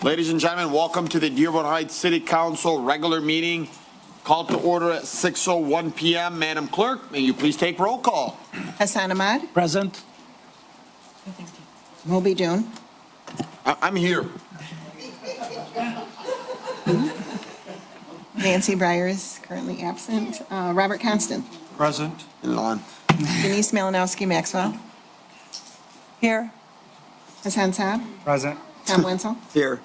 Ladies and gentlemen, welcome to the Dearborn Heights City Council regular meeting. Called to order at 6:01 p.m. Madam Clerk, may you please take roll call? Hassan Ahmad. Present. Moby Dune. I'm here. Nancy Breyer is currently absent. Robert Constant. Present. Lon. Denise Malinowski Maxwell. Here. Hassan Saab. Present. Tom Wenzel. Here.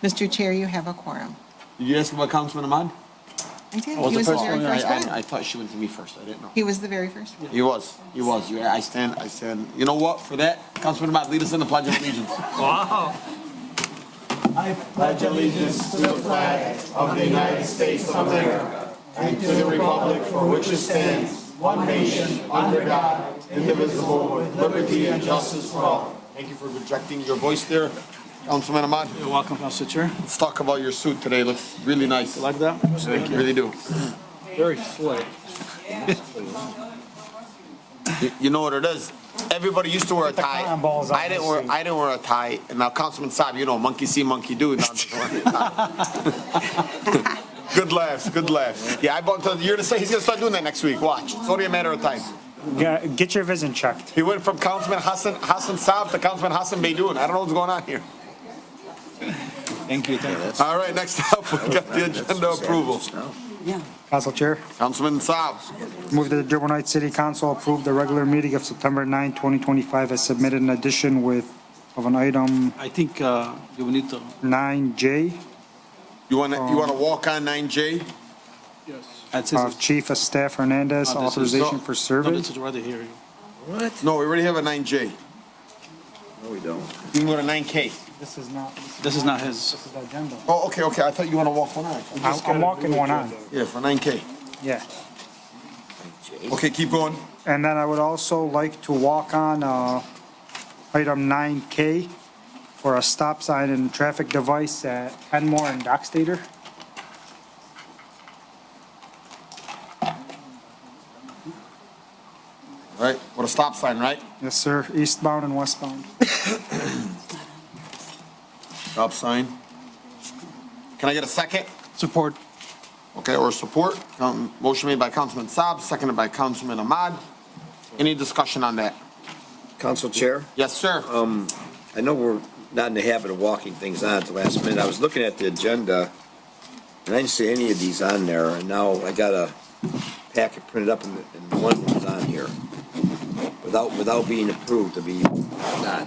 Mr. Chair, you have a quorum. Did you ask about Councilman Ahmad? I did. He was the very first one. I thought she went to me first. I didn't know. He was the very first one. He was. I stand. You know what? For that, Councilman Ahmad, lead us in the Pledge of Allegiance. Wow. I pledge allegiance to the flag of the United States of America and to the republic for which it stands, one nation, under God, indivisible, with liberty and justice for all. Thank you for projecting your voice there, Councilman Ahmad. You're welcome, Council Chair. Let's talk about your suit today. It looks really nice. You like that? Thank you. Really do. Very slick. You know what it is? Everybody used to wear a tie. cotton balls on I didn't wear a tie, and now Councilman Saab, you know, monkey see, monkey do. Now I'm just wearing a tie. Good laughs, good laughs. Yeah, you're gonna say he's gonna start doing that next week. Watch. It's only a matter of time. Get your vision checked. He went from Councilman Hassan Saab to Councilman Hassan Beydoun. I don't know what's going on here. Thank you. All right, next up, we got the agenda approval. Yeah. Council Chair, Councilman Saab. move that the Dearborn Heights City Council approve the regular meeting of September 9, 2025 as submitted in addition of an item I think you will need to. 9J You wanna walk on 9J? Yes. That says of Chief of Staff Hernandez, this is- authorization for no, service. this is already here. No, we already have a 9J. No, we don't. You can go to 9K. This is not, This is not his. this is the agenda. Oh, okay. I thought you wanna walk one on. I'm walking one on, Yeah, for 9K. yeah. Okay, keep going. And then I would also like to walk on item 9K for a stop sign and traffic device at Kenmore and Dockstader. Right, with a stop sign, right? Yes, sir, eastbound and westbound. Stop sign. Can I get a second? Support. Okay, or support? Motion made by Councilman Saab, seconded by Councilman Ahmad. Any discussion on that? Council Chair, Yes, sir. I know we're not in the habit of walking things on at the last minute. I was looking at the agenda, and I didn't see any of these on there, and now I got a packet printed up, and one was on here, without being approved to be on.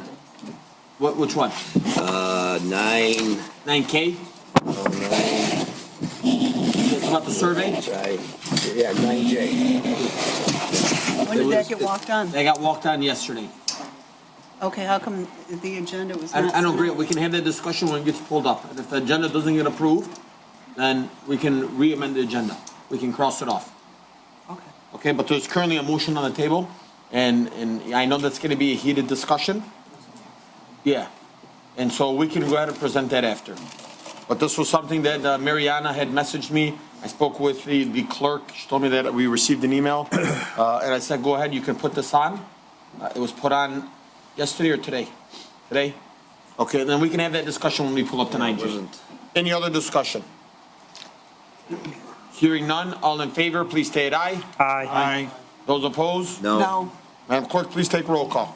Which one? 9, 9K? oh, 9, It's about the survey? yeah, 9J. When did that get walked on? They got walked on yesterday. Okay, how come the agenda was not? I don't agree. We can have that discussion when it gets pulled up. And if the agenda doesn't get approved, then we can re-amend the agenda. We can cross it off. Okay. Okay, but there's currently a motion on the table, and I know that's gonna be a heated discussion. Yeah, and so we can go ahead and present that after. But this was something that Mariana had messaged me. I spoke with the clerk. She told me that we received an email, and I said, go ahead, you can put this on. It was put on yesterday or today? Today? Okay, then we can have that discussion when we pull up the 9G. Any other discussion? Hearing none, all in favor, please state aye. Aye. Those opposed? No. Madam Clerk, please take roll call.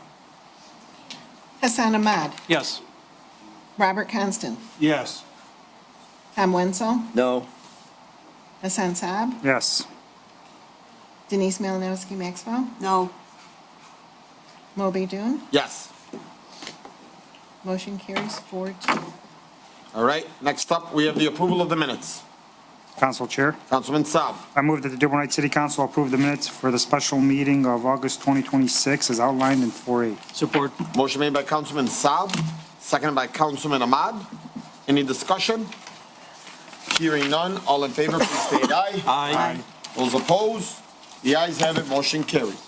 Hassan Ahmad. Yes. Robert Constant. Yes. Tom Wenzel. No, Hassan Saab. Yes. Denise Malinowski Maxwell. No. Moby Dune. Yes. Motion carries 4-2. All right, next up, we have the approval of the minutes. Council Chair, Councilman Saab. I move that the Dearborn Heights City Council approve the minutes for the special meeting of August 2026 as outlined in 4A. Support. Motion made by Councilman Saab, seconded by Councilman Ahmad. Any discussion? Hearing none, all in favor, please state aye. Aye. Those opposed? The ayes have it, motion carries.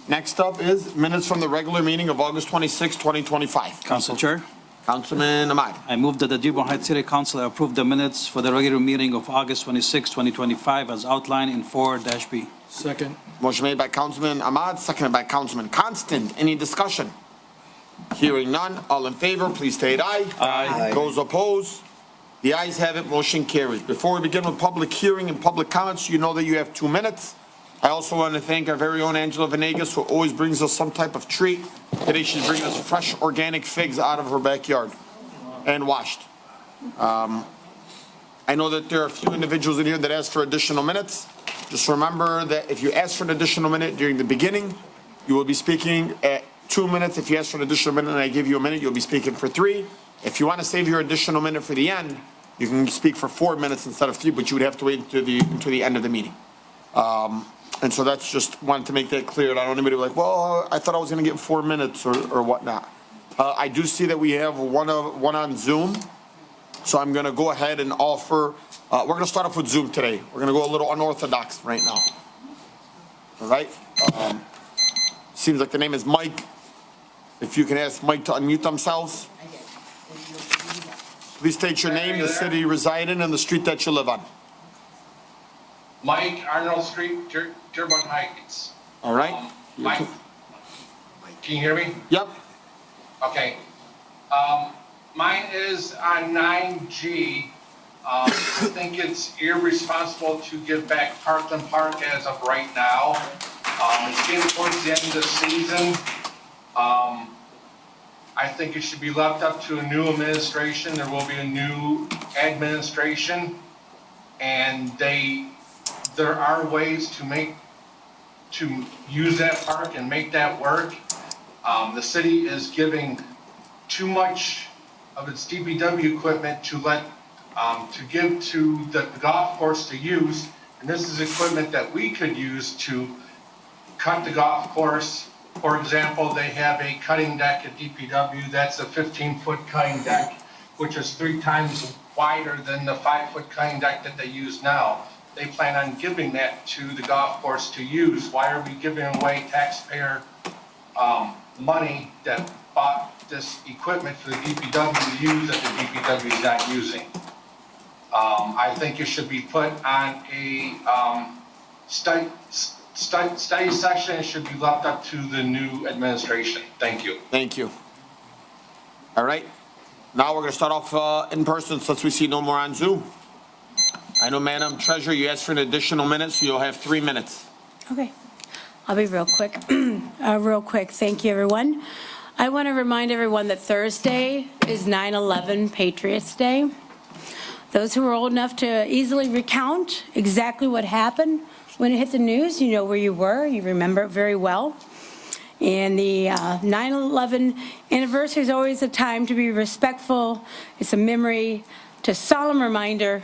Next up is minutes from the regular meeting of August 26, 2025. Council Chair, Councilman Ahmad. I move that the Dearborn Heights City Council approve the minutes for the regular meeting of August 26, 2025 as outlined in 4-B. Second. Motion made by Councilman Ahmad, seconded by Councilman Constant. Any discussion? Hearing none, all in favor, please state aye. Aye. Those opposed? The ayes have it, motion carries. Before we begin with public hearing and public comments, you know that you have 2 minutes. I also want to thank our very own Angela Venegas, who always brings us some type of treat. Today she's bringing us fresh organic figs out of her backyard and washed. I know that there are a few individuals in here that asked for additional minutes. Just remember that if you ask for an additional minute during the beginning, you will be speaking at 2 minutes. If you ask for an additional minute and I give you a minute, you'll be speaking for 3. If you want to save your additional minute for the end, you can speak for 4 minutes instead of 3, but you would have to wait until the end of the meeting. And so that's just wanted to make that clear. I don't want anybody to be like, well, I thought I was going to get 4 minutes or whatnot. I do see that we have one on Zoom. So I'm going to go ahead and offer, we're going to start off with Zoom today. We're going to go a little unorthodox right now. All right? Seems like the name is Mike. If you can ask Mike to unmute themselves. Please state your name, the city you reside in, and the street that you live on. Mike, Arnold Street, Dearborn Heights. All right? Mike, can you hear me? Yep. Okay. Mine is on 9G. I think it's irresponsible to give back Parkland Park as of right now. It's getting towards the end of the season. I think it should be left up to a new administration. There will be a new administration, and there are ways to use that park and make that work. The city is giving too much of its DPW equipment to give to the golf course to use, and this is equipment that we could use to cut the golf course. For example, they have a cutting deck at DPW. That's a 15-foot cutting deck, which is 3 times wider than the 5-foot cutting deck that they use now. They plan on giving that to the golf course to use. Why are we giving away taxpayer money that bought this equipment for the DPW to use that the DPW is not using? I think it should be put on a study session. It should be left up to the new administration. Thank you. Thank you. All right. Now we're going to start off in person since we see no more on Zoom. I know, Madam Treasurer, you asked for an additional minute, so you'll have 3 minutes. Okay, I'll be real quick. Thank you, everyone. I want to remind everyone that Thursday is 9/11 Patriots Day. Those who are old enough to easily recount exactly what happened when it hit the news, you know where you were, you remember it very well. And the 9/11 anniversary is always a time to be respectful. It's a memory, a solemn reminder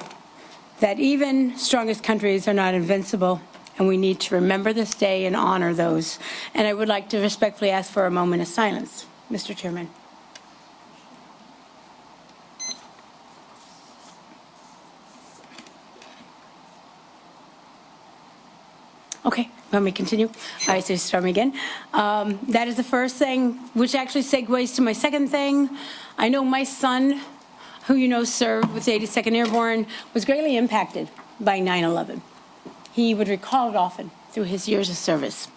that even strongest countries are not invincible, and we need to remember this day and honor those. And I would like to respectfully ask for a moment of silence, Mr. Chairman. Okay, let me continue. All right, so start me again. That is the first thing, which actually segues to my second thing. I know my son, who you know served with the 82nd Airborne, was greatly impacted by 9/11. He would recall it often through his years of service.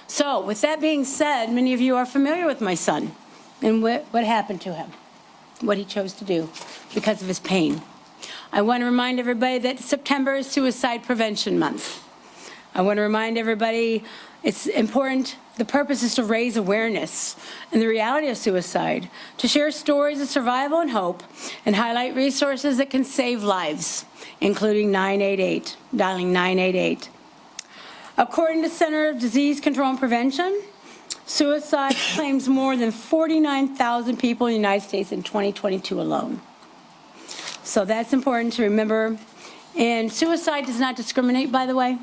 So with that being said, many of you are familiar with my son and what happened to him, what he chose to do because of his pain. I want to remind everybody that September is Suicide Prevention Month. I want to remind everybody it's important. The purpose is to raise awareness and the reality of suicide, to share stories of survival and hope, and highlight resources that can save lives, including 988, dialing 988. According to Center of Disease Control and Prevention, suicide claims more than 49,000 people in the United States in 2022 alone. So that's important to remember. And suicide does not discriminate, by the way.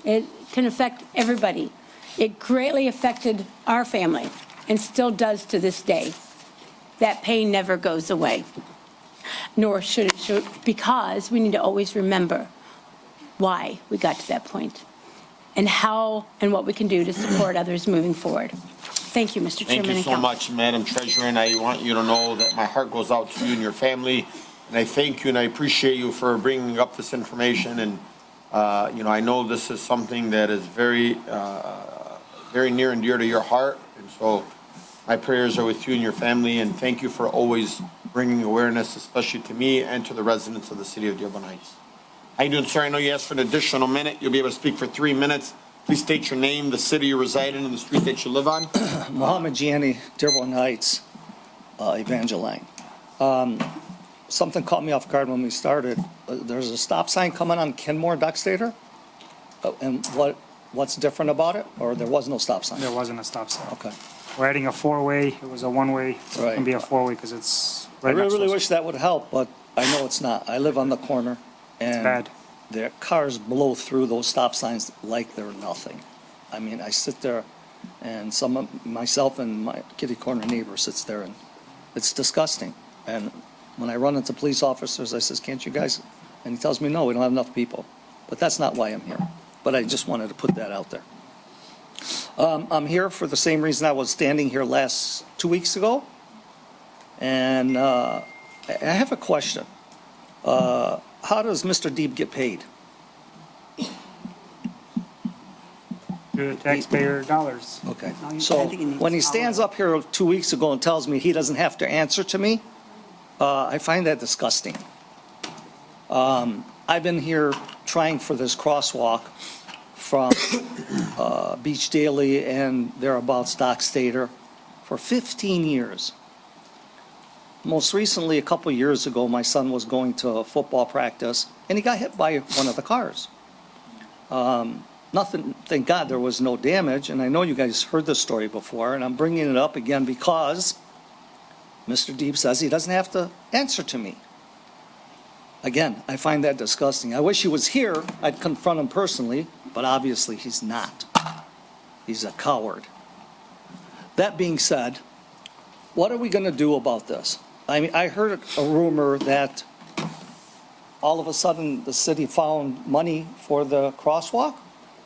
It can affect everybody. It greatly affected our family and still does to this day. That pain never goes away, nor should it, because we need to always remember why we got to that point and how and what we can do to support others moving forward. Thank you, Mr. Chairman. Thank you so much, Madam Treasurer, and I want you to know that my heart goes out to you and your family, and I thank you and I appreciate you for bringing up this information. And I know this is something that is very, very near and dear to your heart, and so My prayers are with you and your family, and thank you for always bringing awareness, especially to me and to the residents of the city of Dearborn Heights. How you doing, sir? I know you asked for an additional minute. You'll be able to speak for 3 minutes. Please state your name, the city you reside in, and the street that you live on. Mohammed Gianni, Dearborn Heights, Evangeline. Something caught me off guard when we started. There's a stop sign coming on Kenmore Duckstader? And what's different about it? Or there was no stop sign? There wasn't a stop sign. Okay. We're adding a four-way, it was a one-way, so it can be a four-way because it's I right next to really us. wish that would help, but I know it's not. I live on the corner, and bad. their cars blow through those stop signs like they're nothing. I mean, I sit there, and myself and my kitty corner neighbor sits there, and it's disgusting. And when I run into police officers, I says, "Can't you guys?" And he tells me, "No, we don't have enough people." But that's not why I'm here. But I just wanted to put that out there. I'm here for the same reason I was standing here 2 weeks ago. And I have a question. How does Mr. Deeb get paid? Through the taxpayer dollars. Okay. I So think he needs when he to stands follow. up here 2 weeks ago and tells me he doesn't have to answer to me, I find that disgusting. I've been here trying for this crosswalk from Beach Daily and thereabouts Dockstader for 15 years. Most recently, a couple years ago, my son was going to a football practice and he got hit by one of the cars. Nothing, thank God there was no damage, and I know you guys heard this story before, and I'm bringing it up again because Mr. Deeb says he doesn't have to answer to me. Again, I find that disgusting. I wish he was here, I'd confront him personally, but obviously he's not. He's a coward. That being said, what are we going to do about this? I mean, I heard a rumor that all of a sudden the city found money for the crosswalk.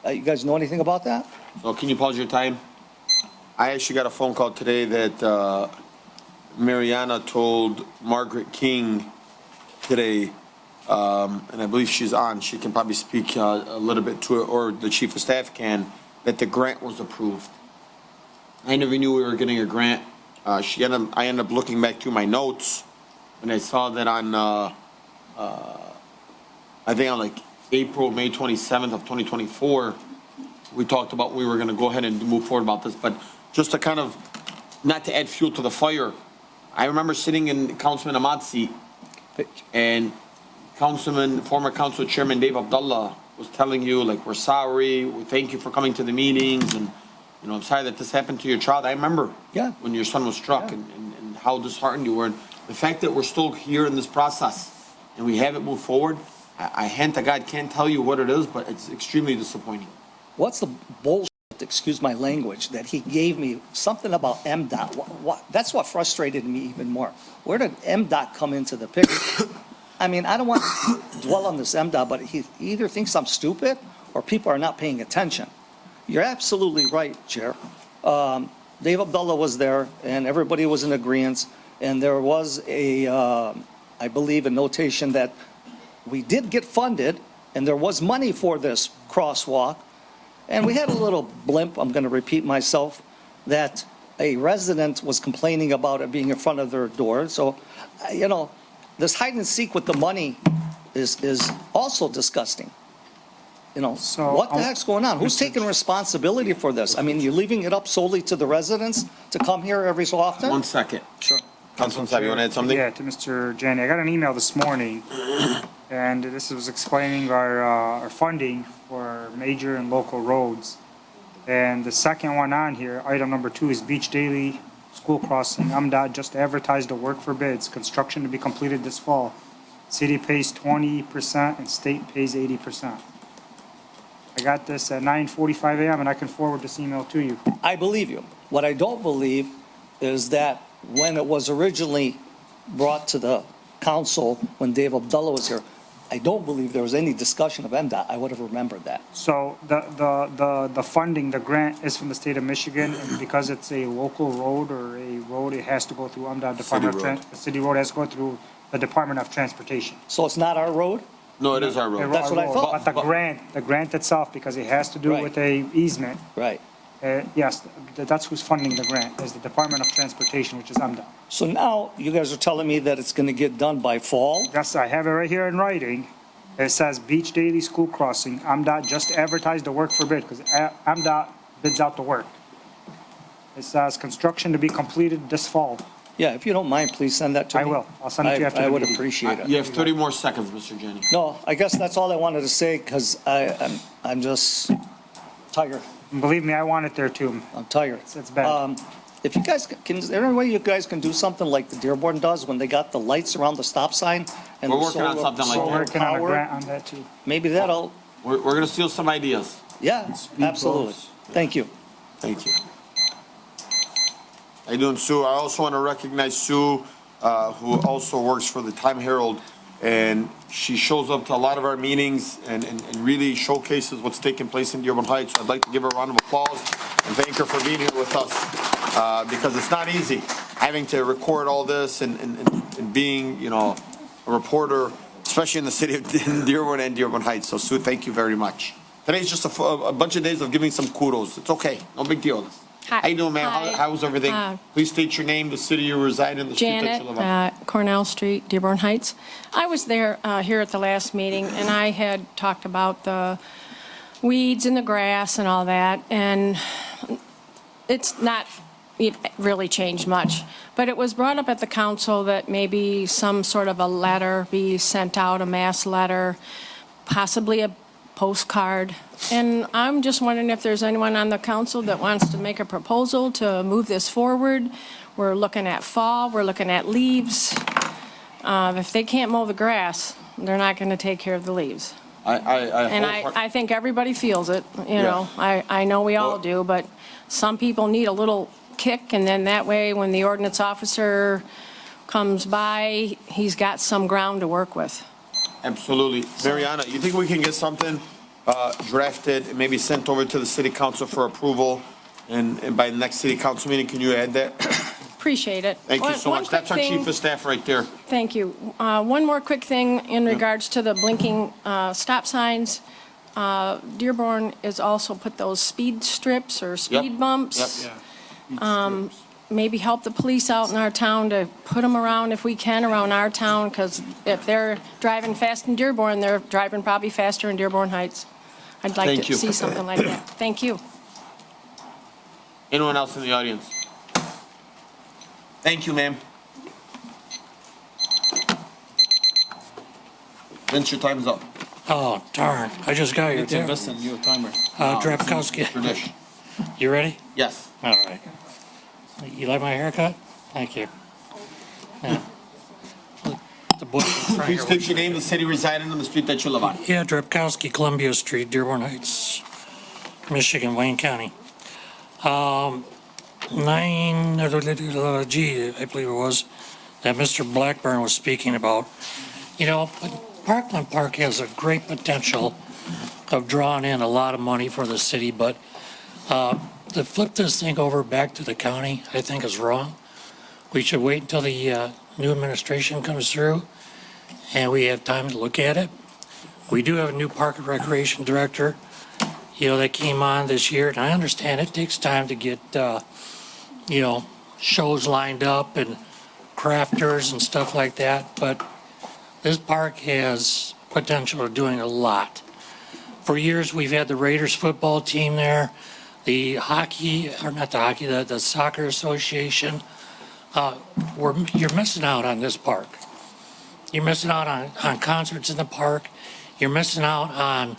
You guys know anything about that? So can you pause your time? I actually got a phone call today that Mariana told Margaret King today, and I believe she's on. She can probably speak a little bit to it, or the chief of staff can, that the grant was approved. I never knew we were getting a grant. I ended up looking back through my notes, and I saw that on, I think on like May 27th of 2024, we talked about we were gonna go ahead and move forward about this, but just to kind of, not to add fuel to the fire, I remember sitting in Councilman Ahmad's seat, and former Council Chairman Dave Abdullah was telling you, like, we're sorry, we thank you for coming to the meetings, and, you know, I'm sorry that this happened to your child. I remember when your son was struck, and how disheartened you were. And the fact that we're still here in this process and we haven't moved forward, I hand to God, can't tell you what it is, but it's extremely disappointing. What's the bullshit, excuse my language, that he gave me something about MDOT? That's what frustrated me even more. Where did MDOT come into the picture? I mean, I don't want to dwell on this MDOT, but he either thinks I'm stupid or people are not paying attention. You're absolutely right, Chair. Dave Abdullah was there and everybody was in agreement, and there was I believe, a notation that we did get funded and there was money for this crosswalk. And we had a little blimp, I'm going to repeat myself, that a resident was complaining about it being in front of their door. So, you know, this hide and seek with the money is also disgusting. You know, So, what the heck's going on? Who's taking responsibility for this? I mean, you're leaving it up solely to the residents to come here every so often? 1 second. Sure. Councilman Saab, you want to add something? Yeah, to Mr. Janney. I got an email this morning, and this was explaining our funding for major and local roads. And the second one on here, item number 2, is Beach Daily School Crossing. MDOT just advertised the work for bids. Construction to be completed this fall. City pays 20% and state pays 80%. I got this at 9:45 a.m. and I can forward this email to you. I believe you. What I don't believe is that when it was originally brought to the council, when Dave Abdullah was here, I don't believe there was any discussion of MDOT. I would have remembered that. So the funding, the grant is from the state of Michigan, and because it's a local road or a road, it has to go through MDOT Department of road. The city road has to go through the Department of Transportation. So it's not our road? No, it is our road. That's what I thought. But the grant itself, because it has to do Right. with a easement, Right. Yes, that's who's funding the grant, is the Department of Transportation, which is MDOT. So now you guys are telling me that it's going to get done by fall? Yes, I have it right here in writing. It says Beach Daily School Crossing, MDOT just advertised the work for bid, because MDOT bids out the work. It says construction to be completed this fall. Yeah, if you don't mind, please send that to me. I will. I'll send it to you after I the would meeting. appreciate it. You have 30 more seconds, Mr. Jenny. No, I guess that's all I wanted to say, because I'm just tired. And believe me, I want it there too. I'm tired. It's bad. If you guys can, is there any way you guys can do something like the Dearborn does when they got the lights around the stop sign? And We're the working on solar- something like We're that. working on a power? grant on that too. Maybe that'll, We're going to steal some ideas. yeah, absolutely. Thank you. Thank you. How you doing, Sue? I also want to recognize Sue, who also works for the Time Herald, and she shows up to a lot of our meetings and really showcases what's taking place in Dearborn Heights. So I'd like to give her a round of applause and thank her for being here with us, because it's not easy having to record all this and being, you know, a reporter, especially in the city of Dearborn and Dearborn Heights. So Sue, thank you very much. Today's just a bunch of days of giving some kudos. It's okay. No big deal. Hi. How you doing, ma'am? Hi. How's everything? Please state your name, the city you reside in, the street that Janet, you live on. Cornell Street, Dearborn Heights. I was there, here at the last meeting, and I had talked about the weeds and the grass and all that, and it's not really changed much. But it was brought up at the council that maybe some sort of a letter be sent out, a mass letter, possibly a postcard. And I'm just wondering if there's anyone on the council that wants to make a proposal to move this forward. We're looking at fall, we're looking at leaves. If they can't mow the grass, they're not going to take care of the leaves. And I think everybody feels it, you know. I know we all do, but some people need a little kick, and then that way, when the ordinance officer comes by, he's got some ground to work with. Absolutely. Mariana, you think we can get something drafted and maybe sent over to the city council for approval? And by the next city council meeting, can you add that? Appreciate it. Thank you so One much. That's our quick thing- chief of staff right there. Thank you. One more quick thing in regards to the blinking stop signs. Dearborn has also put those speed strips or speed bumps. Yep. Maybe help the police out in our town to put them around if we can around our town, because if they're driving fast in Dearborn, they're driving probably faster in Dearborn Heights. I'd like Thank to you. see something like that. Thank you. Anyone else in the audience? Thank you, ma'am. Vince, your time's up. Oh, darn. I just got You your need to tip. invest in your timer. Drapkowski. Tradition. You ready? Yes. All right. You like my haircut? Thank you. Yeah. The boy in front Please here. state your name, the city residing in the street that you live on. Yeah, Drapkowski, Columbia Street, Dearborn Heights, Michigan, Wayne County. 9G, I believe it was, that Mr. Blackburn was speaking about. You know, Parkland Park has a great potential of drawing in a lot of money for the city, but to flip this thing over back to the county, I think is wrong. We should wait until the new administration comes through and we have time to look at it. We do have a new park and recreation director, you know, that came on this year, and I understand it takes time to get, you know, shows lined up and crafters and stuff like that, but this park has potential of doing a lot. For years, we've had the Raiders football team there, the hockey, or not the hockey, the soccer association. You're missing out on this park. You're missing out on concerts in the park. You're missing out on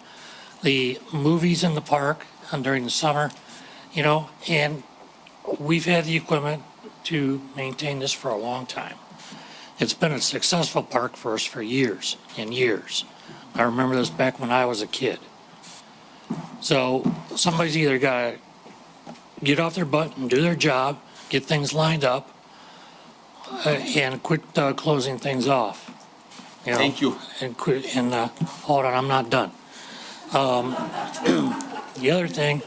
the movies in the park during the summer, you know, and we've had the equipment to maintain this for a long time. It's been a successful park for us for years and years. I remember this back when I was a kid. So somebody's either got to get off their butt and do their job, get things lined up, and quit closing things off. You know, Thank you. And quit. And hold on, I'm not done. The other thing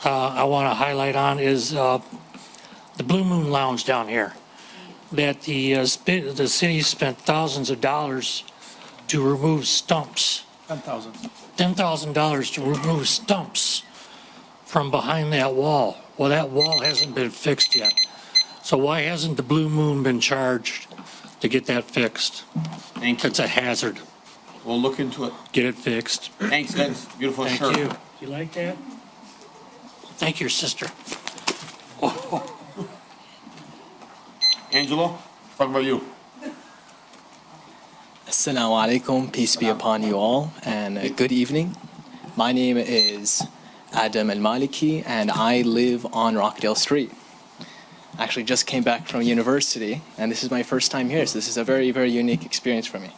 I want to highlight on is the Blue Moon Lounge down here. That the city spent thousands of dollars to remove stumps. $10,000. $10,000 to remove stumps from behind that wall. Well, that wall hasn't been fixed yet. So why hasn't the Blue Moon been charged to get that fixed? Thank you. It's a hazard. We'll look into it. Get it fixed. Thanks, Vince. Beautiful Thank shirt. you. You like that? Thank your sister. Angelo, talk about you. Assalamu alaikum, peace be upon you all, and good evening. My name is Adam Al-Maliki, and I live on Rockdale Street. Actually just came back from university, and this is my first time here, so this is a very, very unique experience for me.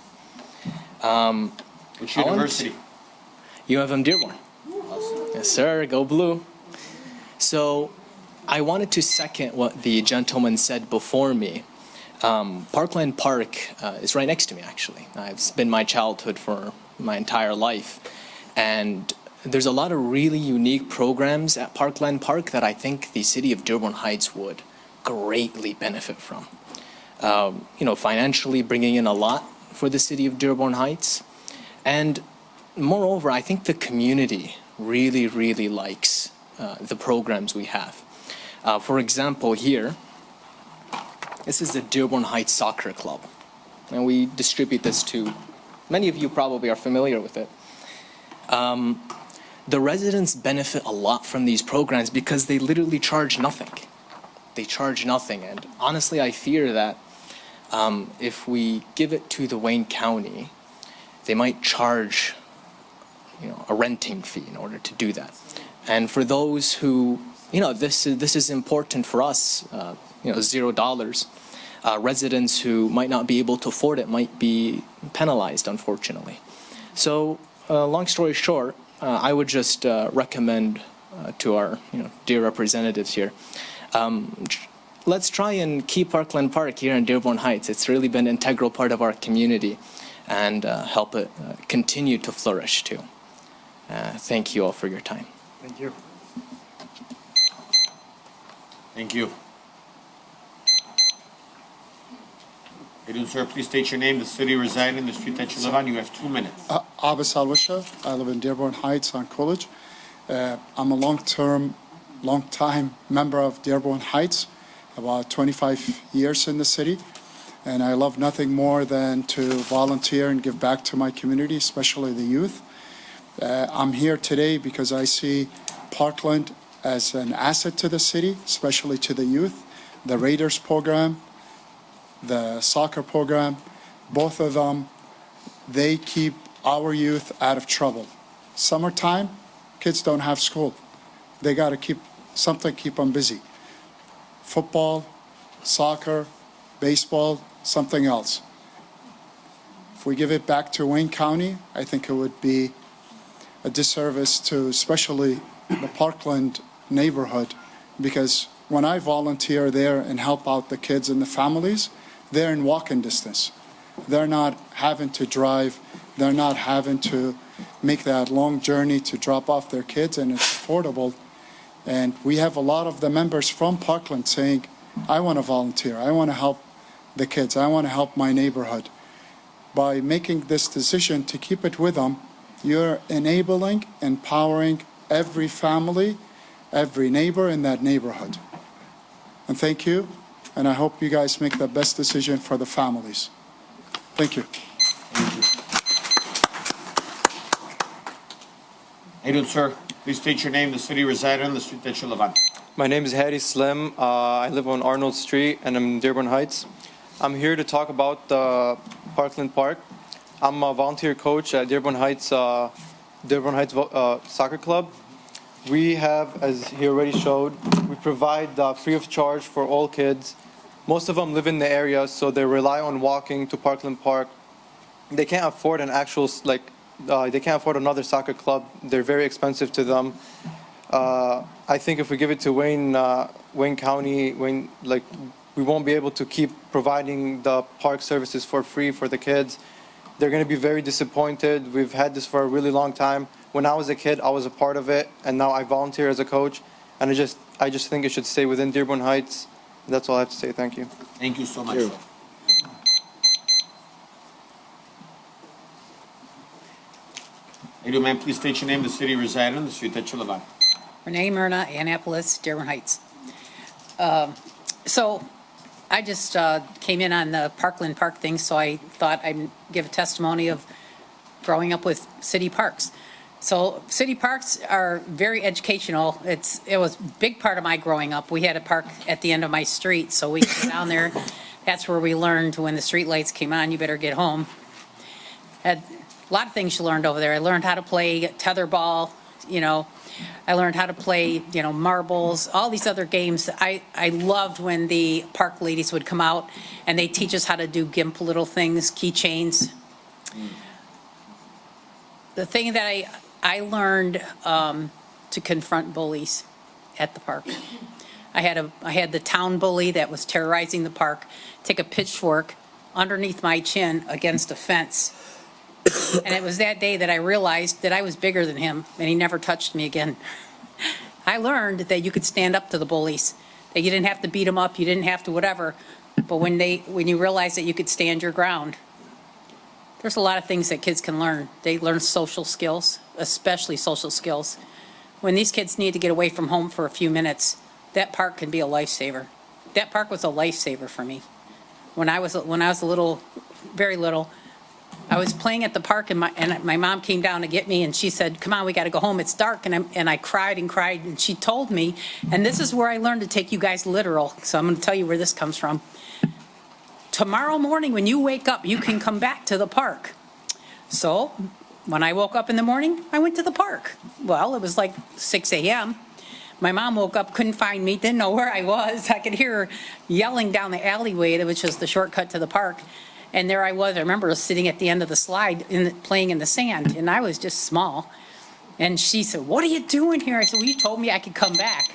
Which university? UFM Dearborn. Yes, sir, go blue. So, I wanted to second what the gentleman said before me. Parkland Park is right next to me, actually. It's been my childhood for my entire life. And there's a lot of really unique programs at Parkland Park that I think the city of Dearborn Heights would greatly benefit from. Financially bringing in a lot for the city of Dearborn Heights. And moreover, I think the community really, really likes the programs we have. For example, here, this is the Dearborn Heights Soccer Club. And we distribute this to, many of you probably are familiar with it. The residents benefit a lot from these programs because they literally charge nothing. They charge nothing. And honestly, I fear that if we give it to the Wayne County, they might charge a renting fee in order to do that. And for those who, this is important for us, $0. Residents who might not be able to afford it might be penalized, unfortunately. So, long story short, I would just recommend to our dear representatives here, let's try and keep Parkland Park here in Dearborn Heights. It's really been an integral part of our community and help it continue to flourish too. Thank you all for your time. Thank you. Thank you. Ladies, sir, please state your name, the city you reside in, the street that you live on. You have 2 minutes. Abbas Al-Wisha. I live in Dearborn Heights on College. I'm a long-time member of Dearborn Heights, about 25 years in the city. And I love nothing more than to volunteer and give back to my community, especially the youth. I'm here today because I see Parkland as an asset to the city, especially to the youth. The Raiders program, the soccer program, both of them, they keep our youth out of trouble. Summertime, kids don't have school. They got to keep them busy. Football, soccer, baseball, something else. If we give it back to Wayne County, I think it would be a disservice to especially the Parkland neighborhood, because when I volunteer there and help out the kids and the families, they're in walking distance. They're not having to drive. They're not having to make that long journey to drop off their kids, and it's affordable. And we have a lot of the members from Parkland saying, I want to volunteer. I want to help the kids. I want to help my neighborhood. By making this decision to keep it with them, you're enabling, empowering every family, every neighbor in that neighborhood. And thank you, and I hope you guys make the best decision for the families. Thank you. How you doing, sir? Please state your name, the city you reside in, the street that you live on. My name is Harry Slim. I live on Arnold Street, and I'm in Dearborn Heights. I'm here to talk about Parkland Park. I'm a volunteer coach at Dearborn Heights Soccer Club. We have, as he already showed, we provide free of charge for all kids. Most of them live in the area, so they rely on walking to Parkland Park. They can't afford an actual, they can't afford another soccer club. They're very expensive to them. I think if we give it to Wayne County, we won't be able to keep providing the park services for free for the kids. They're going to be very disappointed. We've had this for a really long time. When I was a kid, I was a part of it, and now I volunteer as a coach. And I just think it should stay within Dearborn Heights. That's all I have to say. Thank you. Thank you so much, sir. Hey, man, please state your name, the city you reside in, the street that you live on. Renee Myrna, Annapolis, Dearborn Heights. So I just came in on the Parkland Park thing, so I thought I'd give a testimony of growing up with city parks. So city parks are very educational. It was a big part of my growing up. We had a park at the end of my street, so we could go down there. That's where we learned when the street lights came on, you better get home. Had a lot of things you learned over there. I learned how to play tetherball, you know. I learned how to play, you know, marbles, all these other games. I loved when the park ladies would come out and they teach us how to do GIMP little things, keychains. The thing that I learned to confront bullies at the park. I had the town bully that was terrorizing the park take a pitchfork underneath my chin against a fence. And it was that day that I realized that I was bigger than him, and he never touched me again. I learned that you could stand up to the bullies, that you didn't have to beat them up, you didn't have to whatever. But when you realize that you could stand your ground, there's a lot of things that kids can learn. They learn social skills, especially social skills. When these kids need to get away from home for a few minutes, that park can be a lifesaver. That park was a lifesaver for me. When I was a little, very little, I was playing at the park and my mom came down to get me and she said, "Come on, we got to go home. It's dark." And I cried and cried and she told me, and this is where I learned to take you guys literal. So I'm going to tell you where this comes from. Tomorrow morning when you wake up, you can come back to the park. So when I woke up in the morning, I went to the park. Well, it was like 6 a.m. My mom woke up, couldn't find me, didn't know where I was. I could hear her yelling down the alleyway, which was the shortcut to the park. And there I was. I remember sitting at the end of the slide playing in the sand, and I was just small. And she said, "What are you doing here?" I said, "Well, you told me I could come back."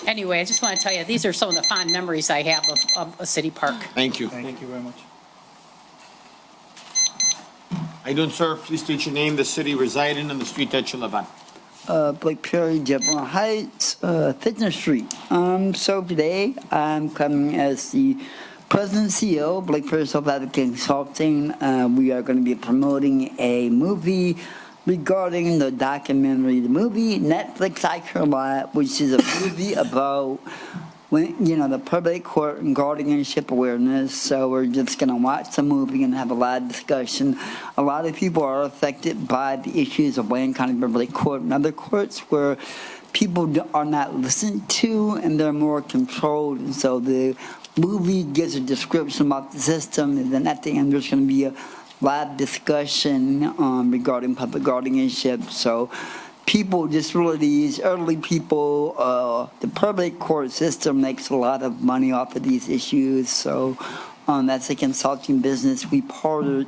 Anyway, I just want to tell you, these are some of the fond memories I have of a city park. Thank you. Thank you very much. How you doing, sir? Please state your name, the city residing, and the street that you live on. Blake Perry, Dearborn Heights, Fitness Street. So today I'm coming as the President and CEO, Blake Perry Self Advocate Consulting. We are going to be promoting a movie regarding the documentary, the movie Netflix I Care a Lot, which is a movie about the probate court and guardianship awareness. So we're just going to watch the movie and have a lot of discussion. A lot of people are affected by the issues of Wayne County Probate Court and other courts where people are not listened to and they're more controlled. And so the movie gives a description about the system, and then at the end there's going to be a live discussion regarding public guardianship. So people, disabilities, elderly people, the probate court system makes a lot of money off of these issues. So that's a consulting business. We partnered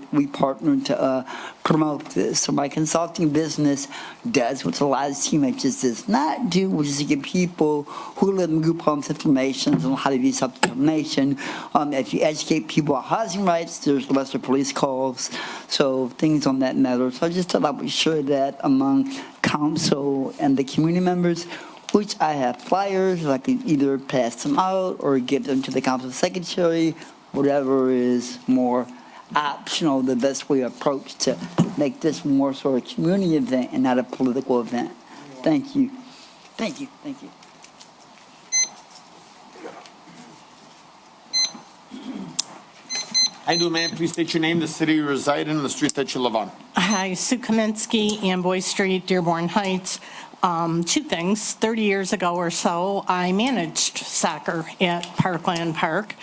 to promote this. So my consulting business does what a lot of teammates does not do, which is to give people who live in group homes information on how to do self-determination. If you educate people on housing rights, there's lesser police calls. So things on that matter. So I just thought I would share that among council and the community members, which I have flyers. I can either pass them out or give them to the council secretary, whatever is more optional, the best way to approach to make this more sort of community event and not a political event. Thank you. Thank you. Thank you. How you doing, man? Please state your name, the city you reside in, and the street that you live on. Hi, Sue Kaminsky, Amboy Street, Dearborn Heights. Two things. 30 years ago or so, I managed soccer at Parkland Park,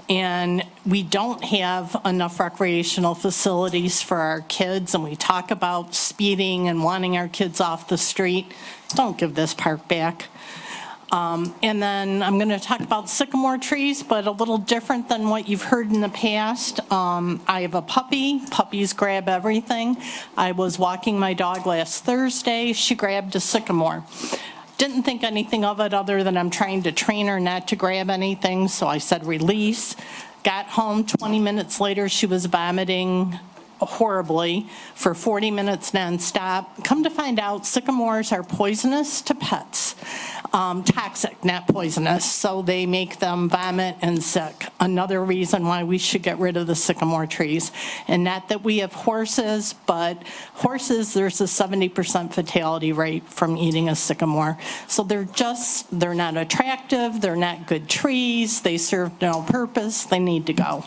and we don't have enough recreational facilities for our kids, and we talk about speeding and wanting our kids off the street. Don't give this park back. And then I'm going to talk about sycamore trees, but a little different than what you've heard in the past. I have a puppy. Puppies grab everything. I was walking my dog last Thursday. She grabbed a sycamore. Didn't think anything of it other than I'm trying to train her not to grab anything, so I said release. Got home 20 minutes later, she was vomiting horribly for 40 minutes nonstop. Come to find out, sycamores are poisonous to pets. toxic, not poisonous, so they make them vomit and sick. Another reason why we should get rid of the sycamore trees. And not that we have horses, but horses, there's a 70% fatality rate from eating a sycamore. So they're not attractive, they're not good trees, they serve no purpose, they need to go.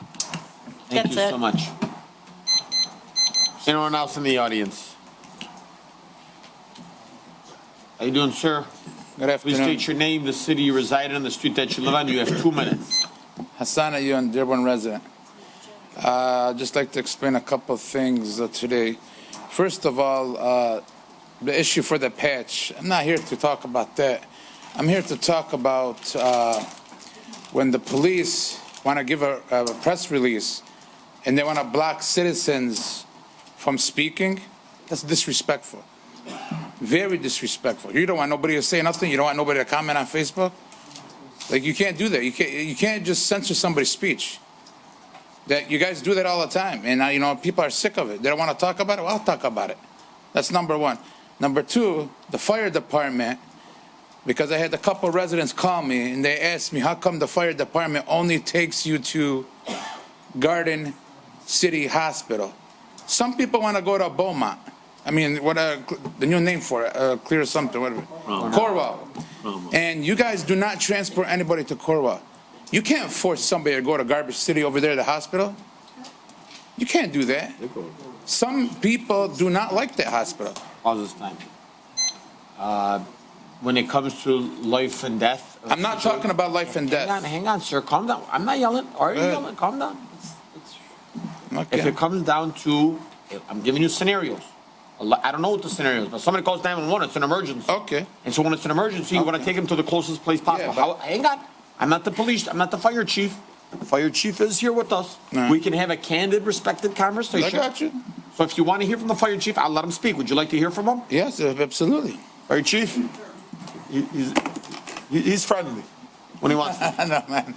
Thank you That's so it. much. Anyone else in the audience? How you doing, sir? Good afternoon. Please state your name, the city you reside in, the street that you live on. You have 2 minutes. Hassan Ayun, Dearborn resident. I'd just like to explain a couple of things today. First of all, the issue for the patch. I'm not here to talk about that. I'm here to talk about when the police want to give a press release and they want to block citizens from speaking. That's disrespectful. Very disrespectful. You don't want nobody to say nothing. You don't want nobody to comment on Facebook. Like, you can't do that. You can't just censor somebody's speech. That you guys do that all the time, and now, you know, people are sick of it. They don't want to talk about it. Well, I'll talk about it. That's number one. Number two, the fire department. Because I had a couple residents call me and they asked me, how come the fire department only takes you to Garden City Hospital? Some people want to go to Beaumont. I mean, what the new name for it, Clear something, whatever. Corwell. And you guys do not transport anybody to Corwell. You can't force somebody to go to Garbage City over there, the hospital. You can't do that. Some people do not like that hospital. Pause this time. When it comes to life and death. I'm not talking about life and death. Hang on, sir. Calm down. I'm not yelling. Are you yelling? Calm down. Okay. If it comes down to, I'm giving you scenarios. I don't know what the scenario is, but somebody calls 911, it's an emergency. Okay. And so when it's an emergency, you want to take them to the closest place possible. Hang on. I'm not the police. I'm not the fire chief. The fire chief is here with us. We can have a candid, respected conversation. I got you. So if you want to hear from the fire chief, I'll let him speak. Would you like to hear from him? Yes, absolutely. Fire chief, he's friendly when he wants to. No, man.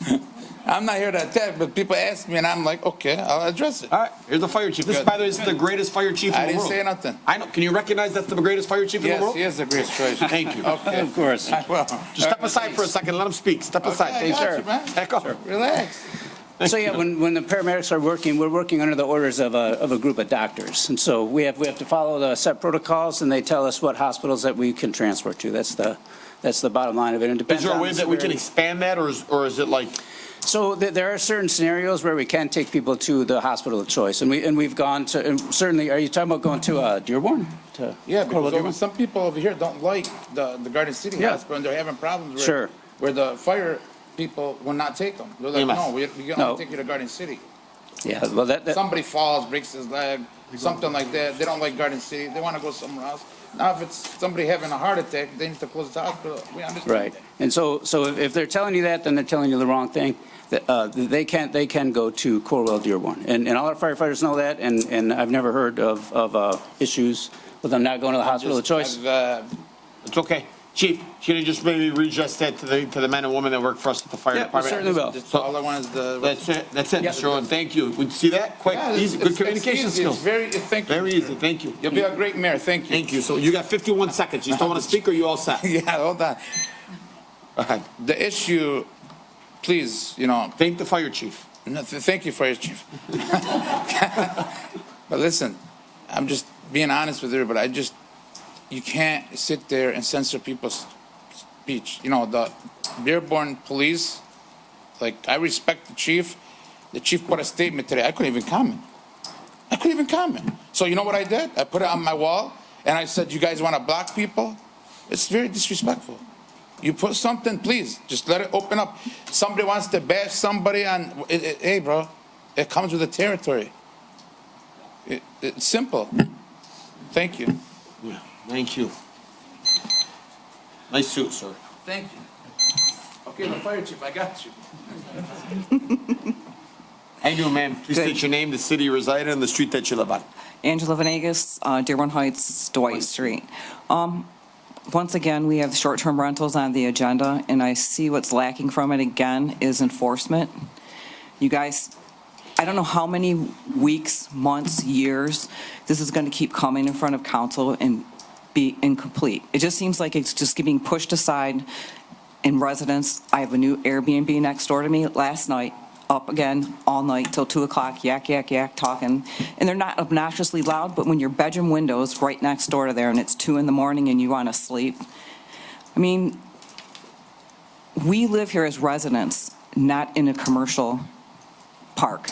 I'm not here to attack, but people ask me, and I'm like, okay, I'll address it. All right, here's the fire chief. This, by the way, is the greatest fire chief in the world. I didn't say nothing. I know. Can you recognize that's the greatest fire chief in the world? Yes, he is the greatest fire chief. Thank you. Okay. Of course. Well, just step aside for a second. Let him speak. Step aside. I got you, man. Heck up. Relax. So yeah, when the paramedics are working, we're working under the orders of a group of doctors, and so we have to follow the set protocols, and they tell us what hospitals that we can transfer to. That's the bottom line of it. And it depends Is there a on way the that we can severity. expand that, or is it like? So there are certain scenarios where we can take people to the hospital of choice, and we've gone to, and certainly, are you talking about going to Dearborn? Yeah, because some people over here don't like the Garden City Hospital, and they're having problems where the fire people will not take them. They're like, no, we can only take you to Garden City. Yeah, well, that somebody falls, breaks his leg, something like that. They don't like Garden City. They want to go somewhere else. Now, if it's somebody having a heart attack, they need to close the hospital. We understand. Right. And so if they're telling you that, then they're telling you the wrong thing. They can go to Corwell Dearborn. And all our firefighters know that, and I've never heard of issues with them not going to the hospital of choice. It's okay. Chief, can you just maybe readjust that to the men and women that work for us at the fire department? Certainly will. So, all I want is the. That's it, Mr. Owen. Thank you. We see that? Quick, easy, good communication skills. It's very, thank you. Very easy, thank you. You'll be a great mayor, thank you. Thank you. So you got 51 seconds. You still want to speak, or you all set? Yeah, hold on. Go ahead. The issue, please, Thank the fire chief. No, thank you, fire chief. But listen, I'm just being honest with everybody. You can't sit there and censor people's speech. The Dearborn police, I respect the chief. The chief put a statement today. I couldn't even comment. So you know what I did? I put it on my wall, and I said, you guys want to block people? It's very disrespectful. You put something, please, just let it open up. Somebody wants to bash somebody on, hey, bro, it comes with the territory. It's simple. Thank you. Yeah, thank you. Nice suit, sir. Thank you. Okay, the fire chief, I got you. How you doing, ma'am? Please state your name, the city you reside in, and the street that you live on. Angela Venegas, Dearborn Heights, Dwight Street. Once again, we have short-term rentals on the agenda, and I see what's lacking from it again is enforcement. You guys, I don't know how many weeks, months, years this is going to keep coming in front of council and be incomplete. It just seems like it's just being pushed aside in residents. I have a new Airbnb next door to me last night, up again all night till 2 o'clock, yak, yak, yak, talking. And they're not obnoxiously loud, but when your bedroom window is right next door to there and it's 2 in the morning and you want to sleep. I mean, we live here as residents, not in a commercial park.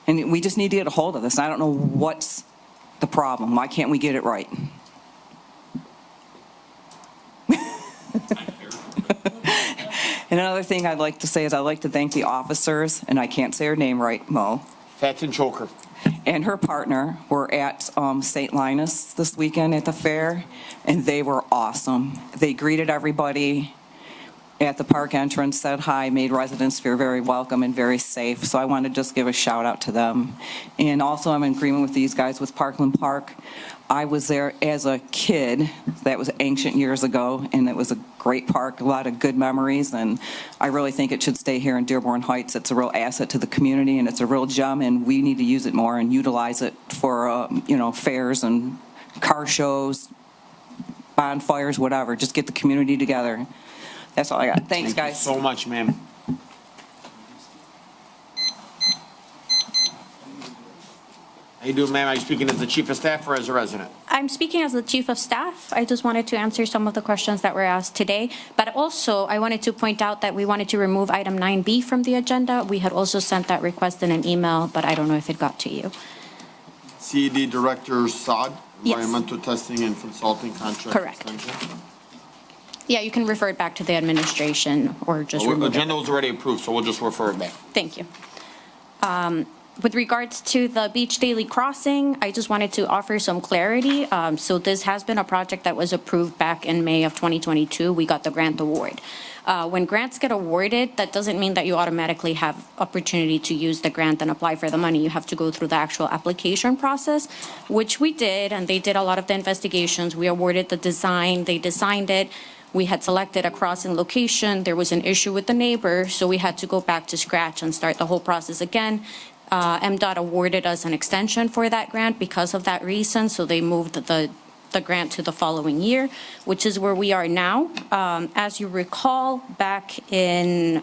And we just need to get a hold of this. I don't know what's the problem. Why can't we get it right? And another thing I'd like to say is I'd like to thank the officers, and I can't say her name right, Mo. Fats and Choker. And her partner were at St. Linus this weekend at the fair, and they were awesome. They greeted everybody at the park entrance, said hi, made residents feel very welcome and very safe. So I want to just give a shout out to them. And also I'm in agreement with these guys with Parkland Park. I was there as a kid. That was ancient years ago, and it was a great park, a lot of good memories, and I really think it should stay here in Dearborn Heights. It's a real asset to the community, and it's a real gem, and we need to use it more and utilize it for, fairs and car shows, bonfires, whatever. Just get the community together. That's all I got. Thanks, guys. Thank you so much, ma'am. How you doing, ma'am? Are you speaking as the chief of staff or as a resident? I'm speaking as the chief of staff. I just wanted to answer some of the questions that were asked today. But also, I wanted to point out that we wanted to remove item 9B from the agenda. We had also sent that request in an email, but I don't know if it got to you. CED Director Saad, Yes. Environmental Testing and Consulting Contract Correct. Extension. Yeah, you can refer it back to the administration or just remove it. Agenda was already approved, so we'll just refer it back. Thank you. With regards to the Beach Daily Crossing, I just wanted to offer some clarity. So this has been a project that was approved back in May of 2022. We got the grant award. When grants get awarded, that doesn't mean that you automatically have opportunity to use the grant and apply for the money. You have to go through the actual application process, which we did, and they did a lot of the investigations. We awarded the design, they designed it. We had selected a crossing location. There was an issue with the neighbor, so we had to go back to scratch and start the whole process again. MDOT awarded us an extension for that grant because of that reason, so they moved the grant to the following year, which is where we are now. As you recall, back in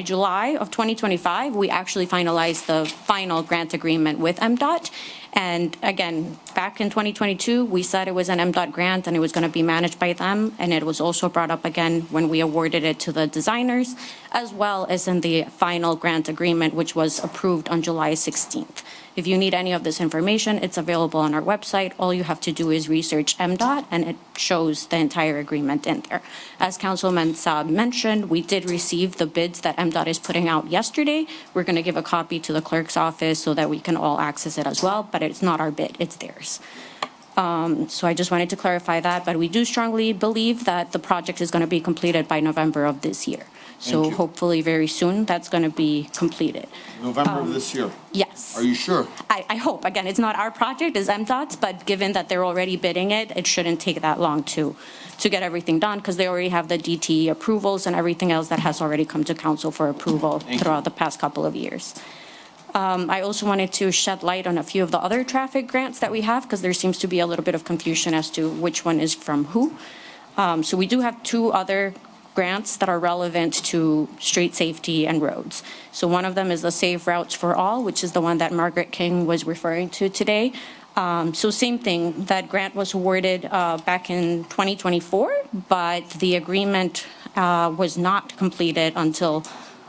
July of 2025, we actually finalized the final grant agreement with MDOT. And again, back in 2022, we said it was an MDOT grant and it was going to be managed by them. And it was also brought up again when we awarded it to the designers, as well as in the final grant agreement, which was approved on July 16th. If you need any of this information, it's available on our website. All you have to do is research MDOT, and it shows the entire agreement in there. As Councilman Saab mentioned, we did receive the bids that MDOT is putting out yesterday. We're going to give a copy to the clerk's office so that we can all access it as well, but it's not our bid, it's theirs. So I just wanted to clarify that, but we do strongly believe that the project is going to be completed by November of this year. So Thank you. hopefully very soon, that's going to be completed. November of this year. Yes. Are you sure? I hope. Again, it's not our project, it's MDOT's, but given that they're already bidding it, it shouldn't take that long to get everything done, because they already have the DTE approvals and everything else that has already come to council for approval throughout the past couple of years. I also wanted to shed light on a few of the other traffic grants that we have, because there seems to be a little bit of confusion as to which one is from who. So we do have two other grants that are relevant to street safety and roads. So one of them is the Safe Routes for All, which is the one that Margaret King was referring to today. So same thing, that grant was awarded back in 2024, but the agreement was not completed until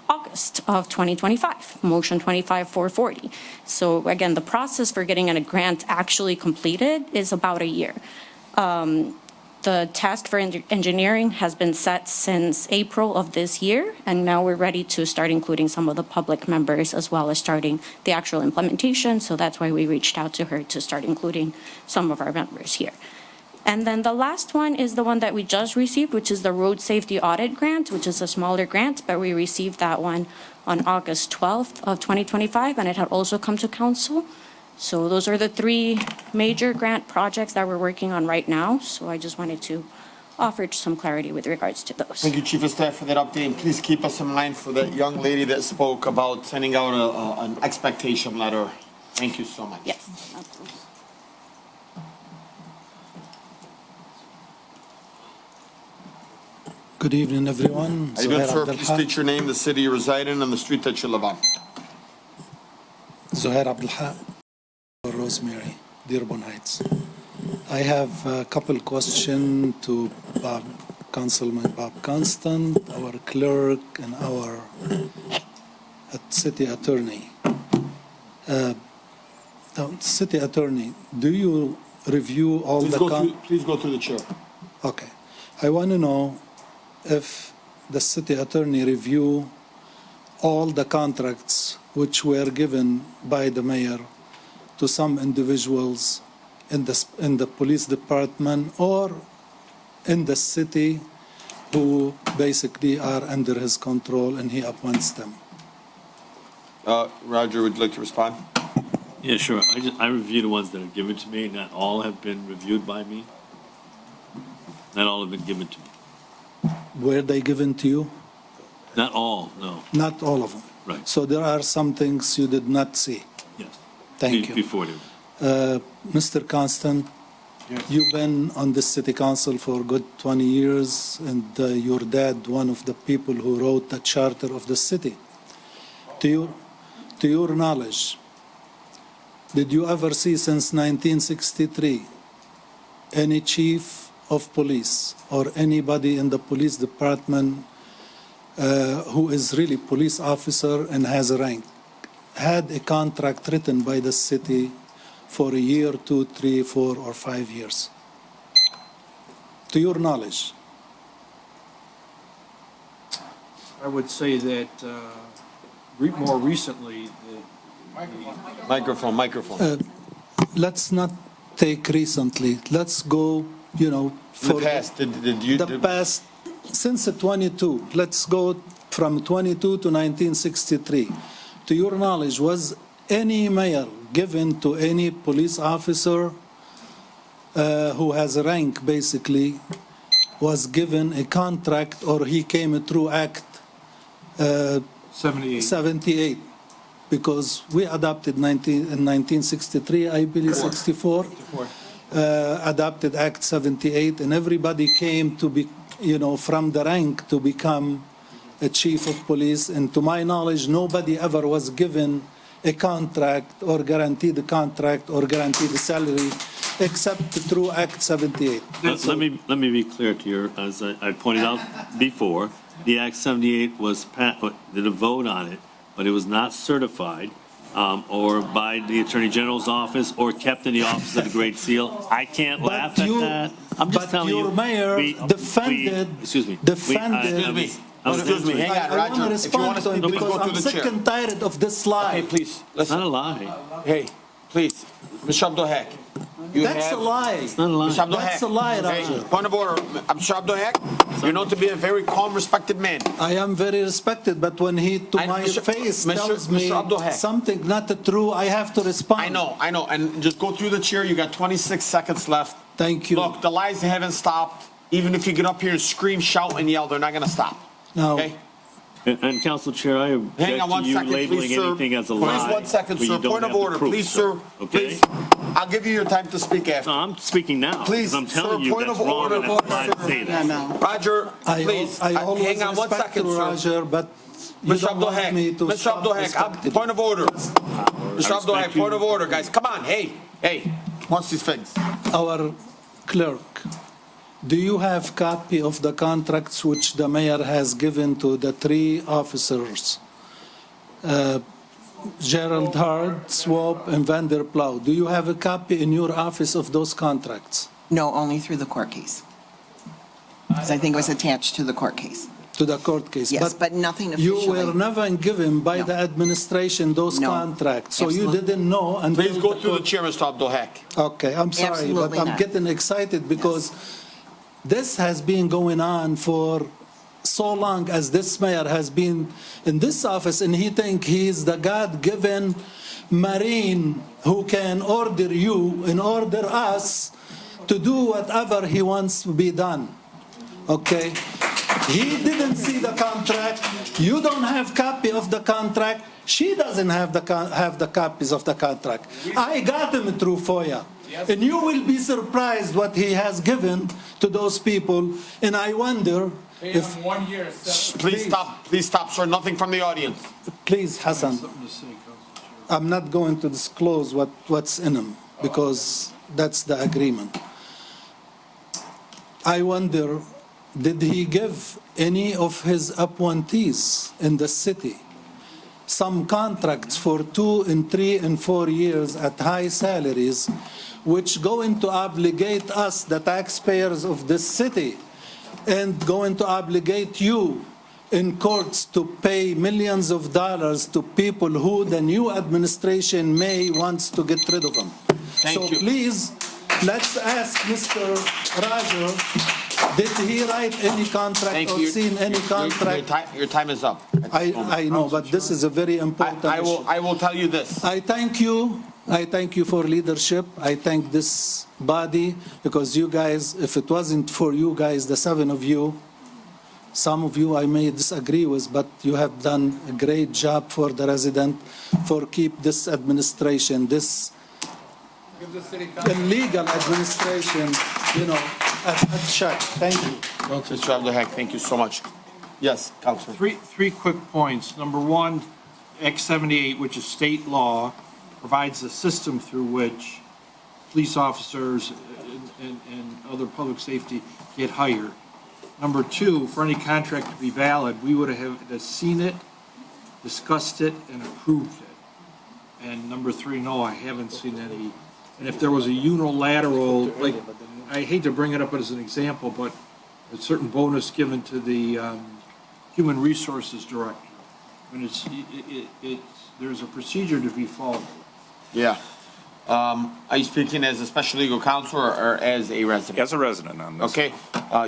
August of 2025, motion 25-440. So again, the process for getting a grant actually completed is about a year. The task for engineering has been set since April of this year, and now we're ready to start including some of the public members as well as starting the actual implementation. So that's why we reached out to her to start including some of our members here. And then the last one is the one that we just received, which is the Road Safety Audit Grant, which is a smaller grant, but we received that one on August 12th of 2025, and it had also come to council. So those are the three major grant projects that we're working on right now. So I just wanted to offer some clarity with regards to those. Thank you, Chief of Staff, for that update. Please keep us in mind for that young lady that spoke about sending out an expectation letter. Thank you so much. Yes. Good evening, everyone. How you doing, Zuhair sir? Abdel Please Haq. state your name, the city you reside in, and the street that you live on. Zuhair Abdel Haq, Rosemary, Dearborn Heights. I have a couple questions to Councilman Bob Constant, our clerk, and our city attorney. City attorney, do you review all Please go through the chair. Okay. I want to know if the city attorney review all the contracts which were given by the mayor to some individuals in the police department or in the city who basically are under his control and he appoints them. Roger, would you like to respond? Yeah, sure. I review the ones that are given to me. Not all have been reviewed by me. Not all have been given to me. Were they given to you? Not all, no. Not all of them. Right. So there are some things you did not see. Yes. Thank you. Before they. Mr. Constant, you've been on the city council for a good 20 years, and your dad, one of the people who wrote the charter of the city. To your knowledge, did you ever see since 1963 any chief of police or anybody in the police department who is really police officer and has a rank had a contract written by the city for a year, 2, 3, 4, or 5 years? To your knowledge. I would say that more recently, Microphone. Let's not take recently. Let's go, for the past. Did you? Past, since 22. Let's go from 22 to 1963. To your knowledge, was any mayor given to any police officer who has a rank, basically, was given a contract or he came through Act 78? Because we adopted in 1963, I believe, 64, adopted Act 78, and everybody came to be, from the rank to become a chief of police. And to my knowledge, nobody ever was given a contract or guaranteed a contract or guaranteed a salary except through Act 78. Let me be clear to you, as I pointed out before, the Act 78 was did a vote on it, but it was not certified or by the Attorney General's office or kept in the office of the Great Seal. I can't laugh at that. I'm just telling you. But your mayor defended. Excuse me. Excuse me, hang on, Roger. I want to respond to him because I'm sick and tired of this lie. Okay, please. It's not a lie. Hey, please, Mr. Abdul Haq. That's a lie. It's not a lie. Mr. Abdul That's Haq. a lie, Roger. Point of order. Mr. Abdul Haq, you're known to be a very calm, respected man. I am very respected, but when he to my face tells me something not true, I have to respond. I know. And just go through the chair. You got 26 seconds left. Thank you. Look, the lies haven't stopped. Even if you get up here and scream, shout, and yell, they're not going to stop. No. Okay? And Council Chair, I Hang on object one to you second, labeling please, sir. anything as a lie. Please, 1 second, when sir. you don't Point of have the order, proof, please, sir. Okay? Please. I'll give you your time to speak after. No, I'm speaking now. Please, I'm telling sir, you point that's of wrong order, and that's why I say that. Roger, please. I always hang on 1 respect second, you, sir. Roger, but you Mr. don't Abdul want Haq, me to Mr. stop Abdul Haq, respecting. point of order. Mr. Abdul Haq, point of order, guys. Come on, hey. Once these things. Our clerk, do you have copy of the contracts which the mayor has given to the 3 officers? Gerald Hart, Swope, and Vanderplow. Do you have a copy in your office of those contracts? No, only through the court case. Because I think it was attached to the court case. To the court case? Yes, but nothing officially. You were never given by the administration those contracts, so you didn't know until... Please go through the chair, Mr. Abdul Haq. Okay, I'm sorry, but Absolutely I'm not. getting excited because this has been going on for so long as this mayor has been in this office, and he think he's the God-given marine who can order you and order us to do whatever he wants to be done. Okay? He didn't see the contract. You don't have copy of the contract. She doesn't have the copies of the contract. I got them through FOIA. And you will be surprised what he has given to those people. And I wonder if, Please stop, sir. Nothing from the audience. please, Hassan, I'm not going to disclose what's in them because that's the agreement. I wonder, did he give any of his appointees in the city some contracts for 2 and 3 and 4 years at high salaries, which going to obligate us, the taxpayers of this city, and going to obligate you in courts to pay millions of dollars to people who the new administration may wants to get rid of them. So please, let's ask Mr. Roger, did he write any contract or seen any contract? Your time is up. I know, but this is a very important issue. I will tell you this. I thank you. I thank you for leadership. I thank this body because you guys, if it wasn't for you guys, the 7 of you, some of you I may disagree with, but you have done a great job for the resident, for keep this administration, this illegal administration, at check. Thank you. Mr. Abdelhak, thank you so much. Yes, Councilman. Three quick points. Number one, Act 78, which is state law, provides a system through which police officers and other public safety get hired. Number two, for any contract to be valid, we would have seen it, discussed it, and approved it. And number three, no, I haven't seen any. And if there was a unilateral, like, I hate to bring it up as an example, but a certain bonus given to the Human Resources Director, and there's a procedure to be followed. Yeah. Are you speaking as a special legal counsel or as a resident? As a resident on this. Okay.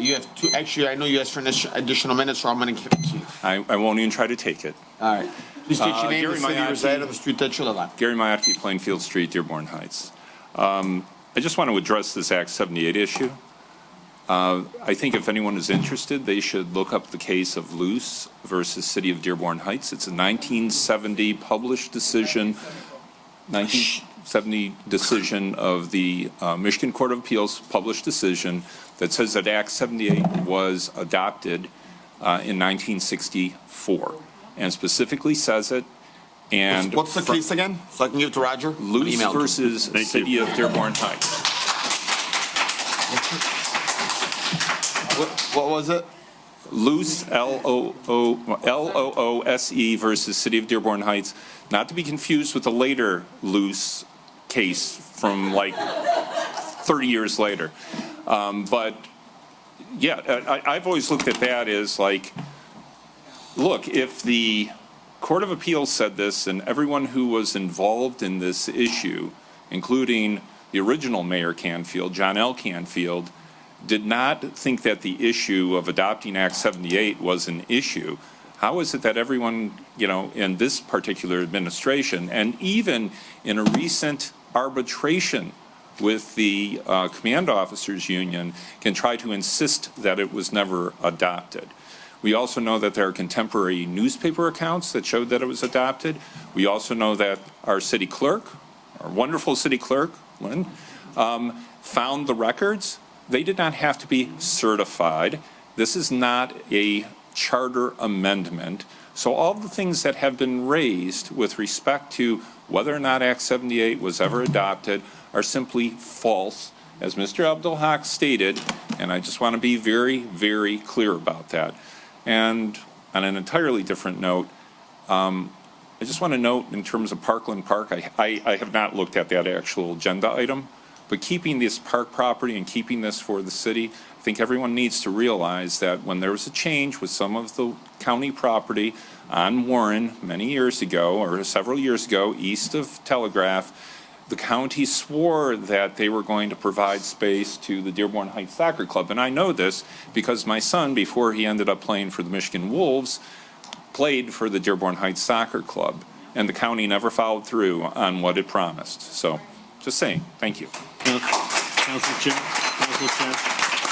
You have two, actually, I know you asked for additional minutes, so I'm going to give it to you. I won't even try to take it. All right. Please state your name, Gary the city you Mayatki. reside, and the street that you live on. Gary Mayatki, Plainfield Street, Dearborn Heights. I just want to address this Act 78 issue. I think if anyone is interested, they should look up the case of Luce versus City of Dearborn Heights. It's a 1970 published decision, 1970 decision of the Michigan Court of Appeals published decision that says that Act 78 was adopted in 1964 and specifically says it. And what's the case again? So I can give it to Roger? Luce versus City of Dearborn Heights. What was it? Luce, L-O-O-S-E versus City of Dearborn Heights, not to be confused with the later Luce case from like 30 years later. But yeah, I've always looked at that as like, look, if the Court of Appeals said this and everyone who was involved in this issue, including the original Mayor Canfield, John L. Canfield, did not think that the issue of adopting Act 78 was an issue, how is it that everyone, in this particular administration, and even in a recent arbitration with the Command Officers Union, can try to insist that it was never adopted? We also know that there are contemporary newspaper accounts that showed that it was adopted. We also know that our city clerk, our wonderful city clerk, Lynn, found the records. They did not have to be certified. This is not a charter amendment. So all the things that have been raised with respect to whether or not Act 78 was ever adopted are simply false, as Mr. Abdelhak stated, and I just want to be very, very clear about that. And on an entirely different note, I just want to note in terms of Parkland Park, I have not looked at that actual agenda item, but keeping this park property and keeping this for the city, I think everyone needs to realize that when there was a change with some of the county property on Warren many years ago, or several years ago, east of Telegraph, the county swore that they were going to provide space to the Dearborn Heights Soccer Club. And I know this because my son, before he ended up playing for the Michigan Wolves, played for the Dearborn Heights Soccer Club. And the county never followed through on what it promised. So, just saying, thank you. Council Chair.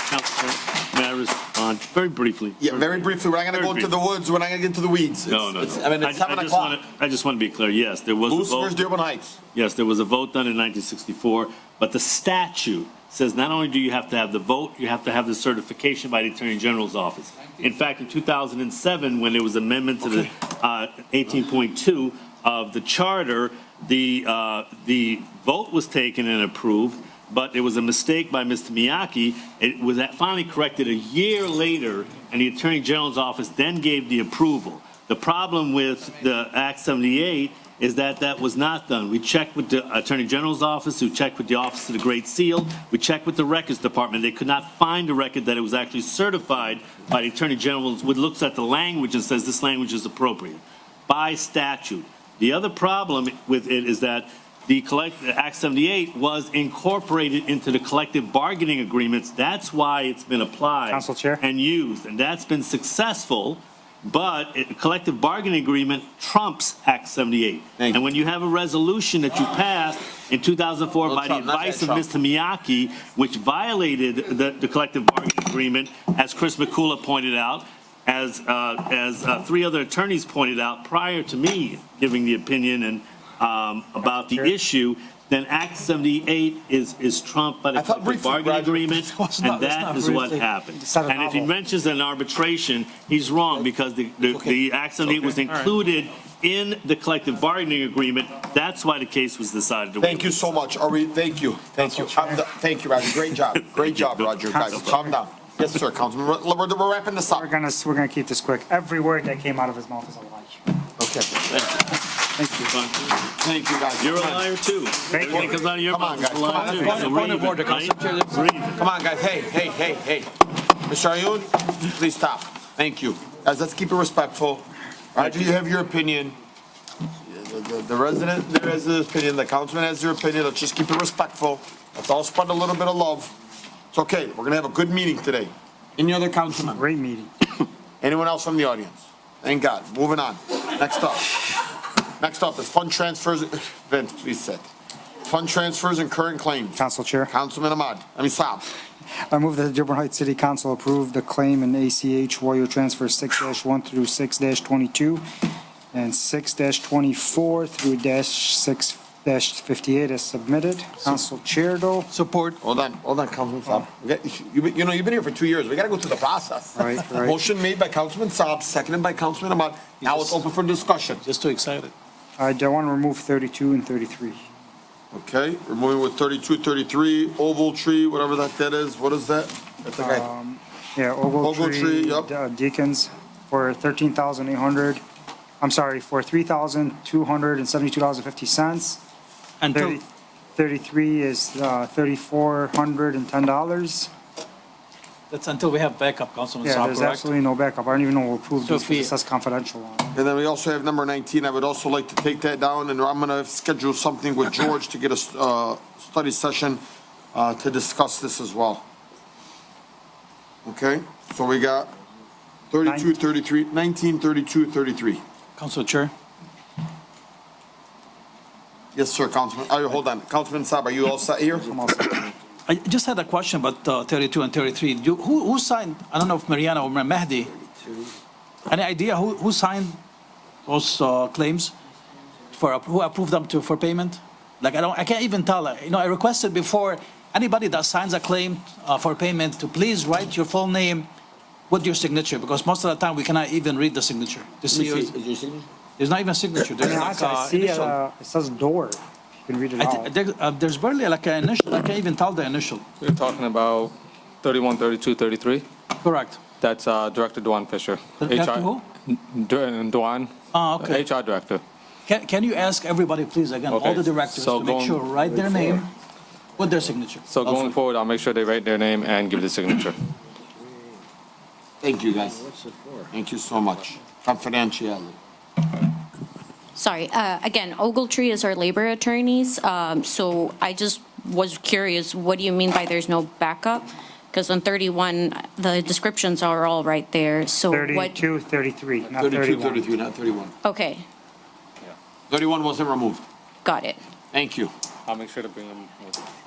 Council Chair, may I respond very briefly? Yeah, very briefly, we're not gonna go into the woods, we're not gonna get into the weeds. No, no. I mean, it's 7 o'clock. I just want to be clear, yes, there was a Loose vote. versus Dearborn Heights. Yes, there was a vote done in 1964, but the statute says not only do you have to have the vote, you have to have the certification by the Attorney General's office. In fact, in 2007, when there was amendment to the 18.2 of the charter, the vote was taken and approved, but it was a mistake by Mr. Miyake. It was finally corrected a year later, and the Attorney General's office then gave the approval. The problem with the Act 78 is that that was not done. We checked with the Attorney General's office, we checked with the Office of the Great Seal, we checked with the Records Department. They could not find a record that it was actually certified by the Attorney General, which looks at the language and says this language is appropriate by statute. The other problem with it is that the Act 78 was incorporated into the collective bargaining agreements. That's why it's been applied Council Chair. and used, and that's been successful. But a collective bargaining agreement trumps Act 78. And when you have a resolution that you passed in 2004 by the advice of Mr. Miyake, which violated the collective bargaining agreement, as Chris McCullough pointed out, as three other attorneys pointed out prior to me giving the opinion and about the issue, then Act 78 is trumped by the collective bargaining agreement, and that is what happened. And if he mentions an arbitration, he's wrong, because the Act 78 was included in the collective bargaining agreement. That's why the case was decided. Thank you so much. Thank you. Thank you. Thank you, Roger. Great job. Great job, Roger. Guys, calm down. Yes, sir, Councilman. We're wrapping this up. We're gonna keep this quick. Every word that came out of his mouth is a lie. Okay. Thank you. Thank you, guys. You're a liar, too. Everything comes out of your mouth. Come on, guys. Point of order, Council Chair. Come on, guys. Hey. Mr. Ayun, please stop. Thank you. Guys, let's keep it respectful. Roger, you have your opinion. The resident, there has his opinion. The councilman has their opinion. Let's just keep it respectful. Let's all spread a little bit of love. It's okay. We're gonna have a good meeting today. Any other councilman? Great meeting. Anyone else from the audience? Thank God. Moving on. Next up is fund transfers. Vince, please sit. Fund transfers and current claims. Council Chair. Councilman Saab. I move that the Dearborn Heights City Council approve the claim in ACH Warrior Transfer 6-1 through 6-22 and 6-24 through -6-58 as submitted. Council Chair, though. Support. Hold on, Councilman Saab. You've been here for 2 years. We gotta go through the process. Right. Motion made by Councilman Saab, seconded by Councilman Ahmad. Now it's open for discussion. Just too excited. I want to remove 32 and 33. Okay, we're moving with 32, 33, Oval Tree, whatever that is. What is that? That's the guy. Ogle Tree, yep. Deacons for $13,800. I'm sorry, for $3,272.50. And 33 is $3,410. That's until we have backup, Councilman Saab, Yeah, there's correct? absolutely no backup. I don't even know who approved this, because it says confidential on it. And then we also have number 19. I would also like to take that down, and I'm gonna schedule something with George to get a study session to discuss this as well. Okay, so we got 32, 33, 19, 32, 33. Council Chair. Yes, sir, Councilman. Hold on. Councilman Saab, are you all set here? I just had a question about 32 and 33. Who signed, I don't know if Mariana or Mahdi, any idea who signed those claims, who approved them for payment? Like, I can't even tell. I requested before, anybody that signs a claim for payment to please write your full name with your signature, because most of the time we cannot even read the signature. Is your signature? There's not even a signature. There's like I see it says door. You can read it out. There's barely like an initial. I can't even tell the initial. We're talking about 31, 32, 33. Correct. That's Director Duan Fisher. Director who? Duan. Okay. HR Director. Can you ask everybody, please, again, all the directors to make sure, write their name with their signature. So going forward, I'll make sure they write their name and give the signature. Thank you, guys. Thank you so much. Confidentiality. Sorry, again, Ogletree is our labor attorneys, so I just was curious, what do you mean by there's no backup? Because on 31, the descriptions are all right there, so what? 32, 33, not 32, 31. 33, not 31. Okay, 31 wasn't removed. got it. Thank you. I'll make sure to bring them.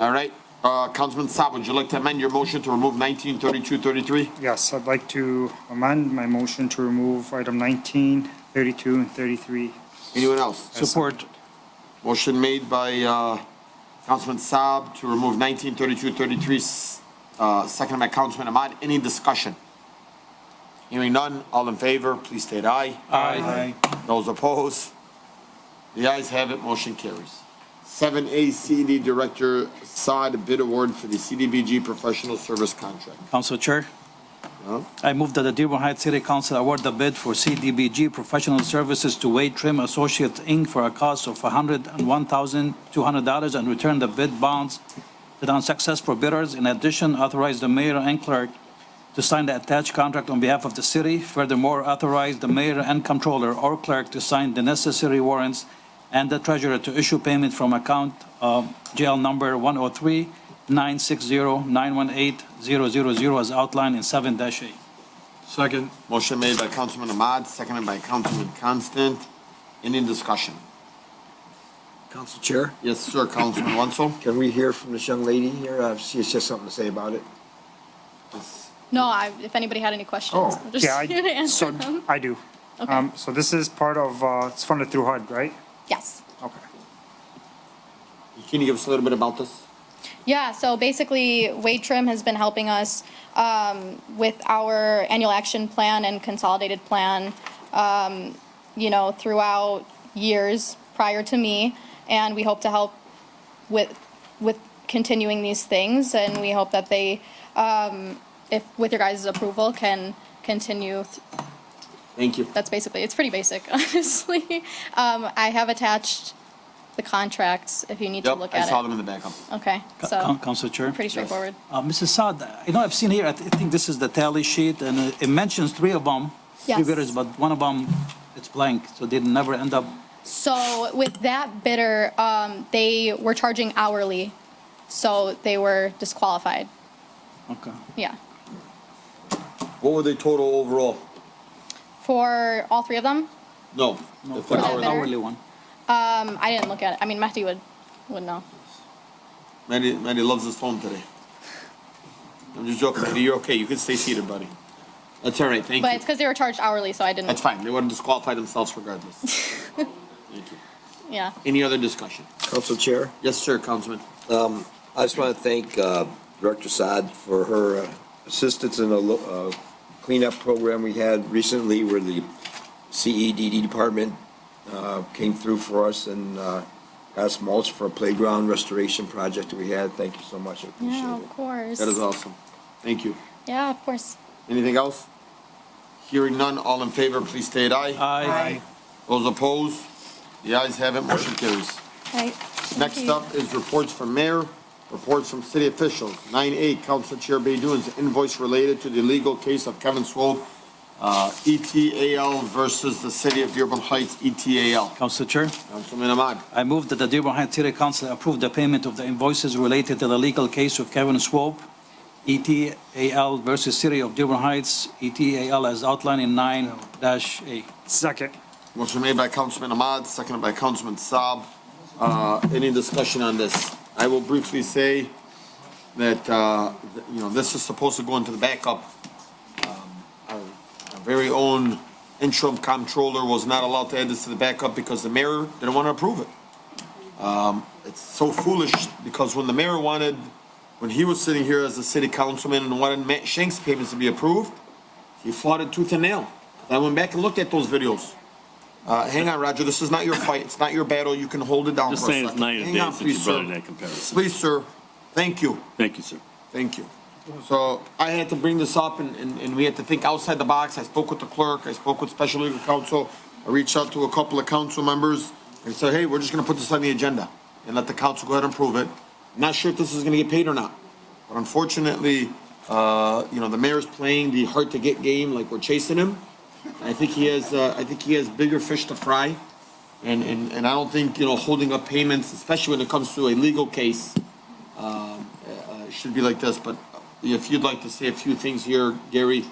All right. Councilman Saab, would you like to amend your motion to remove 19, 32, 33? Yes, I'd like to amend my motion to remove item 19, 32, and 33. Anyone else? Support. Motion made by Councilman Saab to remove 19, 32, 33, seconded by Councilman Ahmad. Any discussion? Hearing none, all in favor, please state aye. Aye. Those opposed? The ayes have it, motion carries. 7A CD Director Saad bid award for the CDBG professional service contract. Council Chair, Huh? I move that the Dearborn Heights City Council award the bid for CDBG Professional Services to Wade Trim Associates, Inc. for a cost of $101,200 and return the bid bonds to the unsuccessful bidders. In addition, authorize the mayor and clerk to sign the attached contract on behalf of the city. Furthermore, authorize the mayor and comptroller or clerk to sign the necessary warrants and the treasurer to issue payment from account GL number 103-960-918-000 as outlined in 7-A. Second. Motion made by Councilman Ahmad, seconded by Councilman Constant. Any discussion? Council Chair, Yes, sir, Councilman Wenzel. can we hear from this young lady here? She has just something to say about it. No, if anybody had any questions, Oh. I'm just Yeah, here to answer them. I do. Okay. So this is part of, it's funded through HUD, right? Yes. Okay. Can you give us a little bit about this? Yeah, so basically Wade Trim has been helping us with our annual action plan and consolidated plan, throughout years prior to me. And we hope to help with continuing these things. And we hope that they, if with your guys' approval, can continue. Thank you. That's basically, it's pretty basic, honestly. I have attached the contracts if you need to look at it. I saw them in the backup. Okay, so Council Chair. pretty straightforward. Mrs. Saad, I've seen here, I think this is the tally sheet, and it mentions three of them, three Yes. bidders, but one of them, it's blank, so they never end up. So with that bidder, they were charging hourly, so they were disqualified. Okay. Yeah. What were the total overall? For all three of them, No. No, For that the bidder? hourly one. I didn't look at it. I mean, Mehdi would know. Manny loves his phone today. I'm just joking, Manny. You're okay. You can stay seated, buddy. That's all right. Thank But you. it's because they were charged hourly, so I didn't. That's fine. They want to disqualify themselves regardless. Thank you. Yeah. Any other discussion? Council Chair, Yes, sir, Councilman. I just want to thank Director Saad for her assistance in the cleanup program we had recently where the CEDD department came through for us and got us mulch for a playground restoration project that we had. Thank you so much. I appreciate Yeah, it. of course. That is awesome. Thank you. Yeah, of course. Anything else? Hearing none, all in favor, please state aye. Aye. Those opposed? The ayes have it, motion carries. Right. Next up is reports from mayor, reports from city officials. 9A, Council Chair Baydun's invoice related to the legal case of Kevin Swope, ETAL versus the city of Dearborn Heights, ETAL. Council Chair, Councilman Ahmad. I move that the Dearborn Heights City Council approve the payment of the invoices related to the legal case of Kevin Swope, ETAL versus City of Dearborn Heights, ETAL as outlined in 9-A. Second. Motion made by Councilman Ahmad, seconded by Councilman Saab. Any discussion on this? I will briefly say that, this is supposed to go into the backup. Our very own interim comptroller was not allowed to add this to the backup because the mayor didn't want to approve it. It's so foolish because when the mayor when he was sitting here as a city councilman and wanted Matt Shank's payments to be approved, he fought it tooth and nail. I went back and looked at those videos. Hang on, Roger, this is not your fight, it's not your battle, you can hold it down Just for a saying second. it's 9 Hang on, days since please, you brought sir. in that comparison. Please, sir, thank you, Thank you, sir. thank you. So I had to bring this up and we had to think outside the box. I spoke with the clerk, I spoke with special legal counsel, I reached out to a couple of council members and said, hey, we're just gonna put this on the agenda and let the council go ahead and approve it. I'm not sure if this is gonna get paid or not, but unfortunately, the mayor's playing the hard-to-get game like we're chasing him. I think he has bigger fish to fry. And I don't think, holding up payments, especially when it comes to a legal case, should be like this. But if you'd like to say a few things here, Gary.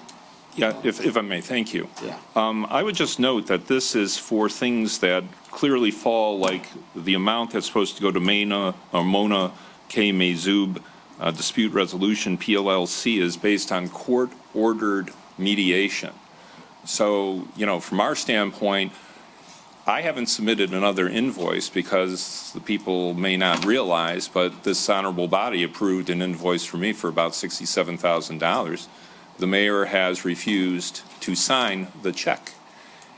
Yeah, if I may, thank you. Yeah. I would just note that this is for things that clearly fall, like the amount that's supposed to go to Mona K. Mezub Dispute Resolution, PLLC, is based on court-ordered mediation. So, from our standpoint, I haven't submitted another invoice because the people may not realize, but this honorable body approved an invoice for me for about $67,000. The mayor has refused to sign the check,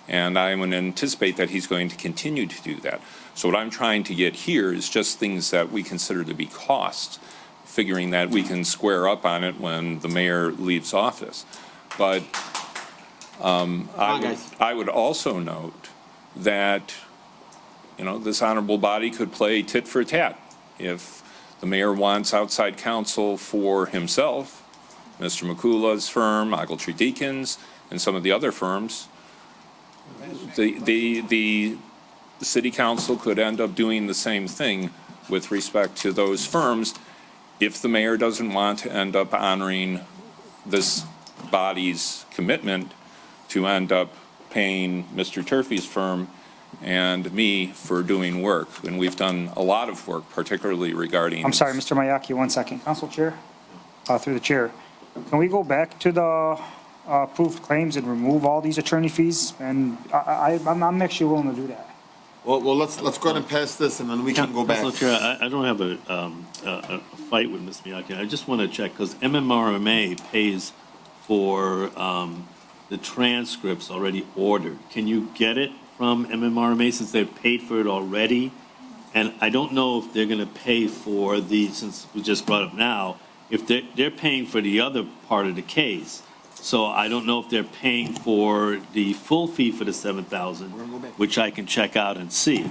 and I would anticipate that he's going to continue to do that. So what I'm trying to get here is just things that we consider to be costs, figuring that we can square up on it when the mayor leaves office. But I would also note that, this honorable body could play tit for tat. If the mayor wants outside counsel for himself, Mr. Makula's firm, Ogletree Deakins, and some of the other firms, the city council could end up doing the same thing with respect to those firms if the mayor doesn't want to end up honoring this body's commitment to end up paying Mr. Turfy's firm and me for doing work. And we've done a lot of work, particularly regarding... I'm sorry, Mr. Miyake, 1 second. Council Chair, through the chair. Can we go back to the approved claims and remove all these attorney fees? And I'm actually willing to do that. Well, let's go ahead and pass this, and then we can go back. Council Chair, I don't have a fight with Ms. Miyake. I just want to check, because MMRMA pays for the transcripts already ordered. Can you get it from MMRMA since they've paid for it already? And I don't know if they're going to pay for since we just brought up now, if they're paying for the other part of the case. So I don't know if they're paying for the full fee for the $7,000, which I can check out and see.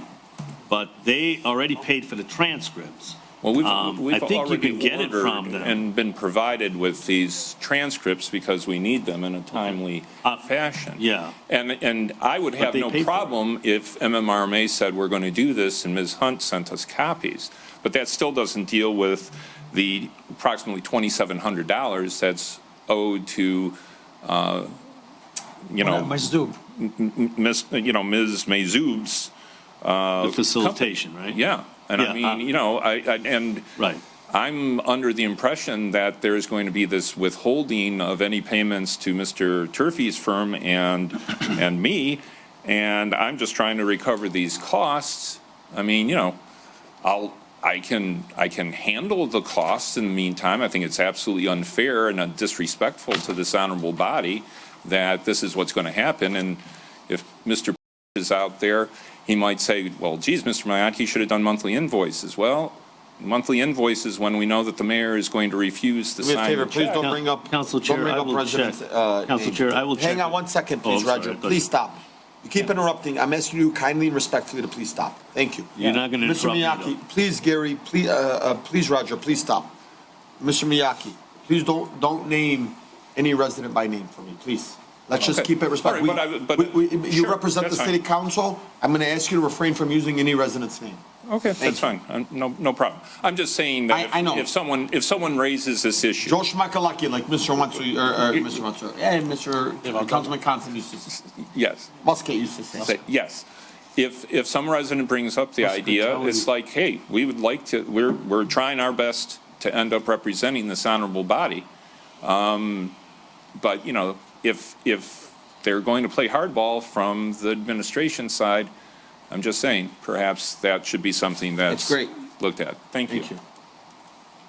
But they already paid for the transcripts. Well, we've I think you can get it from them. And been provided with these transcripts because we need them in a timely fashion. Yeah. And I would have no problem if MMRMA said we're going to do this and Ms. Hunt sent us copies. But that still doesn't deal with the approximately $2,700 that's owed to, Ms. Mayzoub's the facilitation, company. right? Yeah. And I mean, right. I'm under the impression that there's going to be this withholding of any payments to Mr. Turfy's firm and me, and I'm just trying to recover these costs. I mean, I can handle the costs in the meantime. I think it's absolutely unfair and disrespectful to this honorable body that this is what's going to happen. And if Mr. is out there, he might say, well, geez, Mr. Miyake should have done monthly invoices. Well, monthly invoices when we know that the mayor is going to refuse to sign the check. Please don't bring up, Council Chair, I will check. Council Chair, I will check. Hang on 1 second, please, Roger. Please stop. You keep interrupting. I'm asking you kindly and respectfully to please stop. Thank you. You're not going to interrupt me, Mr. Miyake, please, Gary, please, Roger, please stop. Mr. Miyake, please don't name any resident by name for me, please. Let's just keep it respectful. You represent the city council. I'm going to ask you to refrain from using any resident's name. Okay, that's fine. No problem. I'm just saying that if someone raises this issue. Josh Makalaki, like Mr. Wansu, or Mr. Wansu, and Mr. Councilman Constant used to say. Yes. Muscat used to say. Yes. If some resident brings up the idea, it's like, hey, we would like to, we're trying our best to end up representing this honorable body. But, if they're going to play hardball from the administration side, I'm just saying, perhaps that should be something that's looked at. Thank you.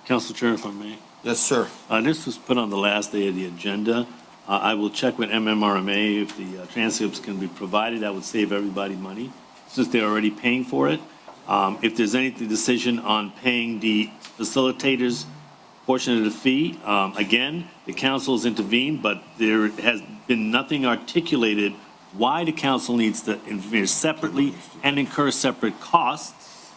Council Chair, if I may. Yes, sir. This was put on the last day of the agenda. I will check with MMRMA if the transcripts can be provided. That would save everybody money since they're already paying for it. If there's any decision on paying the facilitators portion of the fee, again, the council has intervened, but there has been nothing articulated why the council needs to intervene separately and incur separate costs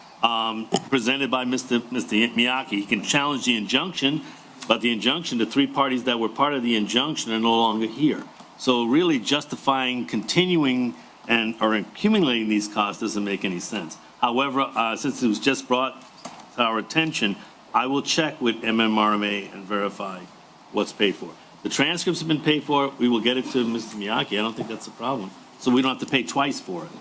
presented by Mr. Miyake. He can challenge the injunction, but the injunction, the three parties that were part of the injunction are no longer here. So really justifying continuing or accumulating these costs doesn't make any sense. However, since it was just brought to our attention, I will check with MMRMA and verify what's paid for. The transcripts have been paid for. We will get it to Mr. Miyake. I don't think that's a problem. So we don't have to pay twice for it.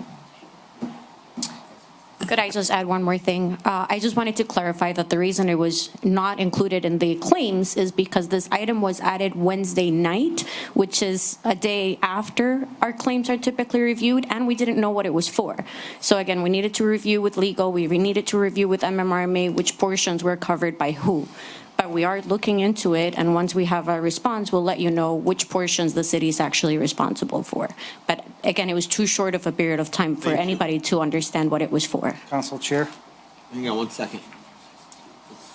Could I just add one more thing? I just wanted to clarify that the reason it was not included in the claims is because this item was added Wednesday night, which is a day after our claims are typically reviewed, and we didn't know what it was for. So again, we needed to review with legal, we needed to review with MMRMA which portions were covered by who. But we are looking into it, and once we have a response, we'll let you know which portions the city is actually responsible for. But again, it was too short of a period of time for anybody to understand what it was for. Council Chair. Hang on 1 second.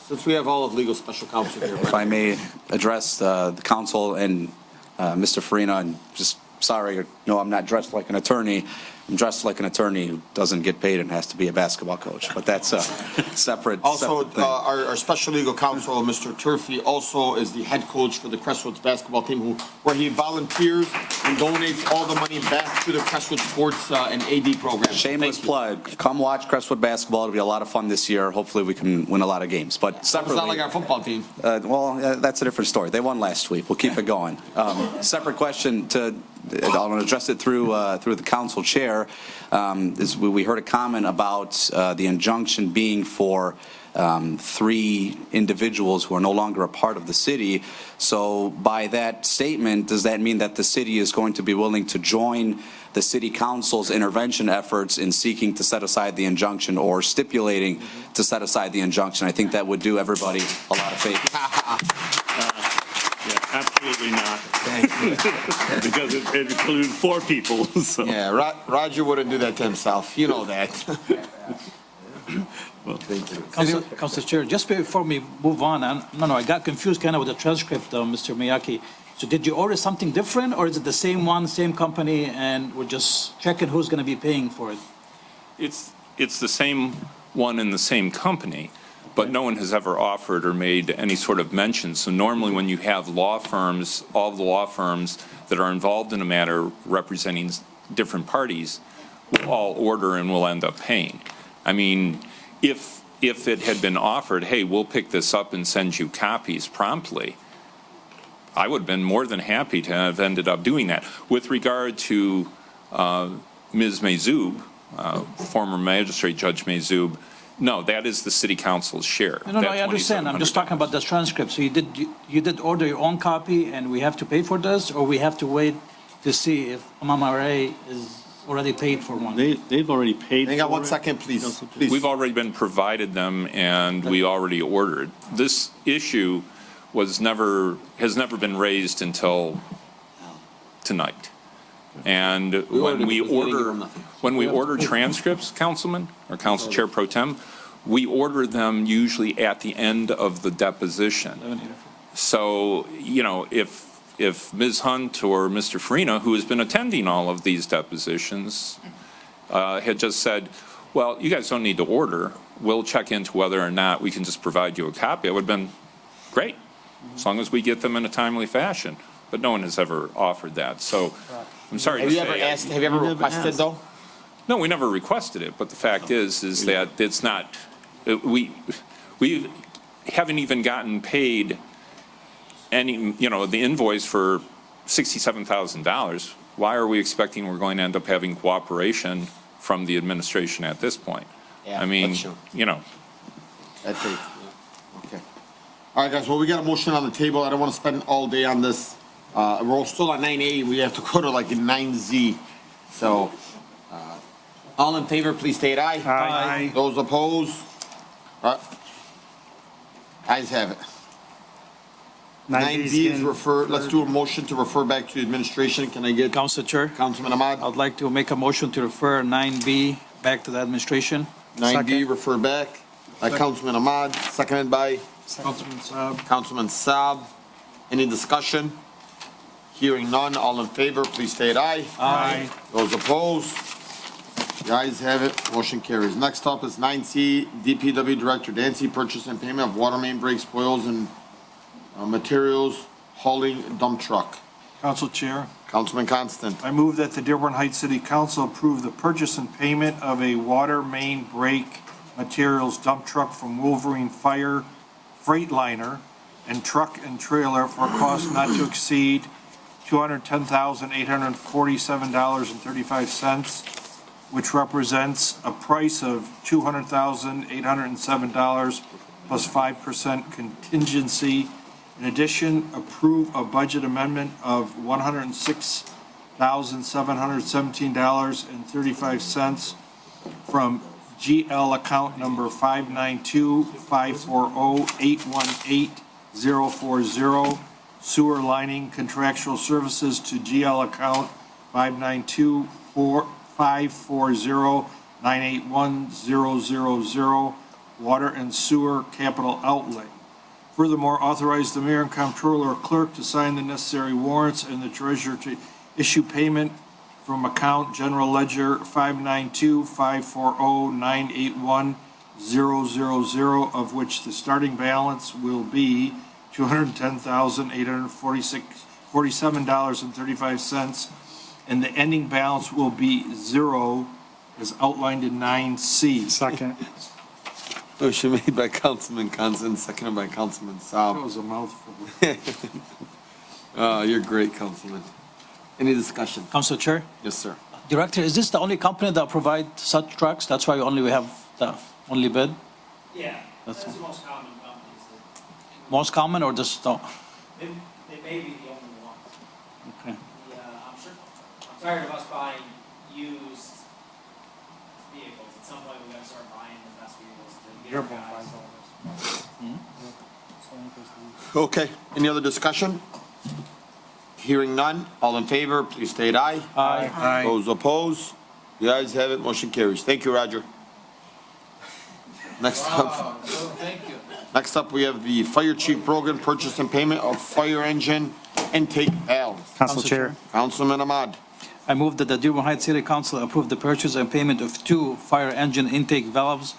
Since we have all of legal special counsel here. If I may address the council and Mr. Farina, and just sorry, no, I'm not dressed like an attorney. I'm dressed like an attorney who doesn't get paid and has to be a basketball coach, but that's a separate. Also, separate thing. our special legal counsel, Mr. Turfy, also is the head coach for the Crestwood basketball team, where he volunteers and donates all the money back to the Crestwood Sports and AD program. Shameless plug. Come watch Crestwood basketball. It'll be a lot of fun this year. Hopefully, we can win a lot of games. But separately, It's not like our football team. That's a different story. They won last week. We'll keep it going. Separate question to. I'm going to address it through the council chair. We heard a comment about the injunction being for 3 individuals who are no longer a part of the city. So by that statement, does that mean that the city is going to be willing to join the city council's intervention efforts in seeking to set aside the injunction or stipulating to set aside the injunction? I think that would do everybody a lot of favor. Absolutely not. Because it includes 4 people, so. Yeah, Roger wouldn't do that to himself. You know that. Well, thank you. Council Chair, just before we move on, I got confused kind of with the transcript, Mr. Miyake. So did you order something different, or is it the same one, same company, and we're just checking who's going to be paying for it? It's the same one in the same company, but no one has ever offered or made any sort of mention. So normally when you have law firms, all the law firms that are involved in a matter representing different parties will all order and will end up paying. I mean, if it had been offered, hey, we'll pick this up and send you copies promptly, I would have been more than happy to have ended up doing that. With regard to Ms. Mayzoub, former magistrate Judge Mayzoub, no, that is the city council's share. No, I understand. I'm just talking about the transcript. So you did order your own copy, and we have to pay for this, or we have to wait to see if MMRA is already paid for one? They've already paid for it. Hang on 1 second, please. We've already been provided them, and we already ordered. This issue has never been raised until tonight. And when we order transcripts, Councilman, or Council Chair Pro Tem, we order them usually at the end of the deposition. So, if Ms. Hunt or Mr. Farina, who has been attending all of these depositions, had just said, well, you guys don't need to order, we'll check into whether or not we can just provide you a copy, it would have been great, as long as we get them in a timely fashion. But no one has ever offered that, so I'm sorry to say. Have you ever requested, though? No, we never requested it, but the fact is that it's not, we haven't even gotten paid any, the invoice for $67,000. Why are we expecting we're going to end up having cooperation from the administration at this point? Yeah, I mean, that's true. That's it. Okay. All right, guys, well, we got a motion on the table. I don't want to spend all day on this. We're still at 9A. We have to go to like 9Z. So, all in favor, please state aye. Aye. Those opposed? Ayes have it. 9D is refer, let's do a motion to refer back to administration. Can I get Council Chair? Councilman Ahmad? I'd like to make a motion to refer 9B back to the administration. 9D refer back by Councilman Ahmad, seconded by Councilman Saab. Councilman Saab. Any discussion? Hearing none, all in favor, please state aye. Aye. Those opposed? The ayes have it, motion carries. Next up is 9C, DPW Director Dancy, purchase and payment of water main breaks, spoils, and materials hauling dump truck. Council Chair, Councilman Constant. I move that the Dearborn Heights City Council approve the purchase and payment of a water main break materials dump truck from Wolverine Fire Freightliner and truck and trailer for a cost not to exceed $210,847.35 which represents a price of $200,807 plus 5% contingency. In addition, approve a budget amendment of $106,717.35 from GL account number 592-540-818-040, sewer lining contractual services to GL account 592-540-981-000, water and sewer capital outlay. Furthermore, authorize the mayor and comptroller or clerk to sign the necessary warrants and the treasurer to issue payment from account general ledger 592-540-981-000, of which the starting balance will be $210,847.35, and the ending balance will be zero, as outlined in 9C. Second. Motion made by Councilman Constant, seconded by Councilman Saab. That was a mouthful. You're great, Councilman. Any discussion? Council Chair? Yes, sir. Director, is this the only company that provides such trucks? That's why we have the only bid? Yeah, That's that's the most common companies. Most common or just, They may be the only ones. okay. I'm tired of us buying used vehicles. At some point, we gotta start buying the best vehicles to get our Dearborn guys. buys all this. Okay, any other discussion? Hearing none, all in favor, please state aye. Aye. Aye. Those opposed, the ayes have it, motion carries. Thank you, Roger. Next up. Thank you. Next up, we have the Fire Chief Brogan, purchase and payment of fire engine intake valves. Council Chair. Councilman Ahmad. I move that the Dearborn Heights City Council approve the purchase and payment of 2 fire engine intake valves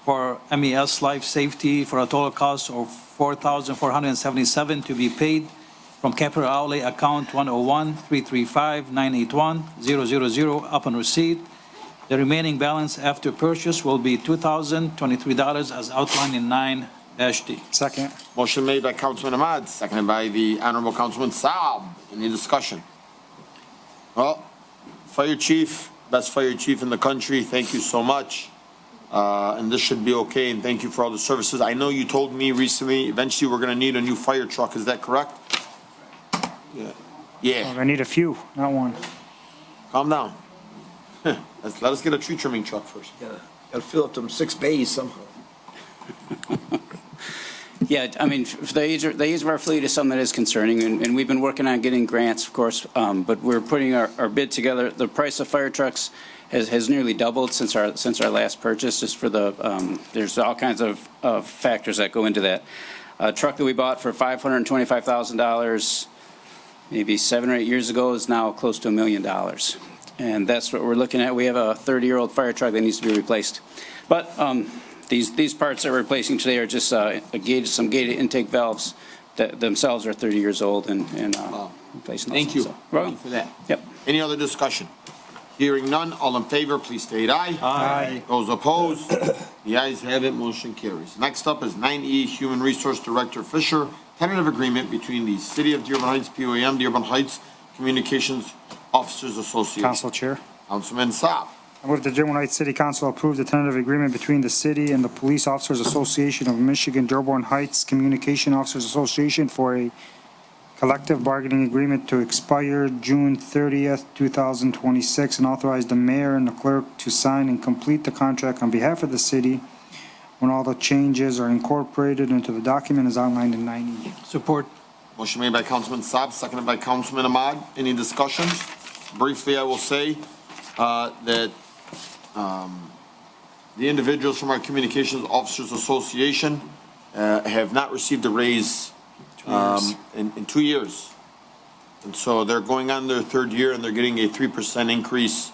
for MES Life Safety for a total cost of $4,477 to be paid from capital outlay account 101-335-981-000 upon receipt. The remaining balance after purchase will be $2,023 as outlined in 9-D. Second. Motion made by Councilman Ahmad, seconded by the Honorable Councilman Saab. Any discussion? Well, Fire Chief, best Fire Chief in the country, thank you so much. And this should be okay, and thank you for all the services. I know you told me recently, eventually we're gonna need a new fire truck, is that correct? Yeah. Yeah, I need a few, not one. calm down. Let us get a tree trimming truck first. Gotta fill up them 6 bays somehow. Yeah, I mean, the age of our fleet is something that is concerning, and we've been working on getting grants, of course, but we're putting our bid together. The price of fire trucks has nearly doubled since our last purchase, just for there's all kinds of factors that go into that. A truck that we bought for $525,000 maybe 7 or 8 years ago is now close to $1 million. And that's what we're looking at. We have a 30-year-old fire truck that needs to be replaced. But these parts that we're replacing today are just some gated intake valves that themselves are 30 years old and replacing those. Thank you. So, Thank you for that. Yep. Any other discussion? Hearing none, all in favor, please state aye. Aye. Those opposed, the ayes have it, motion carries. Next up is 9E, Human Resource Director Fisher, tentative agreement between the City of Dearborn Heights, POAM, Dearborn Heights Communications Officers Association. Council Chair. Councilman Saab. I move the Dearborn Heights City Council approve the tentative agreement between the city and the Police Officers Association of Michigan, Dearborn Heights Communication Officers Association for a collective bargaining agreement to expire June 30th, 2026, and authorize the mayor and the clerk to sign and complete the contract on behalf of the city when all the changes are incorporated into the document as outlined in 9E. Support. Motion made by Councilman Saab, seconded by Councilman Ahmad. Any discussion? Briefly, I will say that the individuals from our Communications Officers Association have not received a raise in 2 years. And so they're going on their 3rd year and they're getting a 3% increase.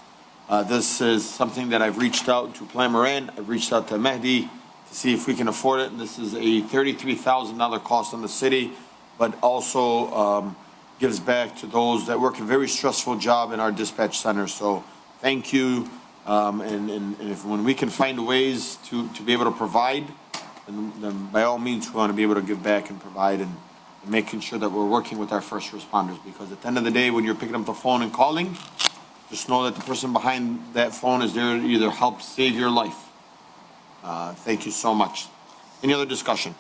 This is something that I've reached out to Plan Moran, I've reached out to Mehdi to see if we can afford it. This is a $33,000 cost on the city, but also gives back to those that work a very stressful job in our dispatch center. So thank you. And when we can find ways to be able to provide, then by all means, we want to be able to give back and provide and making sure that we're working with our first responders. Because at the end of the day, when you're picking up the phone and calling, Just know that the person behind that phone is there to either help save your life. Thank you so much. Any other discussion?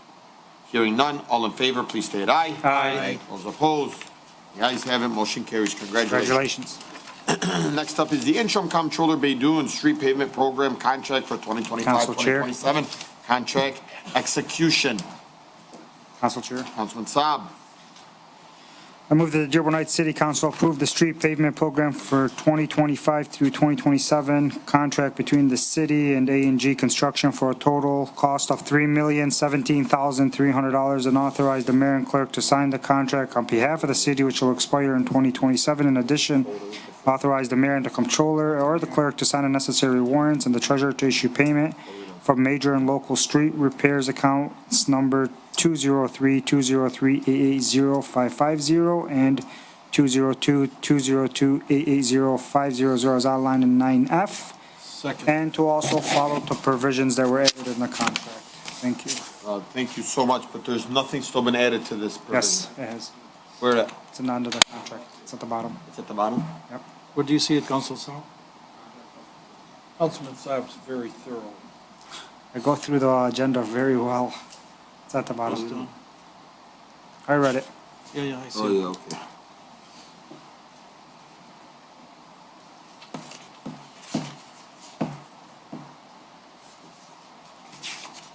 Hearing none, all in favor, please state aye. Aye. Those opposed? The ayes have it, motion carries. Congratulations. Next up is the interim comptroller Baydoun and Street Pavement Program Contract for 2025, Council Chair. 2027. Contract execution. Council Chair. Councilman Saab. I move that the Dearborn Heights City Council approve the street pavement program for 2025 through 2027, contract between the city and A&G Construction for a total cost of $3,017,300, and authorize the mayor and clerk to sign the contract on behalf of the city, which will expire in 2027. In addition, authorize the mayor and the comptroller or the clerk to sign the necessary warrants and the treasurer to issue payment from major and local street repairs accounts number 203-203-880-550 and 202-202-880-500 as outlined in 9F. Second. And to also follow the provisions that were added in the contract. Thank you. Thank you so much, but there's nothing still been added to this provision. Yes, it has. Where at? It's an under the contract. It's at the bottom. It's at the bottom? Yep. Where do you see it, Council Sal? Councilman Saab's very thorough. I go through the agenda very well. It's at the bottom. I read it. Yeah, I see. Oh, yeah, okay.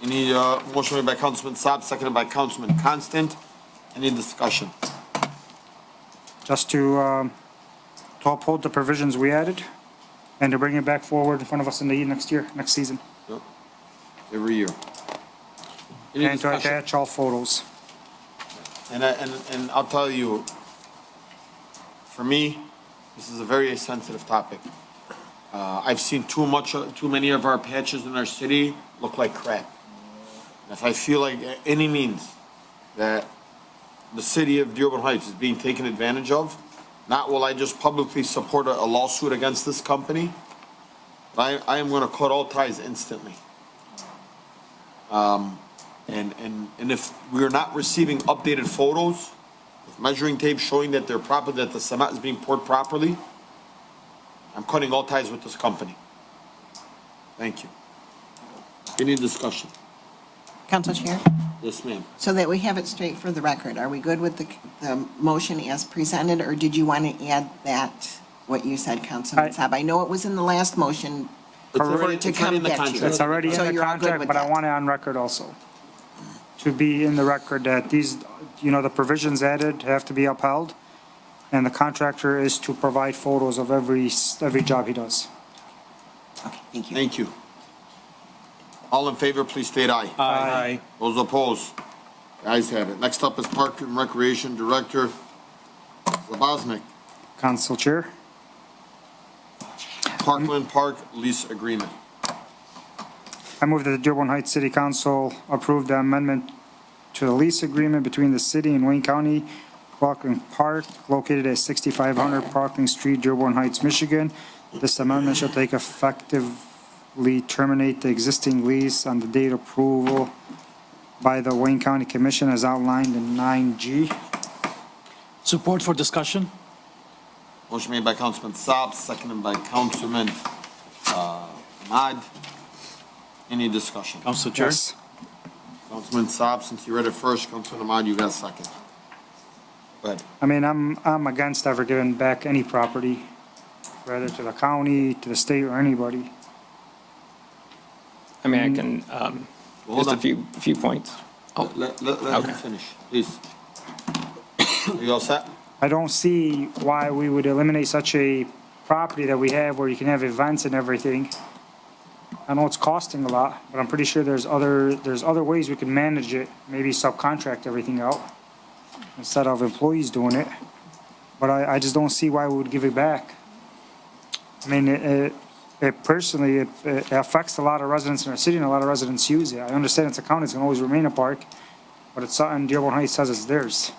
Any, motion made by Councilman Saab, seconded by Councilman Constant. Any discussion? Just to uphold the provisions we added and to bring it back forward in front of us in the next year, next season. Yep. Every year. Any And to discussion? attach all photos. And I'll tell you, for me, this is a very sensitive topic. I've seen too many of our patches in our city look like crap. And if I feel like any means that the city of Dearborn Heights is being taken advantage of, not will I just publicly support a lawsuit against this company, but I am gonna cut all ties instantly. And if we're not receiving updated photos with measuring tape showing that they're proper, that the cement is being poured properly, I'm cutting all ties with this company. Thank you. Any discussion? Council Chair, Yes, ma'am. so that we have it straight for the record, are we good with the motion as presented, or did you want to add that, what you said, Councilman Saab? I know it was in the last motion It's for already- it to it's already come in the get contract. you. It's already So in the you're all good contract, with but I that? want it on record also. To be in the record that these, the provisions added have to be upheld, and the contractor is to provide photos of every job he does. Okay, thank you. Thank you. All in favor, please state aye. Aye. Those opposed? The ayes have it. Next up is Park and Recreation Director Zaboznik. Council Chair. Parkland Park Lease Agreement. I move that the Dearborn Heights City Council approve the amendment to the lease agreement between the city and Wayne County Parkland Park located at 6500 Parkland Street, Dearborn Heights, Michigan. This amendment shall take effectively terminate the existing lease on the date approval by the Wayne County Commission as outlined in 9G. Support for discussion? Motion made by Councilman Saab, seconded by Councilman Ahmad. Any discussion? Council Chair? Yes. Councilman Saab, since you read it first, Councilman Ahmad, you got a second. Go ahead. I mean, I'm against ever giving back any property, whether to the county, to the state, or anybody. I mean, I can, Hold just a on. few points. Let Okay. him finish, please. Are you all set? I don't see why we would eliminate such a property that we have where you can have events and everything. I know it's costing a lot, but I'm pretty sure there's other ways we can manage it, maybe subcontract everything out instead of employees doing it. But I just don't see why we would give it back. I mean, it personally, it affects a lot of residents in our city and a lot of residents use it. I understand it's a county, it's gonna always remain a park, but it's something Dearborn Heights says it's theirs.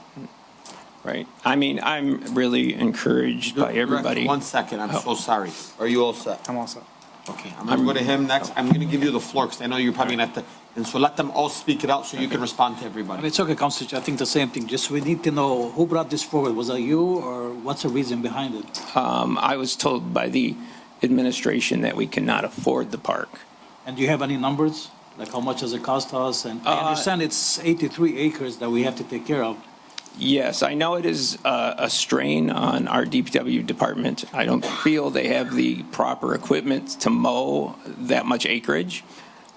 Right. I mean, I'm really encouraged by everybody. One second, I'm so sorry. Are you all set? I'm all set. Okay, I'm gonna go to him next. I'm gonna give you the floor, because I know you're probably gonna have to, and so let them all speak it out so you can respond to I mean, everybody. it's okay, Council Chair, I think the same thing, just we need to know who brought this forward, was that you, or what's the reason behind it? I was told by the administration that we cannot afford the park. And do you have any numbers, like how much does it cost us? And I understand it's 83 acres that we have to take care of. Yes, I know it is a strain on our DPW department. I don't feel they have the proper equipment to mow that much acreage.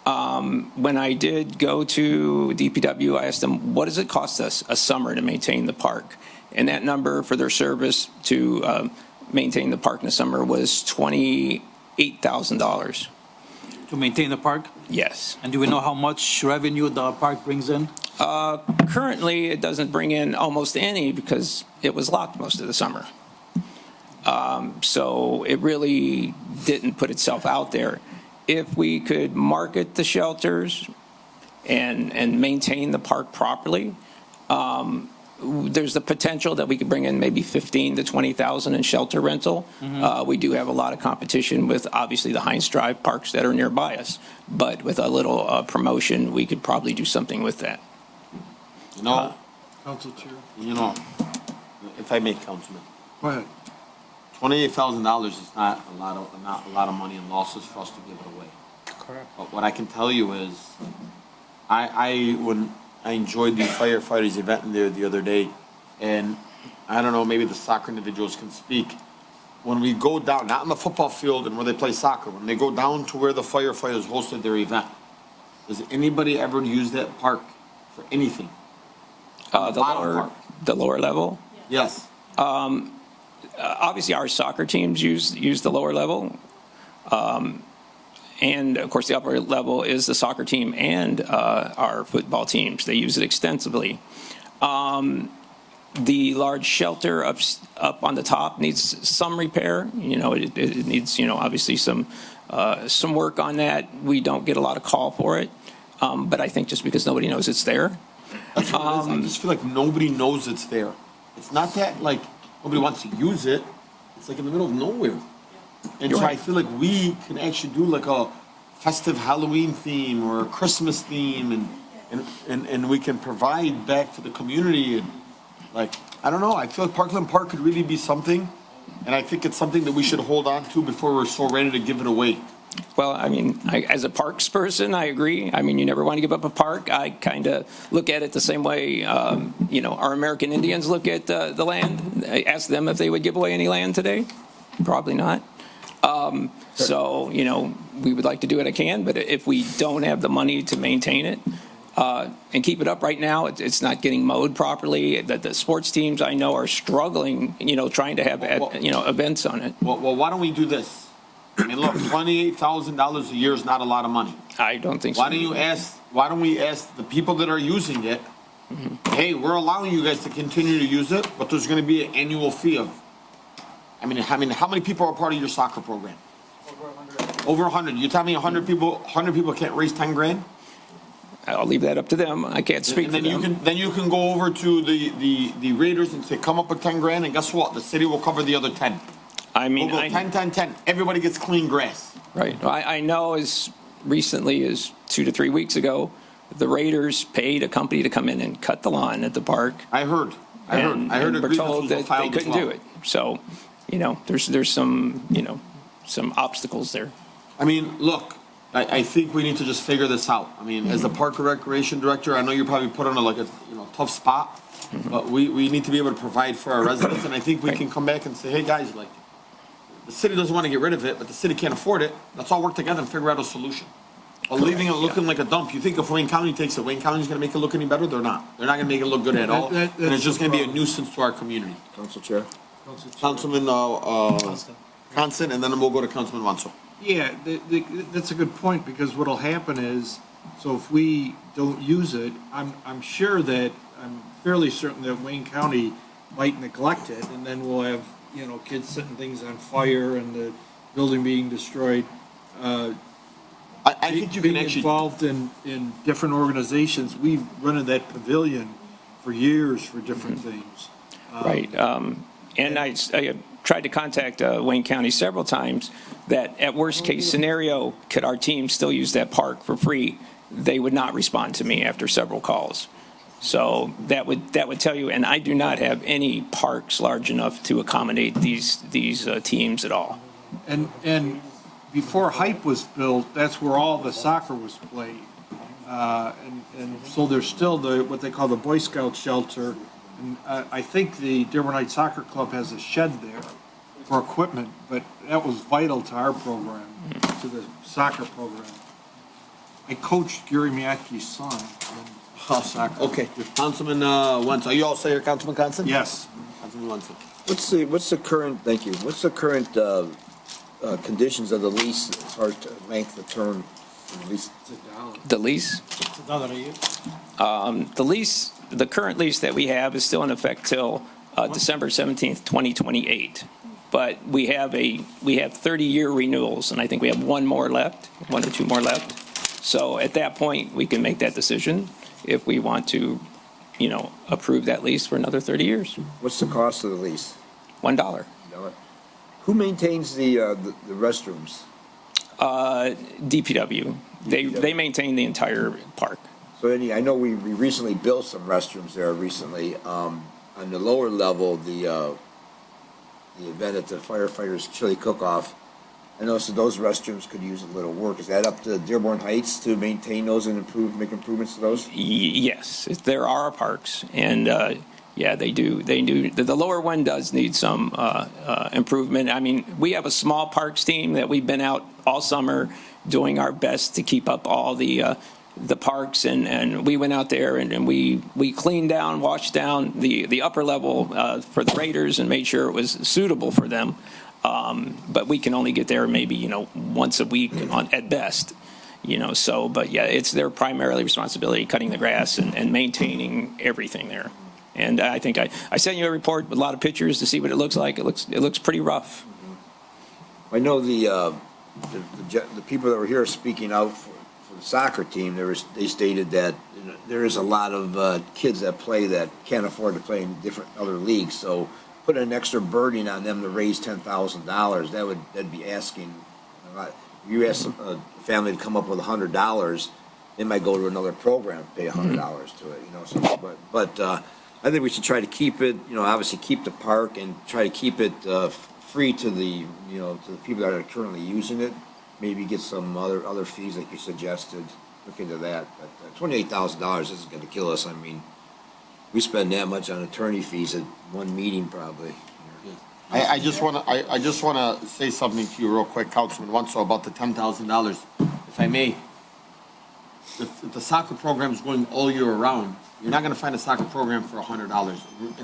When I did go to DPW, I asked them, what does it cost us a summer to maintain the park? And that number for their service to maintain the park in the summer was $28,000. To maintain the park? Yes. And do we know how much revenue the park brings in? Currently, it doesn't bring in almost any because it was locked most of the summer. So it really didn't put itself out there. If we could market the shelters and maintain the park properly, there's the potential that we could bring in maybe 15 to 20,000 in shelter rental. We do have a lot of competition with obviously the Heinz Drive parks that are nearby us, but with a little promotion, we could probably do something with that. You know, Council Chair. you know, if I may, Councilman, Go ahead. $28,000 is not a lot of money in losses for us to give it away. Correct. But what I can tell you is, I enjoyed the firefighters event in there the other day, and I don't know, maybe the soccer individuals can speak. When we go down, not on the football field and where they play soccer, when they go down to where the firefighters hosted their event, does anybody ever use that park for anything? The lower level? Yes. Obviously, our soccer teams use the lower level. And of course, the upper level is the soccer team and our football teams. They use it extensively. The large shelter up on the top needs some repair. You know, it needs, obviously some work on that. We don't get a lot of call for it. But I think just because nobody knows it's there. That's what it is. I just feel like nobody knows it's there. It's not that like nobody wants to use it. It's like in the middle of nowhere. And so I feel like we can actually do like a festive Halloween theme or a Christmas theme, and we can provide back to the community. And like, I don't know, I feel like Parkland Park could really be something, and I think it's something that we should hold on to before we're so ready to give it away. Well, I mean, as a parks person, I agree. I mean, you never want to give up a park. I kind of look at it the same way, our American Indians look at the land. I ask them if they would give away any land today. Probably not. So, we would like to do what I can, but if we don't have the money to maintain it and keep it up right now, it's not getting mowed properly. The sports teams I know are struggling, trying to have, events on it. Well, why don't we do this? I mean, look, $28,000 a year is not a lot of money. I don't think so. Why don't we ask the people that are using it, hey, we're allowing you guys to continue to use it, but there's going to be an annual fee of, how many people are part of your soccer program? Over 100. You tell me 100 people can't raise 10 grand? I'll leave that up to them. I can't speak for them. Then you can go over to the Raiders and say, come up with 10 grand, and guess what? The city will cover the other 10. I mean, we'll go 10, 10, 10. Everybody gets clean grass. Right. I know as recently as 2 to 3 weeks ago, the Raiders paid a company to come in and cut the lawn at the park. I heard. And we're told that they couldn't do it. So, there's some obstacles there. I mean, look, I think we need to just figure this out. I mean, as the park and recreation director, I know you're probably put on a tough spot, but we need to be able to provide for our residents, and I think we can come back and say, hey guys, like, the city doesn't want to get rid of it, but the city can't afford it. Let's all work together and figure out a solution. But leaving it looking like a dump, you think if Wayne County takes it, Wayne County's going to make it look any better? They're not. They're not going to make it look good at all, and it's just going to be a nuisance to our community. Council Chair. Councilman Constant, and then we'll go to Councilman Wanso. Yeah, that's a good point, because what'll happen is, so if we don't use it, I'm fairly certain that Wayne County might neglect it, and then we'll have, kids setting things on fire and the building being destroyed. I think you can actually involved in different organizations. We've rented that pavilion for years for different things. Right. And tried to contact Wayne County several times that at worst case scenario, could our team still use that park for free? They would not respond to me after several calls. So that would tell you, and I do not have any parks large enough to accommodate these teams at all. And before Hype was built, that's where all the soccer was played. And so there's still what they call the Boy Scout shelter. And I think the Dearborn Heights Soccer Club has a shed there for equipment, but that was vital to our program, to the soccer program. I coached Gary Miatke's son in soccer. Okay, Councilman Wentz, are you all set here, Councilman Constant? Yes. Councilman Wentz. What's the current, thank you, what's the current conditions of the lease as far as length of term? The lease? The lease, the current lease that we have is still in effect till December 17th, 2028. But we have 30-year renewals, and I think we have one or two more left. So at that point, we can make that decision if we want to, approve that lease for another 30 years. What's the cost of the lease? $1. Who maintains the restrooms? DPW. They maintain the entire park. So I know we recently built some restrooms there recently. On the lower level, the event at the firefighters chili cook-off, I noticed that those restrooms could use a little work. Is that up to Dearborn Heights to maintain those and make improvements to those? Yes, there are parks, and they do. The lower one does need some improvement. I mean, we have a small parks team that we've been out all summer doing our best to keep up all the parks, and we went out there and we cleaned down, washed down the upper level for the Raiders and made sure it was suitable for them. But we can only get there maybe, once a week at best, but yeah, it's their primarily responsibility, cutting the grass and maintaining everything there. And I think I sent you a report with a lot of pictures to see what it looks like. It looks pretty rough. I know the people that were here speaking out for the soccer team, they stated that there is a lot of kids that play that can't afford to play in different other leagues. So put an extra burden on them to raise $10,000. That'd be asking a lot. If you ask a family to come up with $100, they might go to another program, pay $100 to it. So, but I think we should try to keep it. Obviously keep the park and try to keep it free to the to the people that are currently using it. Maybe get some other fees like you suggested. Look into that. But $28,000 isn't going to kill us. I mean, we spend that much on attorney fees at one meeting probably. I just want to say something to you real quick, Councilman Wentz, about the $10,000, if I may. If the soccer program is going all year around, you're not going to find a soccer program for $100.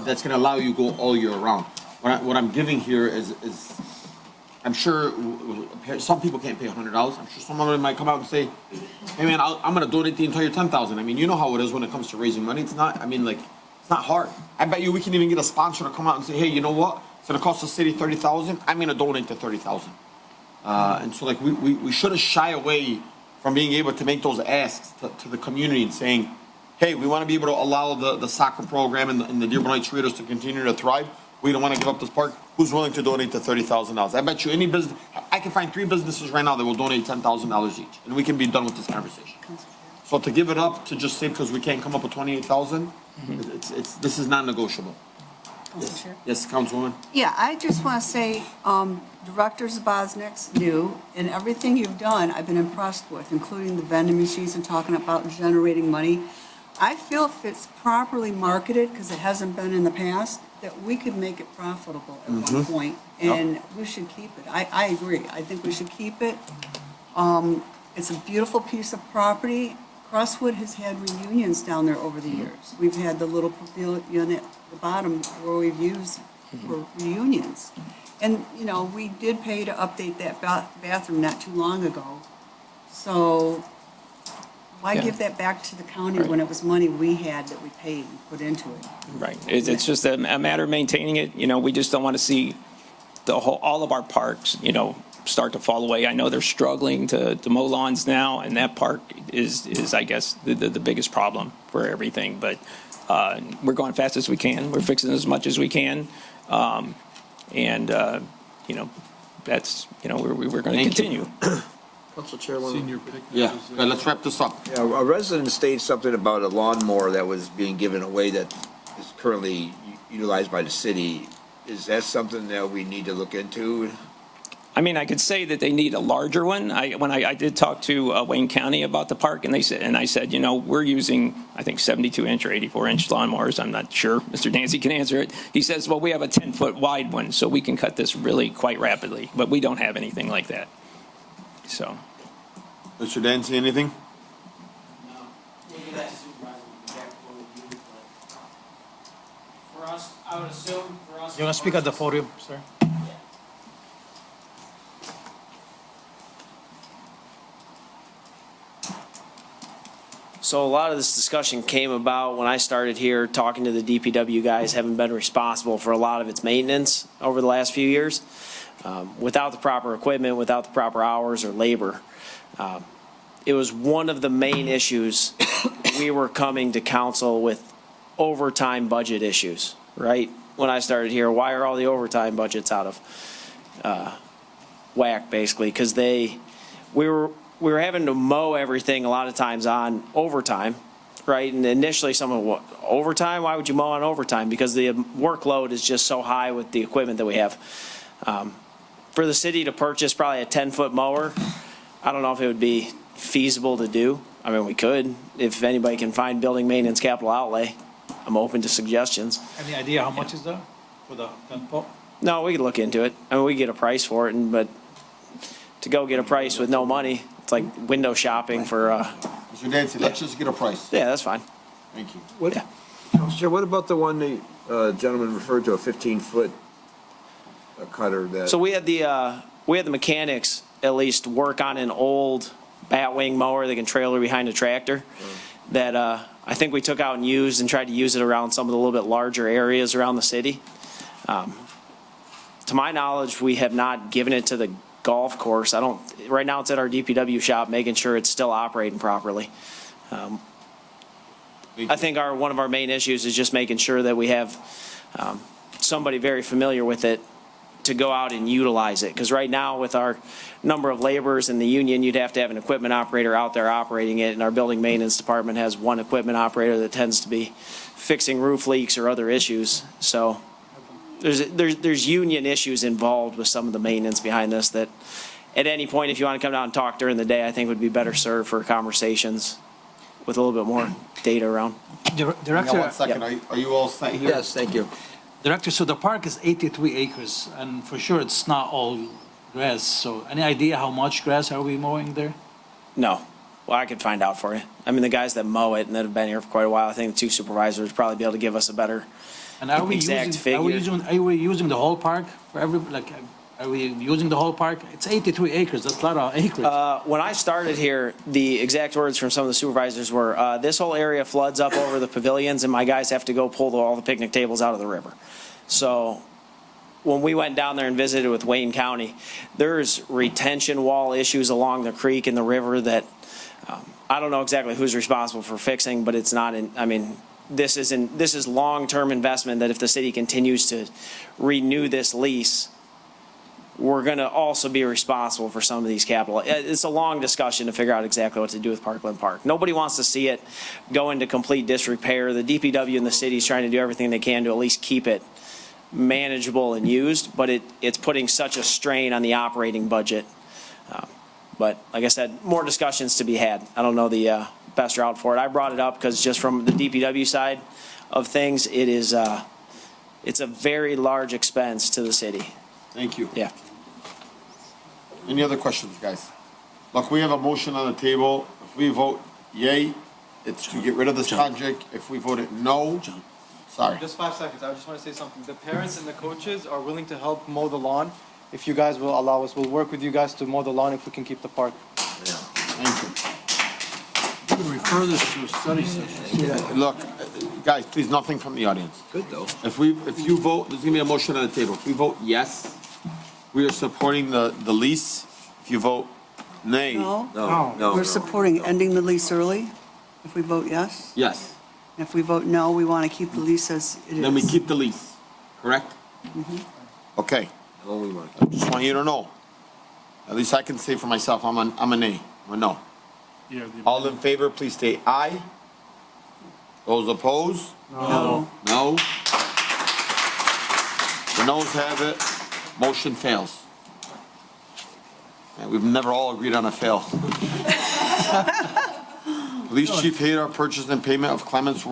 That's going to allow you to go all year around. What I'm giving here is I'm sure some people can't pay $100. I'm sure someone might come out and say, "Hey man, I'm going to donate the entire $10,000." I mean, you know how it is when it comes to raising money. It's not. I mean, it's not hard. I bet you we can even get a sponsor to come out and say, "Hey, you know what? It's going to cost the city $30,000. I'm going to donate the $30,000." And so we shouldn't shy away from being able to make those asks to the community and saying, "Hey, we want to be able to allow the soccer program and the Dearborn Heights Raiders to continue to thrive. We don't want to give up this park. Who's willing to donate the $30,000? I bet you any business, I can find 3 businesses right now that will donate $10,000 each, and we can be done with this conversation. So to give it up to just say because we can't come up with 28,000, this is non-negotiable. Yes, Councilwoman. Yeah, I just want to say, Director Zaboznik's new, and everything you've done, I've been impressed with, including the vending machines and talking about generating money. I feel if it's properly marketed, because it hasn't been in the past, that we could make it profitable at one point, and we should keep it. I agree. I think we should keep it. It's a beautiful piece of property. Crosswood has had reunions down there over the years. We've had the little pavilion at the bottom where we've used for reunions. And, we did pay to update that bathroom not too long ago. So why give that back to the county when it was money we had that we paid and put into it? Right. It's just a matter of maintaining it. We just don't want to see all of our parks, start to fall away. I know they're struggling to mow lawns now, and that park is I guess, the biggest problem for everything. But we're going fast as we can. We're fixing as much as we can. And, that's, we're going to Thank you. continue. Council Chairman. Senior picnic. Yeah, let's wrap this up. Yeah, a resident stated something about a lawnmower that was being given away that is currently utilized by the city. Is that something that we need to look into? I mean, I could say that they need a larger one. When I did talk to Wayne County about the park, and I said, we're using, I think, 72-inch or 84-inch lawnmowers. I'm not sure. Mr. Dancy can answer it. He says, well, we have a 10-foot wide one, so we can cut this really quite rapidly, but we don't have anything like that. So. Mr. Dancy, anything? For us, I would assume for us. You want to speak at the podium, sir? So a lot of this discussion came about when I started here, talking to the DPW guys, having been responsible for a lot of its maintenance over the last few years. Without the proper equipment, without the proper hours or labor. It was one of the main issues. We were coming to council with overtime budget issues, right? When I started here, why are all the overtime budgets out of whack, basically? Because we were having to mow everything a lot of times on overtime, right? And initially someone, overtime? Why would you mow on overtime? Because the workload is just so high with the equipment that we have. For the city to purchase probably a 10-foot mower, I don't know if it would be feasible to do. I mean, we could. If anybody can find building maintenance capital outlay, I'm open to suggestions. Any idea how much is that for the 10-foot? No, we could look into it. I mean, we get a price for it, but to go get a price with no money, it's like window shopping for. Mr. Dancy, let's just get a price. Yeah, that's fine. Thank you. Council Chair, what about the one the gentleman referred to, a 15-foot cutter that? So we had the mechanics at least work on an old batwing mower that can trailer behind a tractor that I think we took out and used and tried to use it around some of the little bit larger areas around the city. To my knowledge, we have not given it to the golf course. Right now it's at our DPW shop, making sure it's still operating properly. I think one of our main issues is just making sure that we have somebody very familiar with it to go out and utilize it. Because right now with our number of laborers in the union, you'd have to have an equipment operator out there operating it. And our building maintenance department has one equipment operator that tends to be fixing roof leaks or other issues. So there's union issues involved with some of the maintenance behind this that at any point, if you want to come down and talk during the day, I think would be better served for conversations with a little bit more data around. Director. One second, are you all set here? Yes, thank you. Director, so the park is 83 acres, and for sure it's not all grass. So any idea how much grass are we mowing there? No. Well, I could find out for you. I mean, the guys that mow it and that have been here for quite a while, I think the two supervisors would probably be able to give us a better And are we exact figure. Are we using the whole park for are we using the whole park? It's 83 acres. That's a lot of acreage. When I started here, the exact words from some of the supervisors were, this whole area floods up over the pavilions and my guys have to go pull all the picnic tables out of the river. So when we went down there and visited with Wayne County, there's retention wall issues along the creek and the river that I don't know exactly who's responsible for fixing, but it's not this is long-term investment that if the city continues to renew this lease, we're going to also be responsible for some of these capital. It's a long discussion to figure out exactly what to do with Parkland Park. Nobody wants to see it go into complete disrepair. The DPW and the city is trying to do everything they can to at least keep it manageable and used, but it's putting such a strain on the operating budget. But like I said, more discussions to be had. I don't know the best route for it. I brought it up because just from the DPW side of things, it's a very large expense to the city. Thank you. Yeah. Any other questions, guys? Look, we have a motion on the table. If we vote yay, it's to get rid of this project. If we voted no, sorry. Just 5 seconds. I just want to say something. The parents and the coaches are willing to help mow the lawn. If you guys will allow us, we'll work with you guys to mow the lawn if we can keep the park. Thank you. You can refer this to a study session. Look, guys, please, nothing from the audience. Good, though. If you vote, there's gonna be a motion on the table. If we vote yes, we are supporting the lease. If you vote nay. No. We're supporting ending the lease early, if we vote yes. Yes, And if we vote no, we want to keep the lease as it is. then we keep the lease, correct? Okay. I just want you to know. At least I can say for myself, I'm a nay, I'm a no. All in favor, please state aye. Those opposed? No. No. The noes have it. Motion fails. Man, we've never all agreed on a fail. Police Chief Hadar, purchase and payment of Clements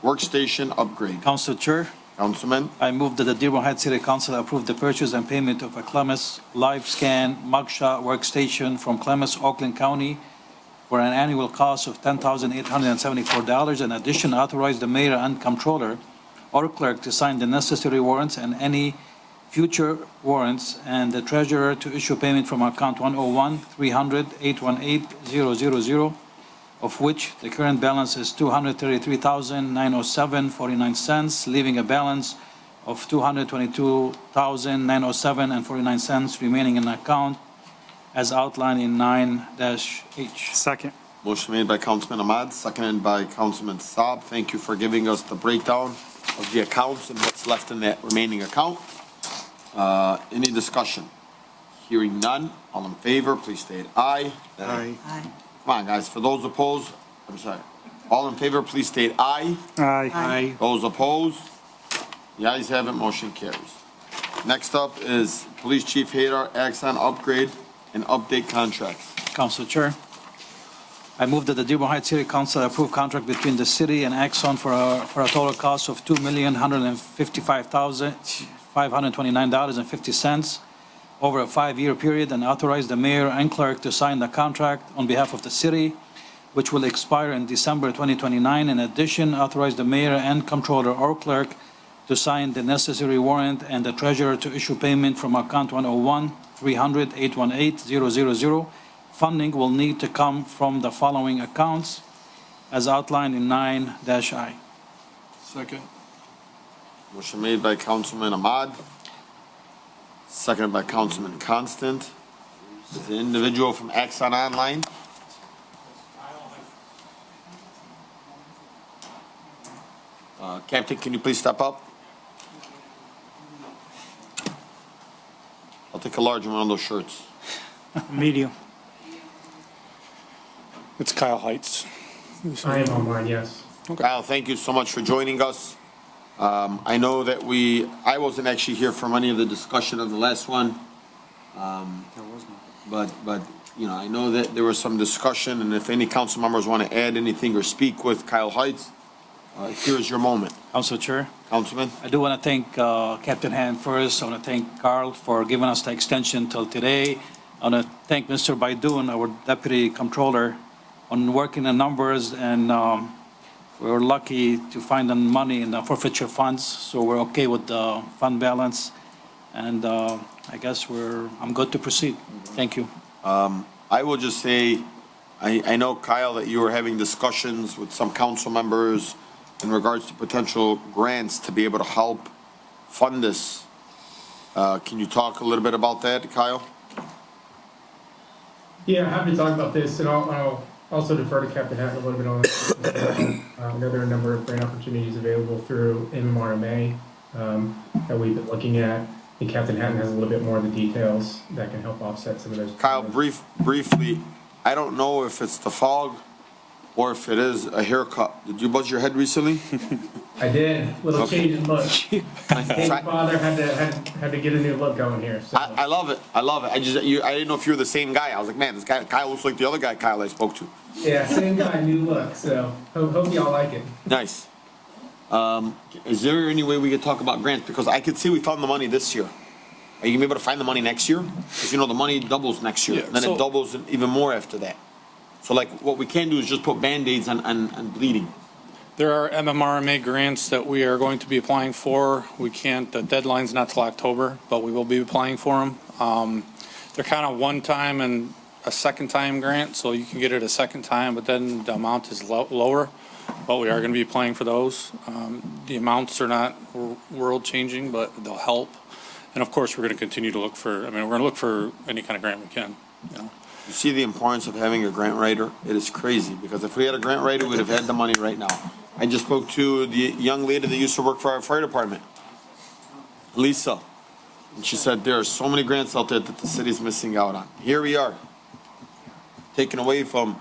workstation upgrade. Council Chair, Councilman, I move that the Dearborn Heights City Council approve the purchase and payment of a Clemens Live Scan mugshot workstation from Clemens, Oakland County for an annual cost of $10,874. In addition, authorize the mayor and comptroller or clerk to sign the necessary warrants and any future warrants, and the treasurer to issue payment from account 101-300-818-000, of which the current balance is $233,907.49, leaving a balance of $222,907.49 remaining in the account as outlined in 9-H. Second. motion made by Councilman Ahmad, seconded by Councilman Saab. Thank you for giving us the breakdown of the accounts and what's left in that remaining account. Any discussion? Hearing none, all in favor, please state aye. Aye. Come on, guys, for those opposed, I'm sorry. All in favor, please state aye. Aye. Those opposed? The ayes have it, motion carries. Next up is Police Chief Hadar, Axon upgrade and update contracts. Council Chair, I move that the Dearborn Heights City Council approve contract between the city and Axon for a total cost of $2,155,529.50 over a 5-year period, and authorize the mayor and clerk to sign the contract on behalf of the city, which will expire in December 2029. In addition, authorize the mayor and comptroller or clerk to sign the necessary warrant and the treasurer to issue payment from account 101-300-818-000. Funding will need to come from the following accounts as outlined in 9-I. Second. Motion made by Councilman Ahmad, seconded by Councilman Constant. Is the individual from Axon online? Captain, can you please step up? I'll take a large one of those shirts. Medium. It's Kyle Heights. I am online, yes. Kyle, thank you so much for joining us. I know that I wasn't actually here for any of the discussion of the last one. But, you know, I know that there was some discussion, and if any council members want to add anything or speak with Kyle Heights, here's your moment. Council Chair, Councilman? I do want to thank Captain Hand first. I want to thank Carl for giving us the extension till today. I want to thank Mr. Baidoon, our Deputy Controller, on working the numbers, and we were lucky to find the money in the forfeiture funds, so we're okay with the fund balance. And I guess I'm good to proceed. Thank you. I will just say, I know, Kyle, that you were having discussions with some council members in regards to potential grants to be able to help fund this. Can you talk a little bit about that, Kyle? Yeah, happy to talk about this, and I'll also defer to Captain Hatton a little bit on this. I know there are a number of grant opportunities available through MMRMA that we've been looking at. I think Captain Hatton has a little bit more of the details that can help offset some of those. Kyle, briefly, I don't know if it's the fog or if it is a haircut. Did you buzz your head recently? I did. Little change in look. My father had to get a new look going here. So. I love it. I love it. I didn't know if you were the same guy. I was like, man, this guy Kyle looks like the other guy Kyle I spoke to. Yeah, same guy, new look. So hope y'all like it. Nice. Is there any way we could talk about grants? Because I could see we found the money this year. Are you gonna be able to find the money next year? Because you know the money doubles next year, Yeah, and then it doubles even more after that. So like, what we can do is just put Band-Aids on bleeding. There are MMRMA grants that we are going to be applying for. We can't, the deadline's not till October, but we will be applying for them. They're kind of one time and a second time grant, so you can get it a second time, but then the amount is lower. But we are going to be applying for those. The amounts are not world changing, but they'll help. And of course, we're going to continue to look for, we're going to look for any kind of grant we can, you know. You see the importance of having a grant writer? It is crazy, because if we had a grant writer, we'd have had the money right now. I just spoke to the young lady that used to work for our fire department, Lisa. And she said, there are so many grants out there that the city's missing out on. Here we are, taken away from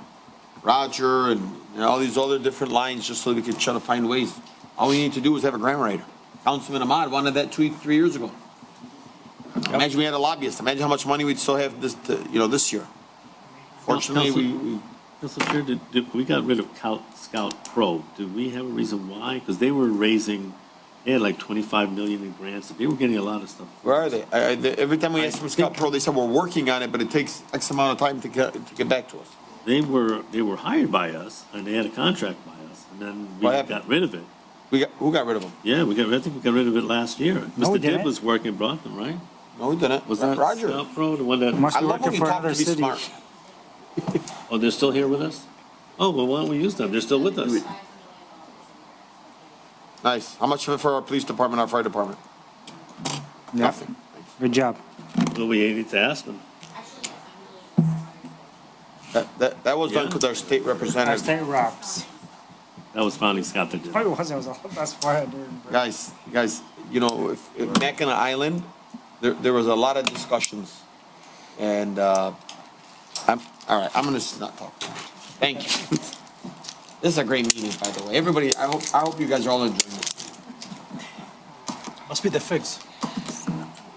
Roger and all these other different lines just so we could try to find ways. All we need to do is have a grant writer. Councilman Ahmad wanted that 3 years ago. Imagine we had a lobbyist. Imagine how much money we'd still have this year. Fortunately, we Council Chair, we got rid of Scout Pro. Did we have a reason why? Because they were raising, they had like 25 million in grants. They were getting a lot of stuff. Where are they? Every time we asked from Scout Pro, they said we're working on it, but it takes X amount of time to get back to us. They were hired by us and they had a contract by us, and then we got rid of it. Who got rid of them? Yeah, I think we got rid of it last year. No, we Mr. didn't. Dibb was working in Brockton, right? No, we didn't. Was that Roger? Scout Pro, the one that? Must I be love when working you for talk to another be city. smart. Oh, they're still here with us? Oh, well, why don't we use them? They're still with us. Nice. How much of it for our police department, our fire department? Nothing. Good job. Well, we need to ask them. That was done Yeah. because our state Our representative. state reps. That was founding Scott that did Oh, it. it was all that's why I did. Guys, if Mackinac Island, there was a lot of discussions. And, all right, I'm gonna just not talk. Thank you. This is a great meeting, by the way. Everybody, I hope you guys are all enjoying it. Must be the fix.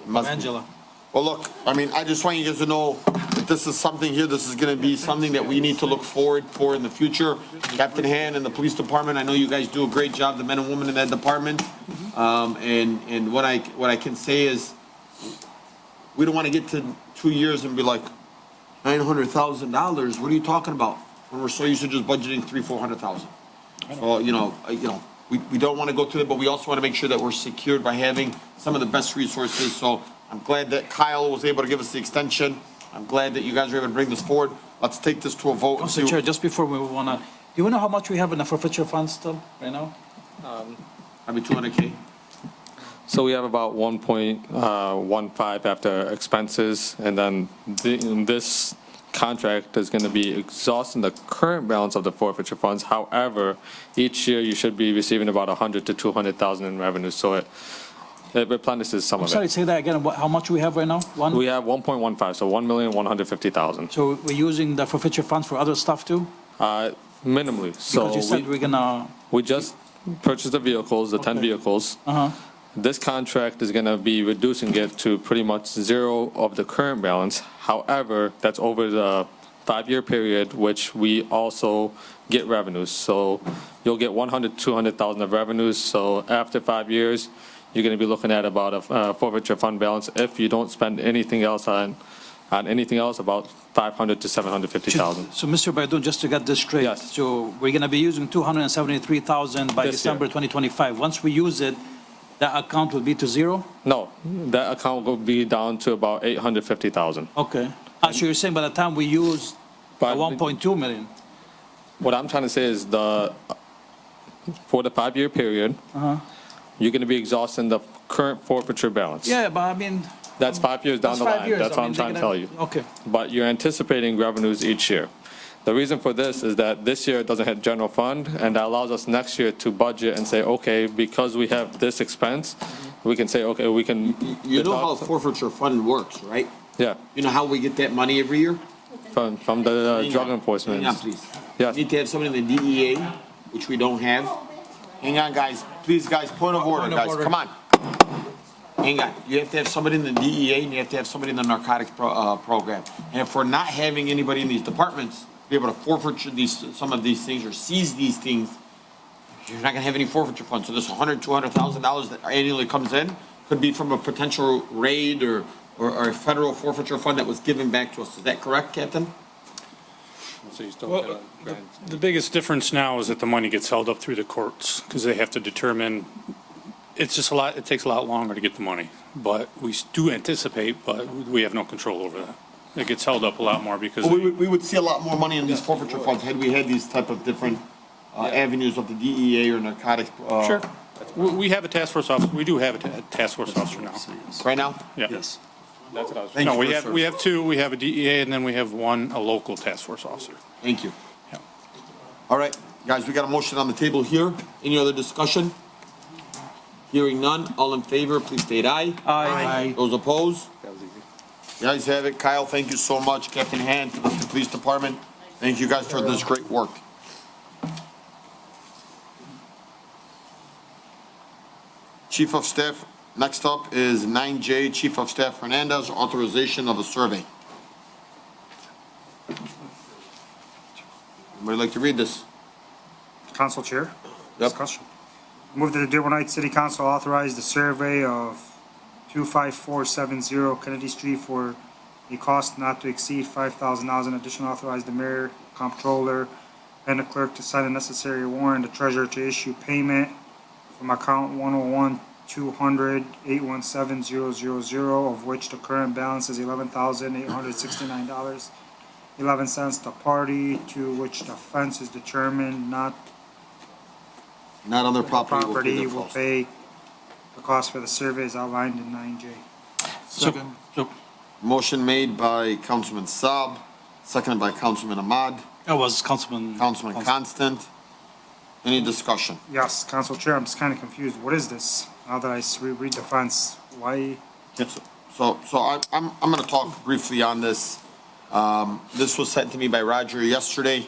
Must be. Angela. Well, look, I mean, I just want you guys to know that this is something here, this is gonna be something that we need to look forward for in the future. Captain Han and the police department, I know you guys do a great job, the men and women in that department. And what I can say is, we don't wanna get to 2 years and be like, $900,000, what are you talking about? When we're so used to just budgeting 300,000-400,000. So, we don't wanna go through it, but we also wanna make sure that we're secured by having some of the best resources. So I'm glad that Kyle was able to give us the extension. I'm glad that you guys were able to bring this forward. Let's take this to a vote. Council Chair, just before we move on, do you know how much we have in the forfeiture fund still, right now? Maybe 200K. So we have about 1.15 after expenses, and then this contract is going to be exhausting the current balance of the forfeiture funds. However, each year you should be receiving about 100 to 200,000 in revenue, so it replenishes some I'm of sorry, it. say that again. How much we have right now? We have 1.15, so 1,150,000. So we're using the forfeiture funds for other stuff too? Minimally. So Because you said we're gonna. we just purchased the vehicles, the 10 vehicles. This contract is going to be reducing it to pretty much zero of the current balance. However, that's over the 5-year period, which we also get revenues. So you'll get 100, 200,000 of revenues. So after 5 years, you're going to be looking at about a forfeiture fund balance if you don't spend anything else on anything else, about 500 to 750,000. So Mr. Baidoon, just to get this straight. Yes. So we're gonna be using 273,000 by This December year. 2025. Once we use it, that account will be to zero? No, that account will be down to about 850,000. Okay. So you're saying by the time we use the 1.2 million? What I'm trying to say is for the 5-year period, you're going to be exhausting the current forfeiture balance. Yeah, but I mean. That's 5 years down That's the 5 line. years. That's I what mean, I'm trying to they're tell you. gonna- Okay. But you're anticipating revenues each year. The reason for this is that this year it doesn't hit general fund, and that allows us next year to budget and say, okay, because we have this expense, we can say, okay, we can. You know how forfeiture fund works, right? Yeah, You know how we get that money every year? from the drug enforcement. Hang on, please. Yes. We need to have somebody in the DEA, which we don't have. Hang on, guys. Please, guys, point of order, Point of guys. order. Come on. Hang on. You have to have somebody in the DEA and you have to have somebody in the narcotics program. And if we're not having anybody in these departments be able to forfeiture some of these things or seize these things, you're not gonna have any forfeiture funds. So this $200,000 that annually comes in could be from a potential raid or a federal forfeiture fund that was given back to us. Is that correct, Captain? So you still Well, the biggest difference now is that the money gets held up through the courts because they have to determine, it's just it takes a lot longer to get the money. But we do anticipate, but we have no control over that. It gets held up a lot more because. Well, we would see a lot more money in these forfeiture funds had we had these type of different avenues of the DEA or narcotics. Sure. We have a task force officer, we do have a task force officer now. Right now? Yeah. Yes. That's what I was. Thank No, you we for have, your we service. have two, we have a DEA and then we have a local task force officer. Thank you. Yeah. All right, guys, we got a motion on the table here. Any other discussion? Hearing none, all in favor, please state aye. Aye. Those opposed? The ayes have it. Kyle, thank you so much. Captain Hand, to the police department. Thank you guys for this great work. Chief of Staff, next up is 9J, Chief of Staff Hernandez, authorization of a survey. Anybody like to read this? Council Chair? Yep. Discussion. Move that the Dearborn Heights City Council authorize the survey of 25470 Kennedy Street for a cost not to exceed $5,000. In addition, authorize the mayor, comptroller, and the clerk to sign a necessary warrant, the treasurer to issue payment from account 101-200-817-000, of which the current balance is $11,869.11. The party to which the offense is determined not on their property will pay the cost for the survey as outlined in 9J. Second. Motion made by Councilman Saab, seconded by Councilman Ahmad. That was Councilman. Constant. Any discussion? Yes, Council Chair, I'm just kind of confused. What is this? Now that I read the fence, why? So I'm gonna talk briefly on this. This was sent to me by Roger yesterday.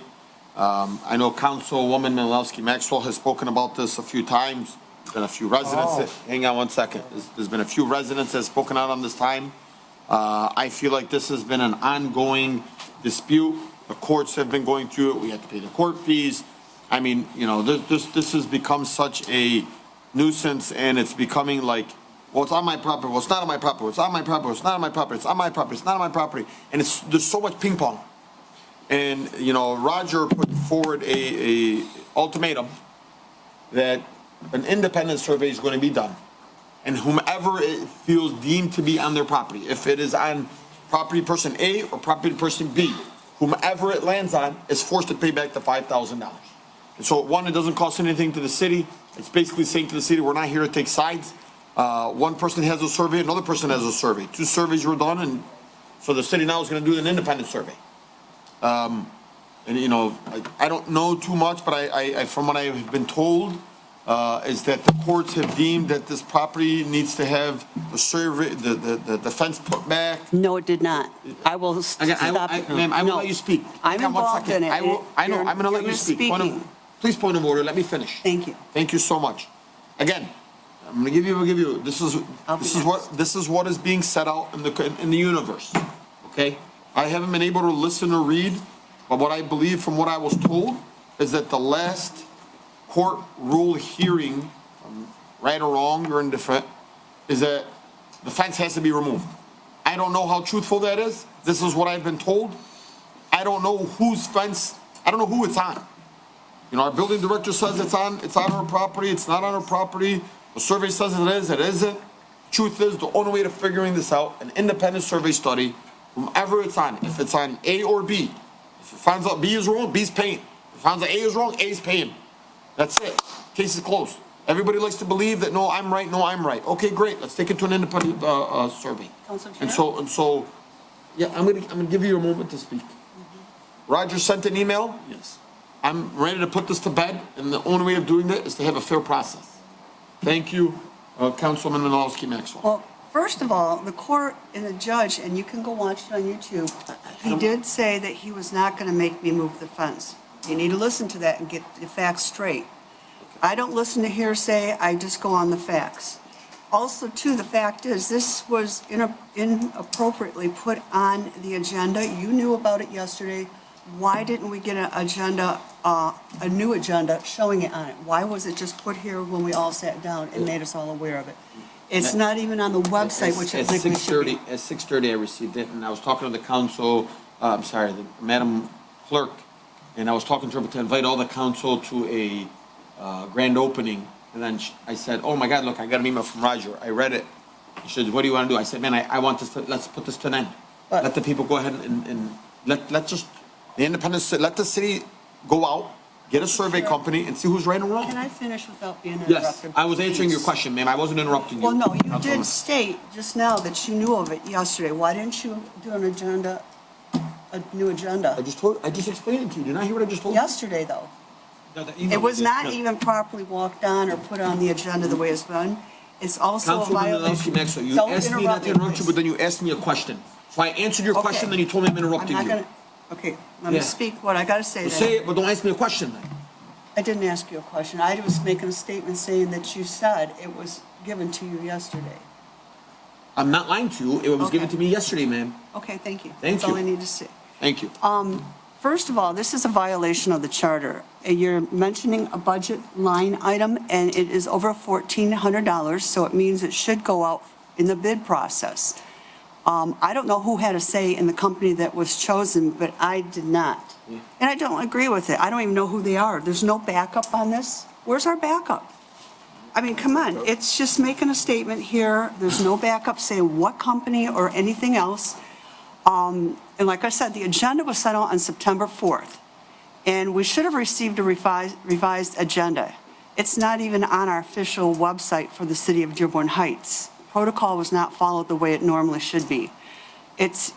I know Councilwoman Menalowski Maxwell has spoken about this a few times. There's been a few residents, hang on one second. There's been a few residents that have spoken out on this time. I feel like this has been an ongoing dispute. The courts have been going through it. We have to pay the court fees. I mean, you know, this has become such a nuisance, and it's becoming like, well, it's on my property, well, it's not on my property, it's on my property, it's not on my property, it's on my property, it's not on my property. And there's so much ping pong. And, you know, Roger put forward a ultimatum that an independent survey is going to be done. And whomever it feels deemed to be on their property, if it is on property person A or property person B, whomever it lands on is forced to pay back the $5,000. And so, one, it doesn't cost anything to the city. It's basically saying to the city, we're not here to take sides. One person has a survey, another person has a survey. 2 surveys were done, and so the city now is going to do an independent survey. And, you know, I don't know too much, but I from what I've been told, is that the courts have deemed that this property needs to have the survey, the fence put back. No, it did not. I will stop. Ma'am, I will let you speak. I'm involved in it. I know, I'm going to let you speak. Please, point of order, let me finish. Thank you. Thank you so much. Again, I'm going to give you, this is what is being set out in the universe, okay? I haven't been able to listen or read, but what I believe from what I was told is that the last court rule hearing, right or wrong or indifferent, is that the fence has to be removed. I don't know how truthful that is. This is what I've been told. I don't know whose fence, I don't know who it's on. You know, our building director says it's on her property, it's not on her property. The survey says it is, it isn't. Truth is, the only way to figuring this out, an independent survey study, whomever it's on, if it's on A or B, if it finds out B is wrong, B's paying. If it finds out A is wrong, A's paying. That's it. Case is closed. Everybody likes to believe that, no, I'm right, no, I'm right. Okay, great, let's take it to an independent survey. And so, yeah, I'm gonna give you a moment to speak. Roger sent an email. Yes. I'm ready to put this to bed, and the only way of doing that is to have a fair process. Thank you, Councilman Menalowski Maxwell. Well, first of all, the court and the judge, and you can go watch it on YouTube, he did say that he was not going to make me move the fence. You need to listen to that and get the facts straight. I don't listen to hearsay, I just go on the facts. Also, too, the fact is, this was inappropriately put on the agenda. You knew about it yesterday. Why didn't we get an agenda, a new agenda showing it on it? Why was it just put here when we all sat down and made us all aware of it? It's not even on the website, which I think we should be. At 6:30, I received it, and I was talking to the council, the Madam Clerk, and I was talking to her to invite all the council to a grand opening. And then I said, oh my God, look, I got an email from Roger. I read it. She said, what do you want to do? I said, man, I want this let's put this to an end. Let the people go ahead and let just, the independents, let the city go out, get a survey company and see who's right and wrong. Can I finish without being interrupted? Yes, I was answering your question, ma'am. I wasn't interrupting you. Well, no, you did state just now that you knew of it yesterday. Why didn't you do an agenda, a new agenda? I just explained it to you. Did you not hear what I just told you? Yesterday, though. It was not even properly walked on or put on the agenda the way it's been. It's also a Councilwoman violation. Malinowski, next, so you Don't asked me not to interrupt you, but then you asked me a question. So I answered your question, then you told me I'm interrupting I'm not you. gonna, okay, let me Yeah. speak what I gotta say Well, then. say it, but don't ask me a question then. I didn't ask you a question. I was making a statement saying that you said it was given to you yesterday. I'm not lying to you. It was given to me yesterday, ma'am. Okay, thank you. Thank That's all I you. need to say. Thank you. First of all, this is a violation of the charter. You're mentioning a budget line item, and it is over $1,400, so it means it should go out in the bid process. I don't know who had a say in the company that was chosen, but I did not. And I don't agree with it. I don't even know who they are. There's no backup on this. Where's our backup? I mean, come on, it's just making a statement here. There's no backup saying what company or anything else. And like I said, the agenda was set out on September 4th, and we should have received a revised agenda. It's not even on our official website for the city of Dearborn Heights. Protocol was not followed the way it normally should be. This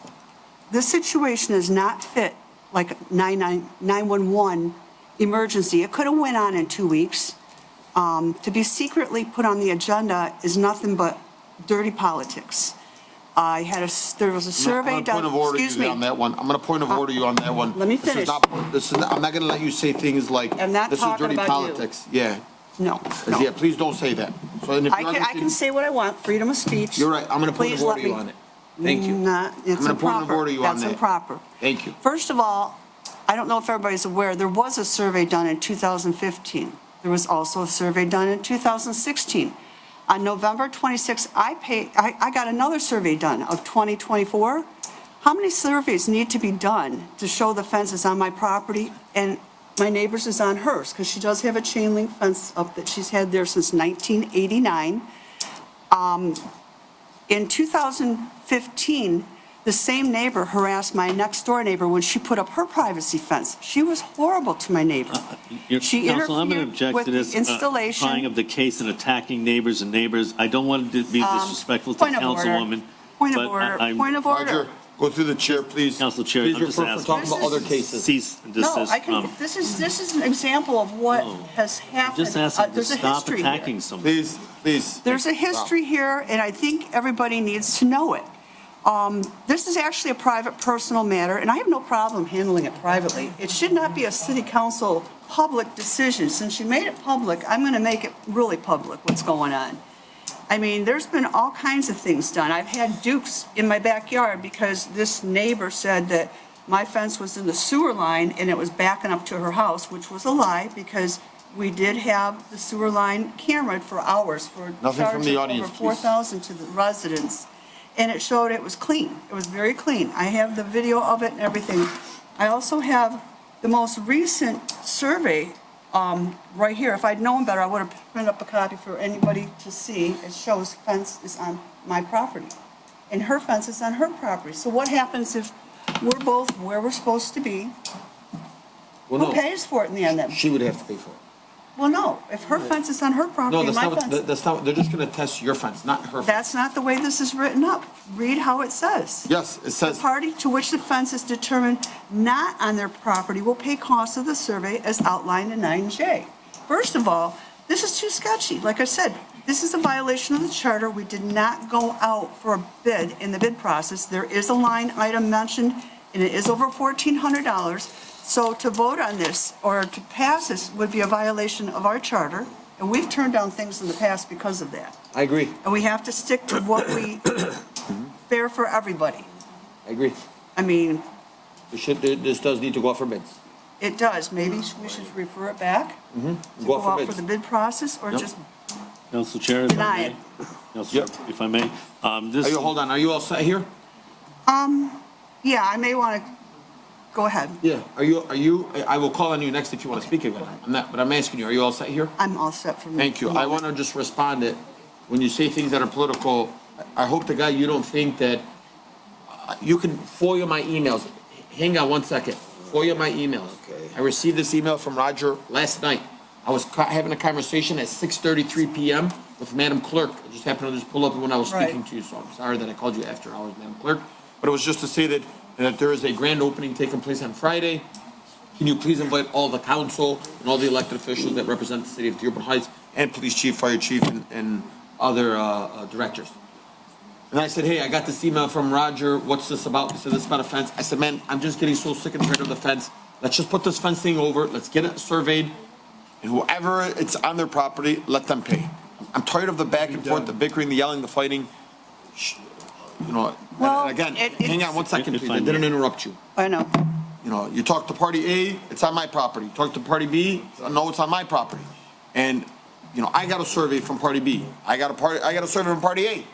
situation is not fit like 911 emergency. It could have went on in 2 weeks. To be secretly put on the agenda is nothing but dirty politics. There was a survey done. I'm going to point of order you on that one. I'm going to point of order you on that one. Let me finish. I'm not going to let you say things like, I'm not this is talking dirty about you. politics. Yeah. No. Yeah, please don't say that. So, and if I you're can understanding- say what I want, freedom of speech. You're right. I'm going to point of Please order let you me- on it. Thank you. It's I'm going to point of improper. order you on that. That's improper. Thank you. First of all, I don't know if everybody's aware, there was a survey done in 2015. There was also a survey done in 2016. On November 26th, I got another survey done of 2024. How many surveys need to be done to show the fence is on my property and my neighbor's is on hers? Because she does have a chain link fence up that she's had there since 1989. In 2015, the same neighbor harassed my next door neighbor when she put up her privacy fence. She was horrible to my neighbor. She Counsel, I'm going to interfered object with to the this installation. trying of the case and attacking neighbors and neighbors. I don't want to be disrespectful to point of order. Councilwoman. Point of but order. I'm- Point of order. Roger, go through the chair, please. Council Chair, Please I'm just refer for asking. talking about other cases. Cease and No, desist I can, from. this is an example of what has happened. Just asking to There's a stop history here. attacking someone. Please. There's a history here, and I think everybody needs to know it. This is actually a private, personal matter, and I have no problem handling it privately. It should not be a city council public decision. Since you made it public, I'm going to make it really public what's going on. I mean, there's been all kinds of things done. I've had dukes in my backyard because this neighbor said that my fence was in the sewer line and it was backing up to her house, which was a lie because we did have the sewer line cameraed for hours for Nothing from the charging audience, over please. $4,000 to the residents. And it showed it was clean. It was very clean. I have the video of it and everything. I also have the most recent survey right here. If I'd known better, I would have printed up a copy for anybody to see. It shows fence is on my property, and her fence is on her property. So what happens if we're both where we're supposed to be? Well, Who no. pays for it in the end then? She would have to pay for it. Well, no. If her fence is on her property, No, my fence. that's not, they're just going to test your fence, not her fence. That's not the way this is written up. Read how it says. Yes, it says. The party to which the fence is determined not on their property will pay costs of the survey as outlined in 9J. First of all, this is too sketchy. Like I said, this is a violation of the charter. We did not go out for a bid in the bid process. There is a line item mentioned, and it is over $1,400. So to vote on this or to pass this would be a violation of our charter, and we've turned down things in the past because of that. I agree. And we have to stick to what we, fair for everybody. I agree. I mean, This does need to go out for bids. it does. Maybe we should refer it back to Go go out for out for bids. the bid process or Yep. just Council Chair, if I deny may. it. Council, if I may. This. Hold on, are you all set here? Yeah, I may want to, go ahead. Yeah. I will call on you next if you want to speak again. I'm not, but I'm asking you, are you all set here? I'm all set for me. Thank you. I want to just respond that when you say things that are political, I hope to God you don't think that you can FOIA my emails. Hang on one second. FOIA my emails. Okay. I received this email from Roger last night. I was having a conversation at 6:33 PM with Madam Clerk. I just happened to just pull up when I was speaking Right. to you, so I'm sorry that I called you after hours, Madam Clerk. But it was just to say that there is a grand opening taking place on Friday. can you please invite all the council and all the elected officials that represent the city of Dearborn Heights and police chief, fire chief, and other directors? And I said, hey, I got this email from Roger. What's this about? He said, this is about a fence. I said, man, I'm just getting so sick and tired of the fence. Let's just put this fence thing over. Let's get it surveyed. And whoever it's on their property, let them pay. I'm tired of the back and forth, the bickering, the yelling, the fighting. You know, Well, and again, it- hang it's- on 1 second, please. I didn't interrupt you. I know. You know, you talk to party A, it's on my property. Talk to party B, no, it's on my property. And, you know, I got a survey from party B. I got a survey from party A.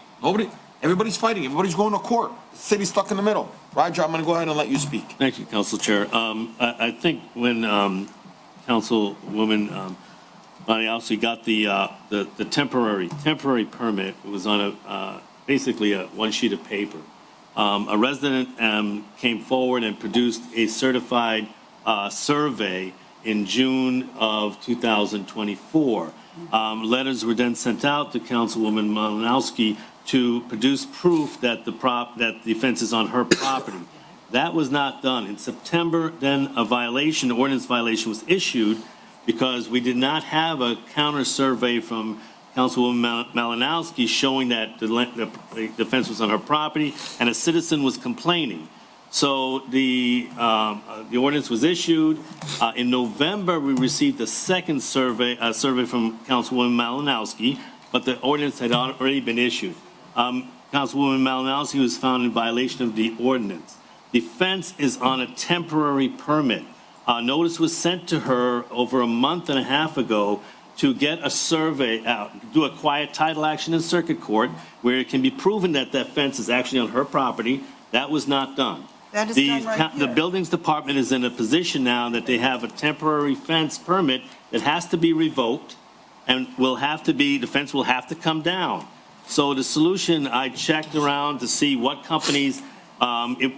Everybody's fighting. Everybody's going to court. The city's stuck in the middle. Roger, I'm gonna go ahead and let you speak. Thank you, Council Chair. I think when Councilwoman Marialski got the temporary permit, it was on basically one sheet of paper. A resident came forward and produced a certified survey in June of 2024. Letters were then sent out to Councilwoman Malinowski to produce proof that the fence is on her property. That was not done. In September, then an ordinance violation was issued because we did not have a counter survey from Councilwoman Malinowski showing that the fence was on her property, and a citizen was complaining. So the ordinance was issued. In November, we received a second survey from Councilwoman Malinowski, but the ordinance had already been issued. Councilwoman Malinowski was found in violation of the ordinance. The fence is on a temporary permit. Notice was sent to her over a month and a half ago to get a survey out, do a quiet title action in circuit court where it can be proven that that fence is actually on her property. That was not done. That is done right The here. buildings department is in a position now that they have a temporary fence permit that has to be revoked and the fence will have to come down. So the solution, I checked around to see what companies,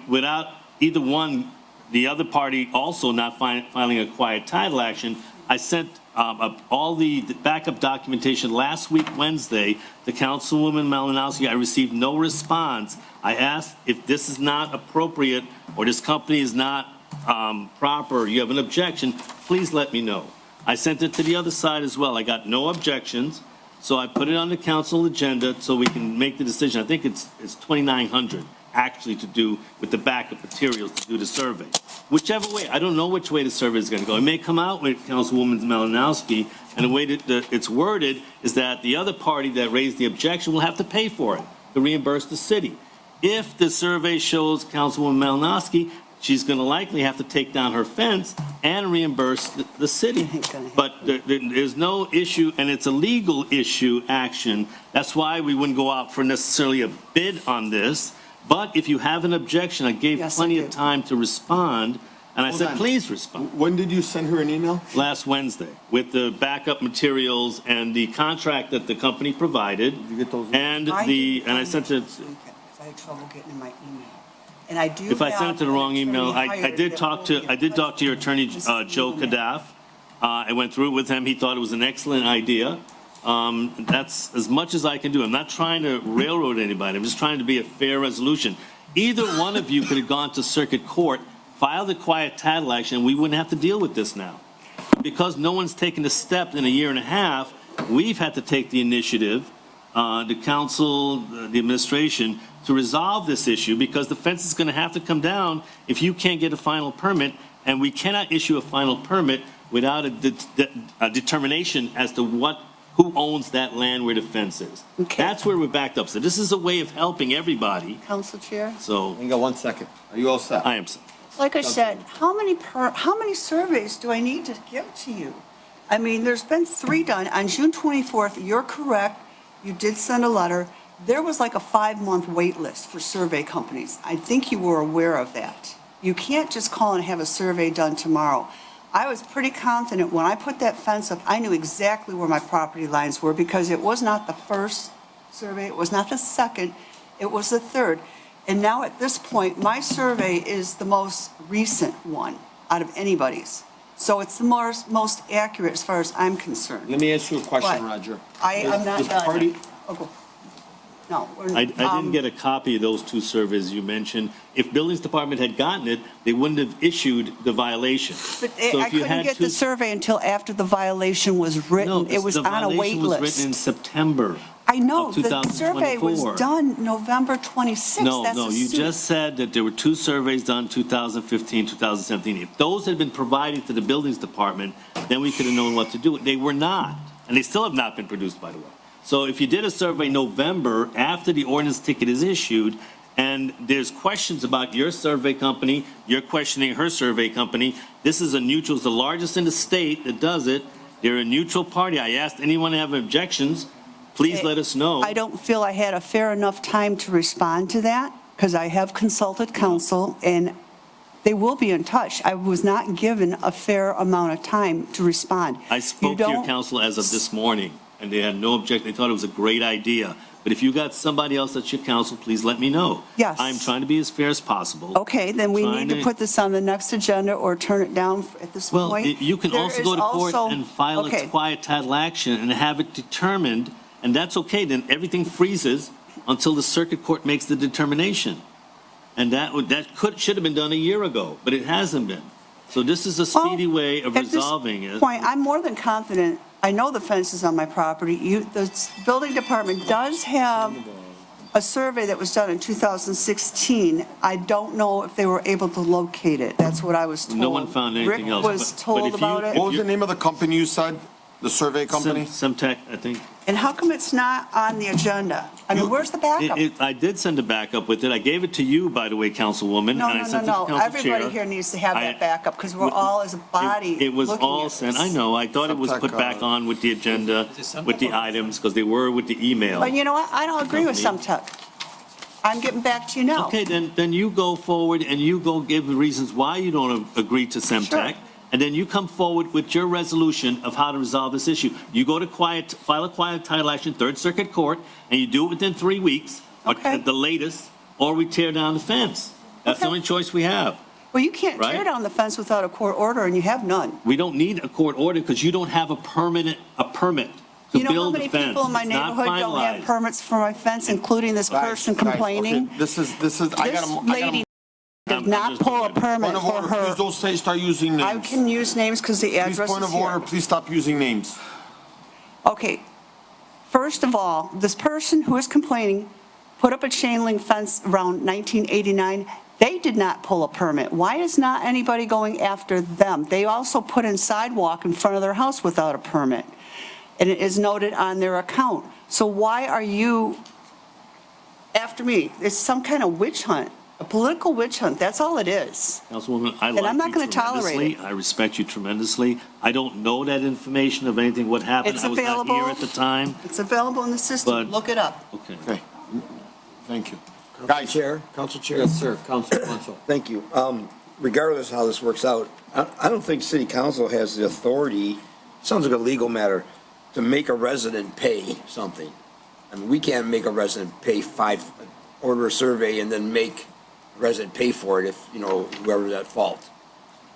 without either one, the other party also not filing a quiet title action, I sent all the backup documentation last week, Wednesday, to Councilwoman Malinowski. I received no response. I asked if this is not appropriate or this company is not proper, you have an objection, please let me know. I sent it to the other side as well. I got no objections, so I put it on the council agenda so we can make the decision. I think it's $2,900 actually to do with the backup materials to do the survey. Whichever way, I don't know which way the survey is going to go. It may come out with Councilwoman Malinowski, and the way that it's worded is that the other party that raised the objection will have to pay for it, to reimburse the city. If the survey shows Councilwoman Malinowski, she's going to likely have to take down her fence and reimburse the city. But there's no issue, and it's a legal issue action. That's why we wouldn't go out for necessarily a bid on this. But if you have an objection, I gave plenty of time to respond, and I Hold said, on. please respond. When did you send her an email? Last Wednesday, with the backup materials and the contract that the company provided. Did you get those? And I sent it, I had trouble getting in my email. And I do if I sent it to the wrong email, I did talk to your attorney, Joe Kadaf. I went through it with him. He thought it was an excellent idea. That's as much as I can do. I'm not trying to railroad anybody. I'm just trying to be a fair resolution. Either one of you could have gone to circuit court, filed a quiet title action, and we wouldn't have to deal with this now. Because no one's taken a step in a year and a half, we've had to take the initiative, the council, the administration, to resolve this issue because the fence is going to have to come down if you can't get a final permit, and we cannot issue a final permit without a determination as to who owns that land where the fence is. Okay. That's where we're backed up. So this is a way of helping everybody. Council Chair? So Hang on 1 second. Are you all set? I am set. Like I said, how many surveys do I need to give to you? I mean, there's been 3 done. On June 24th, you're correct, you did send a letter. There was like a 5-month wait list for survey companies. I think you were aware of that. You can't just call and have a survey done tomorrow. I was pretty confident when I put that fence up, I knew exactly where my property lines were because it was not the first survey, it was not the second, it was the third. And now at this point, my survey is the most recent one out of anybody's. So it's the most accurate as far as I'm concerned. Let me ask you a question, What? Roger. I'm not Does done. party- Okay. No. I didn't get a copy of those two surveys you mentioned. If Buildings Department had gotten it, they wouldn't have issued the violation. But So I if you couldn't had get two- the survey until after the violation was No, written. It was the on a wait violation was written in list. September. I know, of the survey was 2024. done November 26th. No, That's no, a you suit. just said that there were two surveys done, 2015, 2017. If those had been provided to the Buildings Department, then we could have known what to do. They were not, and they still have not been produced, by the way. So if you did a survey November after the ordinance ticket is issued, and there's questions about your survey company, you're questioning her survey company, this is a neutral, it's the largest in the state that does it. They're a neutral party. I asked anyone to have objections, please let us know. I don't feel I had a fair enough time to respond to that, because I have consulted counsel, and they will be in touch. I was not given a fair amount of time to respond. I spoke to your don't- counsel as of this morning, and they had no objection. They thought it was a great idea. But if you got somebody else that's your counsel, please let me know. Yes. I'm trying to be as fair as possible. Okay, then we Trying need to put this on the next agenda or turn it down at this Well, point. you can There also is go to court also- and file Okay. a quiet title action and have it determined, and that's okay. Then everything freezes until the circuit court makes the determination. And should have been done a year ago, but it hasn't been. So this is a speedy way of At this resolving it. point, I'm more than confident, I know the fence is on my property. The building department does have a survey that was done in 2016. I don't know if they were able to locate it. That's what I was told. No one found anything else. Rick was But told if you- about it. What was the name of the company you said? The survey company? Semtech, I think. And how come it's not on the agenda? I mean, where's the backup? I did send a backup with it. I gave it to you, by the way, Councilwoman. No, and I no, sent it to no, no. Council Everybody Chair. here needs to have that backup, because we're all as a body It was looking all at sent, this. I know, I thought it was put back on with the agenda, with the items, because they were with the email. But you know what? I don't agree with Semtech. I'm getting back to you now. Okay, then you go forward and you go give the reasons why you don't agree to Semtech. And then you come forward with your resolution of how to resolve this issue. You go to file a quiet title action, Third Circuit Court, and you do it within 3 weeks, or at the latest, or we tear down the fence. That's the only choice we have. Well, you can't tear Right? down the fence without a court order, and you have none. We don't need a court order because you don't have a permit to You know how build the many fence. people in my It's not neighborhood don't have finalized. permits for my fence, including this person complaining? Okay, this is, This lady did not pull a permit Point of for order, please her. don't start using I names. can use names because the Please, address point is of order, here. please stop using names. Okay, first of all, this person who is complaining put up a chain link fence around 1989. They did not pull a permit. Why is not anybody going after them? They also put in sidewalk in front of their house without a permit, and it is noted on their account. So why are you after me? It's some kind of witch hunt, a political witch hunt. That's all it is. Councilwoman, I And I'm like not you gonna tolerate tremendously. I respect you tremendously. I don't know that information of anything, what happened. It's I was not available. here at the time. It's available in the system. But- Look it up. Okay. Thank you. Council Chair? Yes, sir, Council Council. Thank you. Regardless of how this works out, I don't think city council has the authority, sounds like a legal matter, to make a resident pay something. I mean, we can't make a resident pay order a survey and then make a resident pay for it if, whoever's at fault.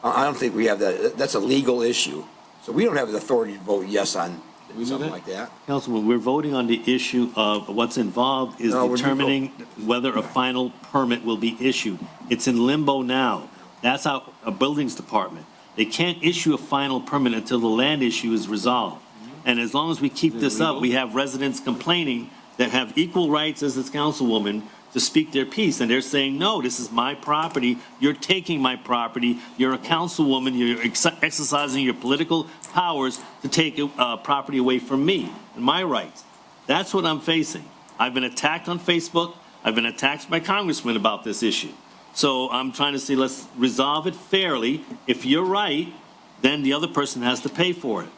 I don't think we have that. That's a legal issue. So we don't have the authority to vote yes on something like that. Councilman, we're voting on the issue of what's involved is No, we're determining whether a final permit will be issued. It's in limbo now. That's our buildings department. They can't issue a final permit until the land issue is resolved. And as long as we keep this up, we have residents complaining that have equal rights as this councilwoman to speak their piece. And they're saying, no, this is my property. You're taking my property. You're a councilwoman. You're exercising your political powers to take property away from me and my rights. That's what I'm facing. I've been attacked on Facebook. I've been attacked by congressmen about this issue. So I'm trying to say, let's resolve it fairly. If you're right, then the other person has to pay for it.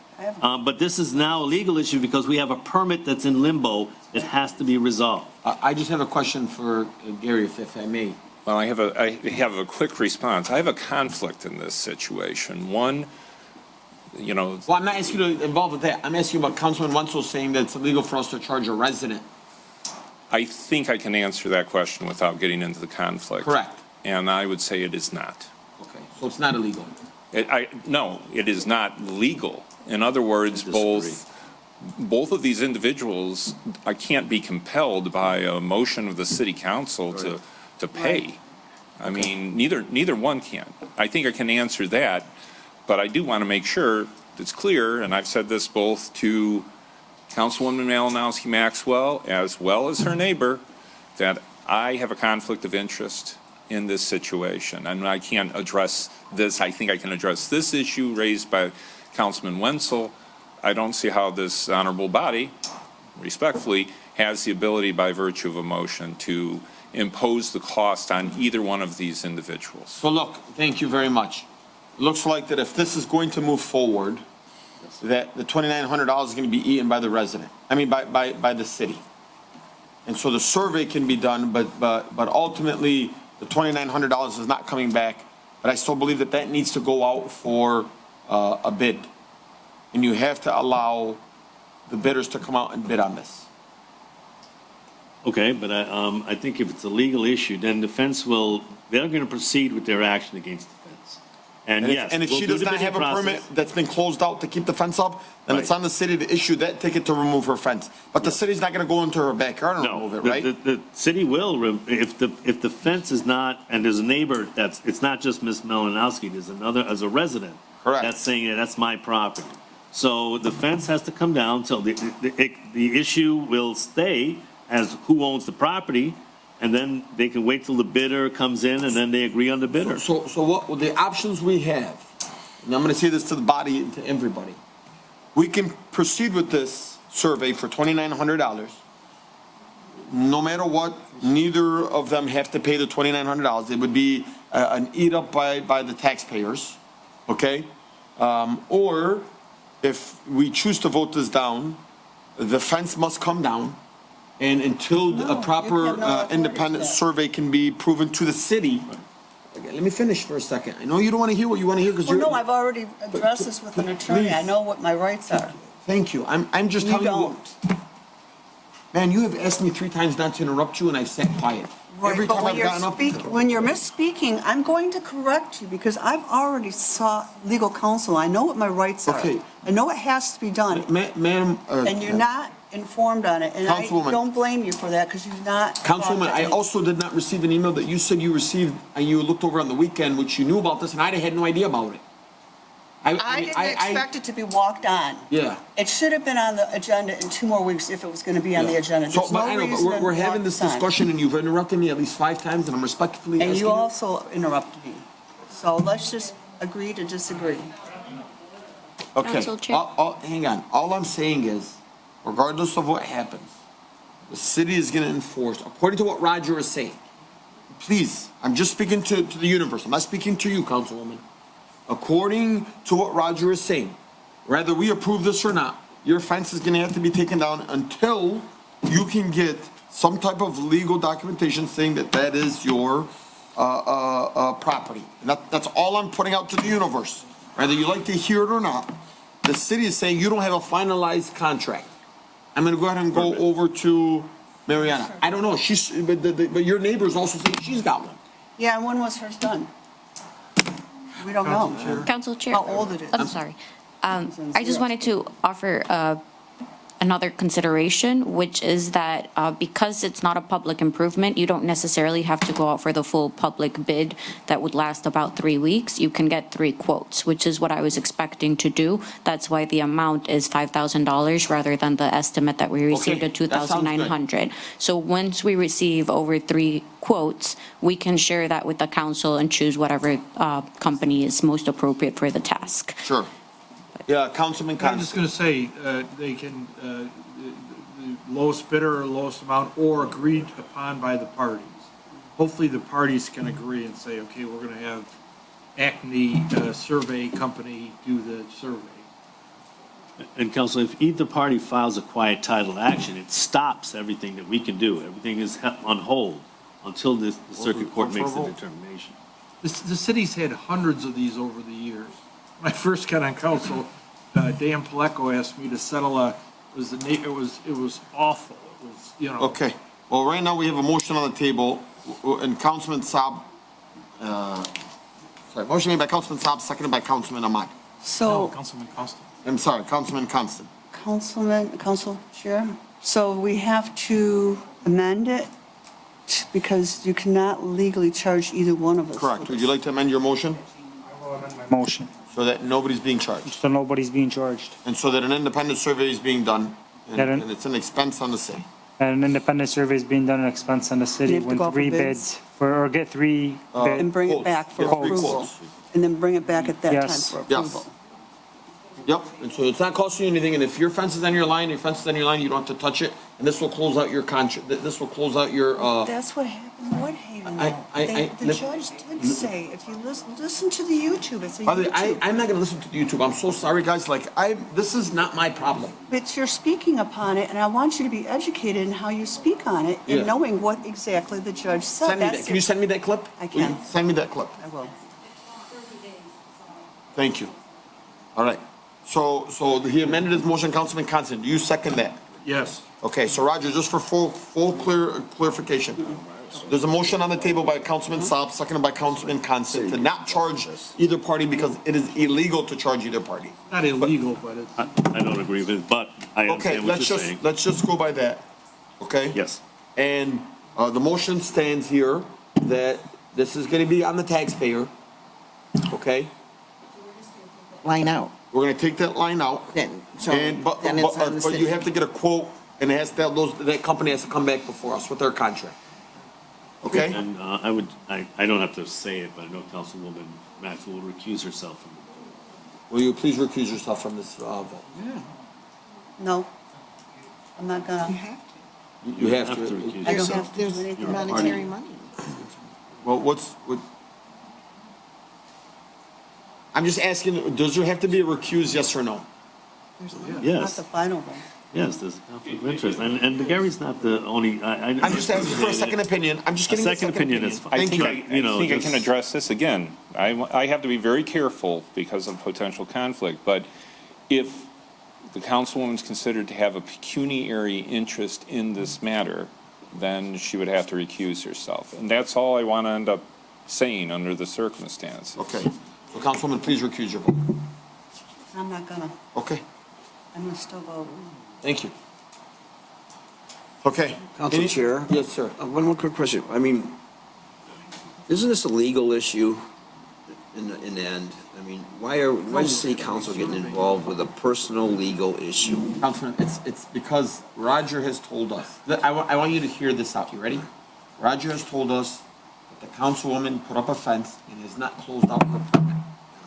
But this is now a legal issue because we have a permit that's in limbo that has to be resolved. I just have a question for Gary, if I may. Well, I have a quick response. I have a conflict in this situation. One, Well, I'm not asking you to involve with that. I'm asking you about Councilman Wenzel saying that it's illegal for us to charge a resident. I think I can answer that question without getting into the conflict. Correct. And I would say it is not. Okay, so it's not illegal. No, it is not legal. In other words, both both of these individuals, I can't be compelled by a motion of the city council to pay. I mean, neither one can. I think I can answer that, but I do want to make sure it's clear, and I've said this both to Councilwoman Malinowski Maxwell as well as her neighbor, that I have a conflict of interest in this situation. And I can't address this. I think I can address this issue raised by Councilman Wenzel. I don't see how this honorable body, respectfully, has the ability by virtue of a motion to impose the cost on either one of these individuals. So look, thank you very much. Looks like that if this is going to move forward, that the $2,900 is going to be eaten by the resident, by the city. And so the survey can be done, but ultimately, the $2,900 is not coming back. But I still believe that needs to go out for a bid. And you have to allow the bidders to come out and bid on this. Okay, but I think if it's a legal issue, then the fence they're going to proceed with their action against the fence. And yes, And if we'll she do does the not bidding have a process. permit that's been closed out to keep the fence up, then Right. it's on the city to issue that ticket to remove her fence. But the city's not going to go into her backyard and remove it, right? The city will, if the fence is not, and there's a neighbor it's not just Ms. Malinowski, there's another, as a resident. Correct. That's saying, yeah, that's my property. So the fence has to come down till the issue will stay as who owns the property, and then they can wait till the bidder comes in, and then they agree on the bidder. So what the options we have, and I'm going to say this to the body and to everybody, we can proceed with this survey for $2,900. No matter what, neither of them have to pay the $2,900. It would be an eat up by the taxpayers, okay? Or if we choose to vote this down, the fence must come down. And until a proper independent survey can be proven to the city. Okay, let me finish for a second. I know you don't want to hear what you want to hear because Well, no, I've already addressed this with an attorney. I know what my rights are. Thank you. I'm just You telling you. don't. Man, you have asked me 3 times not to interrupt you and I've sat quiet. Right, Every but time when I've you're gotten up. when you're misspeaking, I'm going to correct you because I've already sought legal counsel. I know what my rights are. Okay. I know what has to be done. Ma'am. And you're not informed on it. And I Councilwoman. don't blame you for that because you're not. Councilwoman, I also did not receive an email that you said you received and you looked over on the weekend, which you knew about this and I had no idea about it. I didn't expect it to be walked on. Yeah. It should have been on the agenda in 2 more weeks if it was going to be on the agenda. So, There's but no I know, but reason to we're having block this the time. discussion and you've interrupted me at least 5 times and I'm respectfully asking And you. you also interrupted me. So let's just agree to disagree. Okay, Council Chair. hang on. All I'm saying is, regardless of what happens, the city is gonna enforce, according to what Roger is saying. Please, I'm just speaking to the universe. I'm not speaking to you, Councilwoman. According to what Roger is saying, whether we approve this or not, your fence is gonna have to be taken down until you can get some type of legal documentation saying that is your, property. And that's all I'm putting out to the universe. Whether you like to hear it or not, the city is saying you don't have a finalized contract. I'm gonna go ahead and go over to Mariana. I don't know, but your neighbor's also saying she's got one. Yeah, and when was hers done? We don't know. Council Chair. How old it is. I'm sorry. I just wanted to offer another consideration, which is that because it's not a public improvement, you don't necessarily have to go out for the full public bid that would last about 3 weeks. You can get 3 quotes, which is what I was expecting to do. That's why the amount is $5,000 rather than the estimate that we received of Okay, that sounds good. $2,900. So once we receive over 3 quotes, we can share that with the council and choose whatever company is most appropriate for the task. Sure. Yeah, Councilman I'm just Cox. going to say, they can, the lowest bidder or lowest amount or agreed upon by the parties. Hopefully, the parties can agree and say, okay, we're going to have Acme Survey Company do the survey. And Council, if either party files a quiet title action, it stops everything that we can do. Everything is on hold until the circuit court makes the determination. The city's had hundreds of these over the years. When I first got on council, Dan Paleko asked me to settle it was awful. It was, Okay, well, right now we have a motion on the table, and Councilman Saab, motion made by Councilman Saab, seconded by Councilman Ahmad. So, Councilman Constant. I'm sorry, Councilman Constant. Council Chair, so we have to amend it because you cannot legally charge either one of us. Correct. Would you like to amend your motion Motion, so that nobody's being charged? so nobody's being charged. And so that an independent survey is being done, That an- and it's an expense on the city. And an independent survey is being done at expense on the You city have to when go out for three bids. bids, or get three bids. And bring it back for Yeah, three approval. quotes. And then bring it back at that time Yes. for Yes. approval. Yep, and so it's not costing you anything, and if your fence is on your line, your fence is on your line, you don't have to touch it, and this will close out your contract, this will close out your, That's what happened in Woodhaven. The let- judge did say, if you listen to the YouTube, it's a By the way, YouTube. I'm not gonna listen to the YouTube, I'm so sorry, guys, like, this is not my problem. But you're speaking upon it, and I want you to be educated in how you speak on it Yeah. and knowing what exactly the judge said. Send me that, can you send me that clip? I can. Will you send me that clip. I will. Thank you. All right, so he amended his motion, Councilman Constant, do you second that? Yes. Okay, so Roger, just for full clarification, there's a motion on the table by Councilman Saab, seconded by Councilman Constant, to not charge either party because it is illegal to charge either party. Not illegal, but it's. I don't agree with it, but I Okay, understand what you're saying. let's just go by that, okay? Yes. And, the motion stands here that this is gonna be on the taxpayer, okay? Line out. We're gonna take that line out. Then, so And, then it's on the but you city. have to get a quote, and it has to, that company has to come back before us with their contract. Okay? And I don't have to say it, but I know Councilwoman Maxwell will recuse herself from it. Will you please recuse yourself from this, vote? No, I'm not gonna. You have to. recuse I don't yourself. have to do There's anything. monetary money. Well, I'm just asking, does there have to be a recuse, yes or no? Not Yes. the final one. Yes, there's a conflict of interest, and Gary's not the only, I'm just asking for a second opinion, I'm just A getting a second opinion is fine. Thank you. I think I I can just- address this again. I have to be very careful because of potential conflict, but if the councilwoman's considered to have a pecuniary interest in this matter, then she would have to recuse herself. And that's all I want to end up saying under the circumstances. Okay, so Councilwoman, please recuse your vote. I'm not gonna. Okay, I'm gonna still vote. thank you. Okay. Council Chair? Yes, sir. One more quick question. I mean, isn't this a legal issue in the end? I mean, why is city council getting involved with a personal legal issue? Councilman, it's because Roger has told us, I want you to hear this out, you ready? Roger has told us that the councilwoman put up a fence and has not closed out her permit.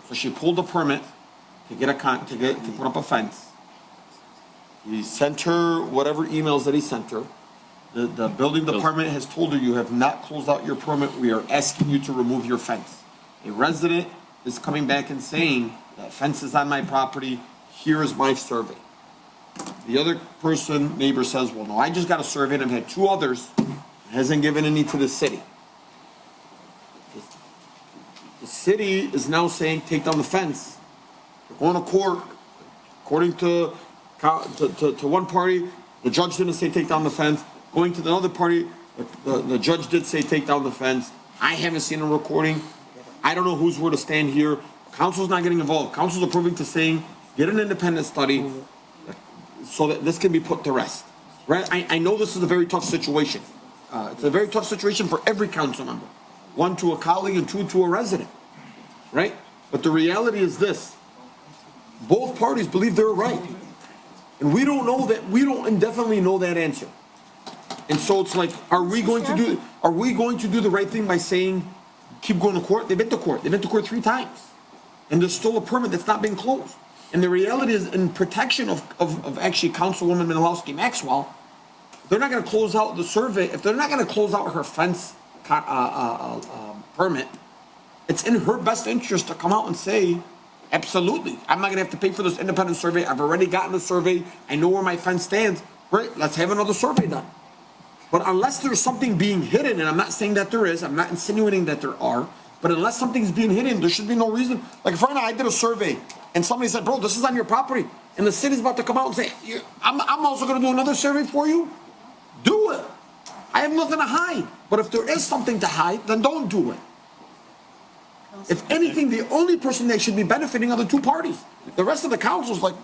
So she pulled a permit to put up a fence. He sent her whatever emails that he sent her. The building department has told her, you have not closed out your permit, we are asking you to remove your fence. A resident is coming back and saying, that fence is on my property, here is my survey. The other person, neighbor says, well, no, I just got a survey and I've had two others, hasn't given any to the city. The city is now saying, take down the fence. They're going to court, according to one party, the judge didn't say take down the fence. Going to the other party, the judge did say take down the fence. I haven't seen a recording. I don't know whose word to stand here. Council's not getting involved. Council's approving to saying, get an independent study so that this can be put to rest. Right? I know this is a very tough situation. It's a very tough situation for every council member. One to a colleague and two to a resident. Right? But the reality is this. Both parties believe they're right. And we don't know that, we don't indefinitely know that answer. And so it's like, are we going to do the right thing by saying, keep going to court? They've been to court. They've been to court 3 times. And there's still a permit that's not being closed. And the reality is, in protection of actually Councilwoman Minalowski Maxwell, they're not gonna close out the survey, if they're not gonna close out her fence permit, it's in her best interest to come out and say, absolutely, I'm not gonna have to pay for this independent survey, I've already gotten the survey, I know where my fence stands, great, let's have another survey done. But unless there's something being hidden, and I'm not saying that there is, I'm not insinuating that there are, but unless something's being hidden, there should be no reason. Like if right now I did a survey and somebody said, bro, this is on your property, and the city's about to come out and say, I'm also gonna do another survey for you, do it. I have nothing to hide. But if there is something to hide, then don't do it. If anything, the only person that should be benefiting are the two parties. The rest of the council's like,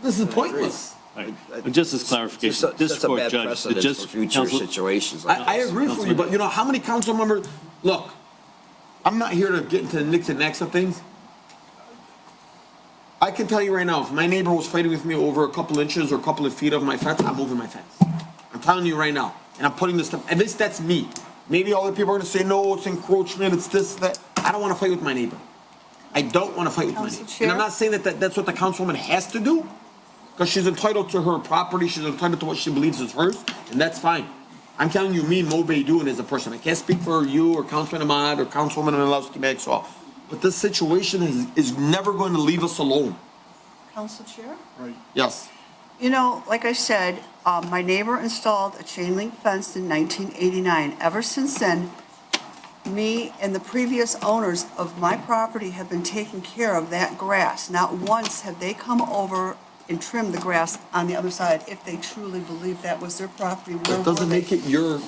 This is pointless. Right. Just as clarification, this Sets a court bad judge, precedent just for future counsel, situations like I this. agree with you, but you know, how many council members, look, I'm not here to get into the nicks and nacks of things. I can tell you right now, if my neighbor was fighting with me over a couple inches or a couple of feet of my fence, I'm moving my fence. I'm telling you right now, and I'm putting this stuff, at least that's me. Maybe other people are gonna say, no, it's encroachment, it's this, that. I don't wanna fight with my neighbor. I don't wanna fight with my neighbor. And I'm not saying that's what the councilwoman has to do, because she's entitled to her property, she's entitled to what she believes is hers, and that's fine. I'm telling you, me, Mo Beydoun, as a person, I can't speak for you or Councilman Ahmad or Councilwoman Milowski Maxwell, but this situation is never going to leave us alone. Council Chair? Yes. You know, like I said, my neighbor installed a chain link fence in 1989. Ever since then, me and the previous owners of my property have been taking care of that grass. Not once have they come over and trimmed the grass on the other side if they truly believe that was their property. That doesn't make it your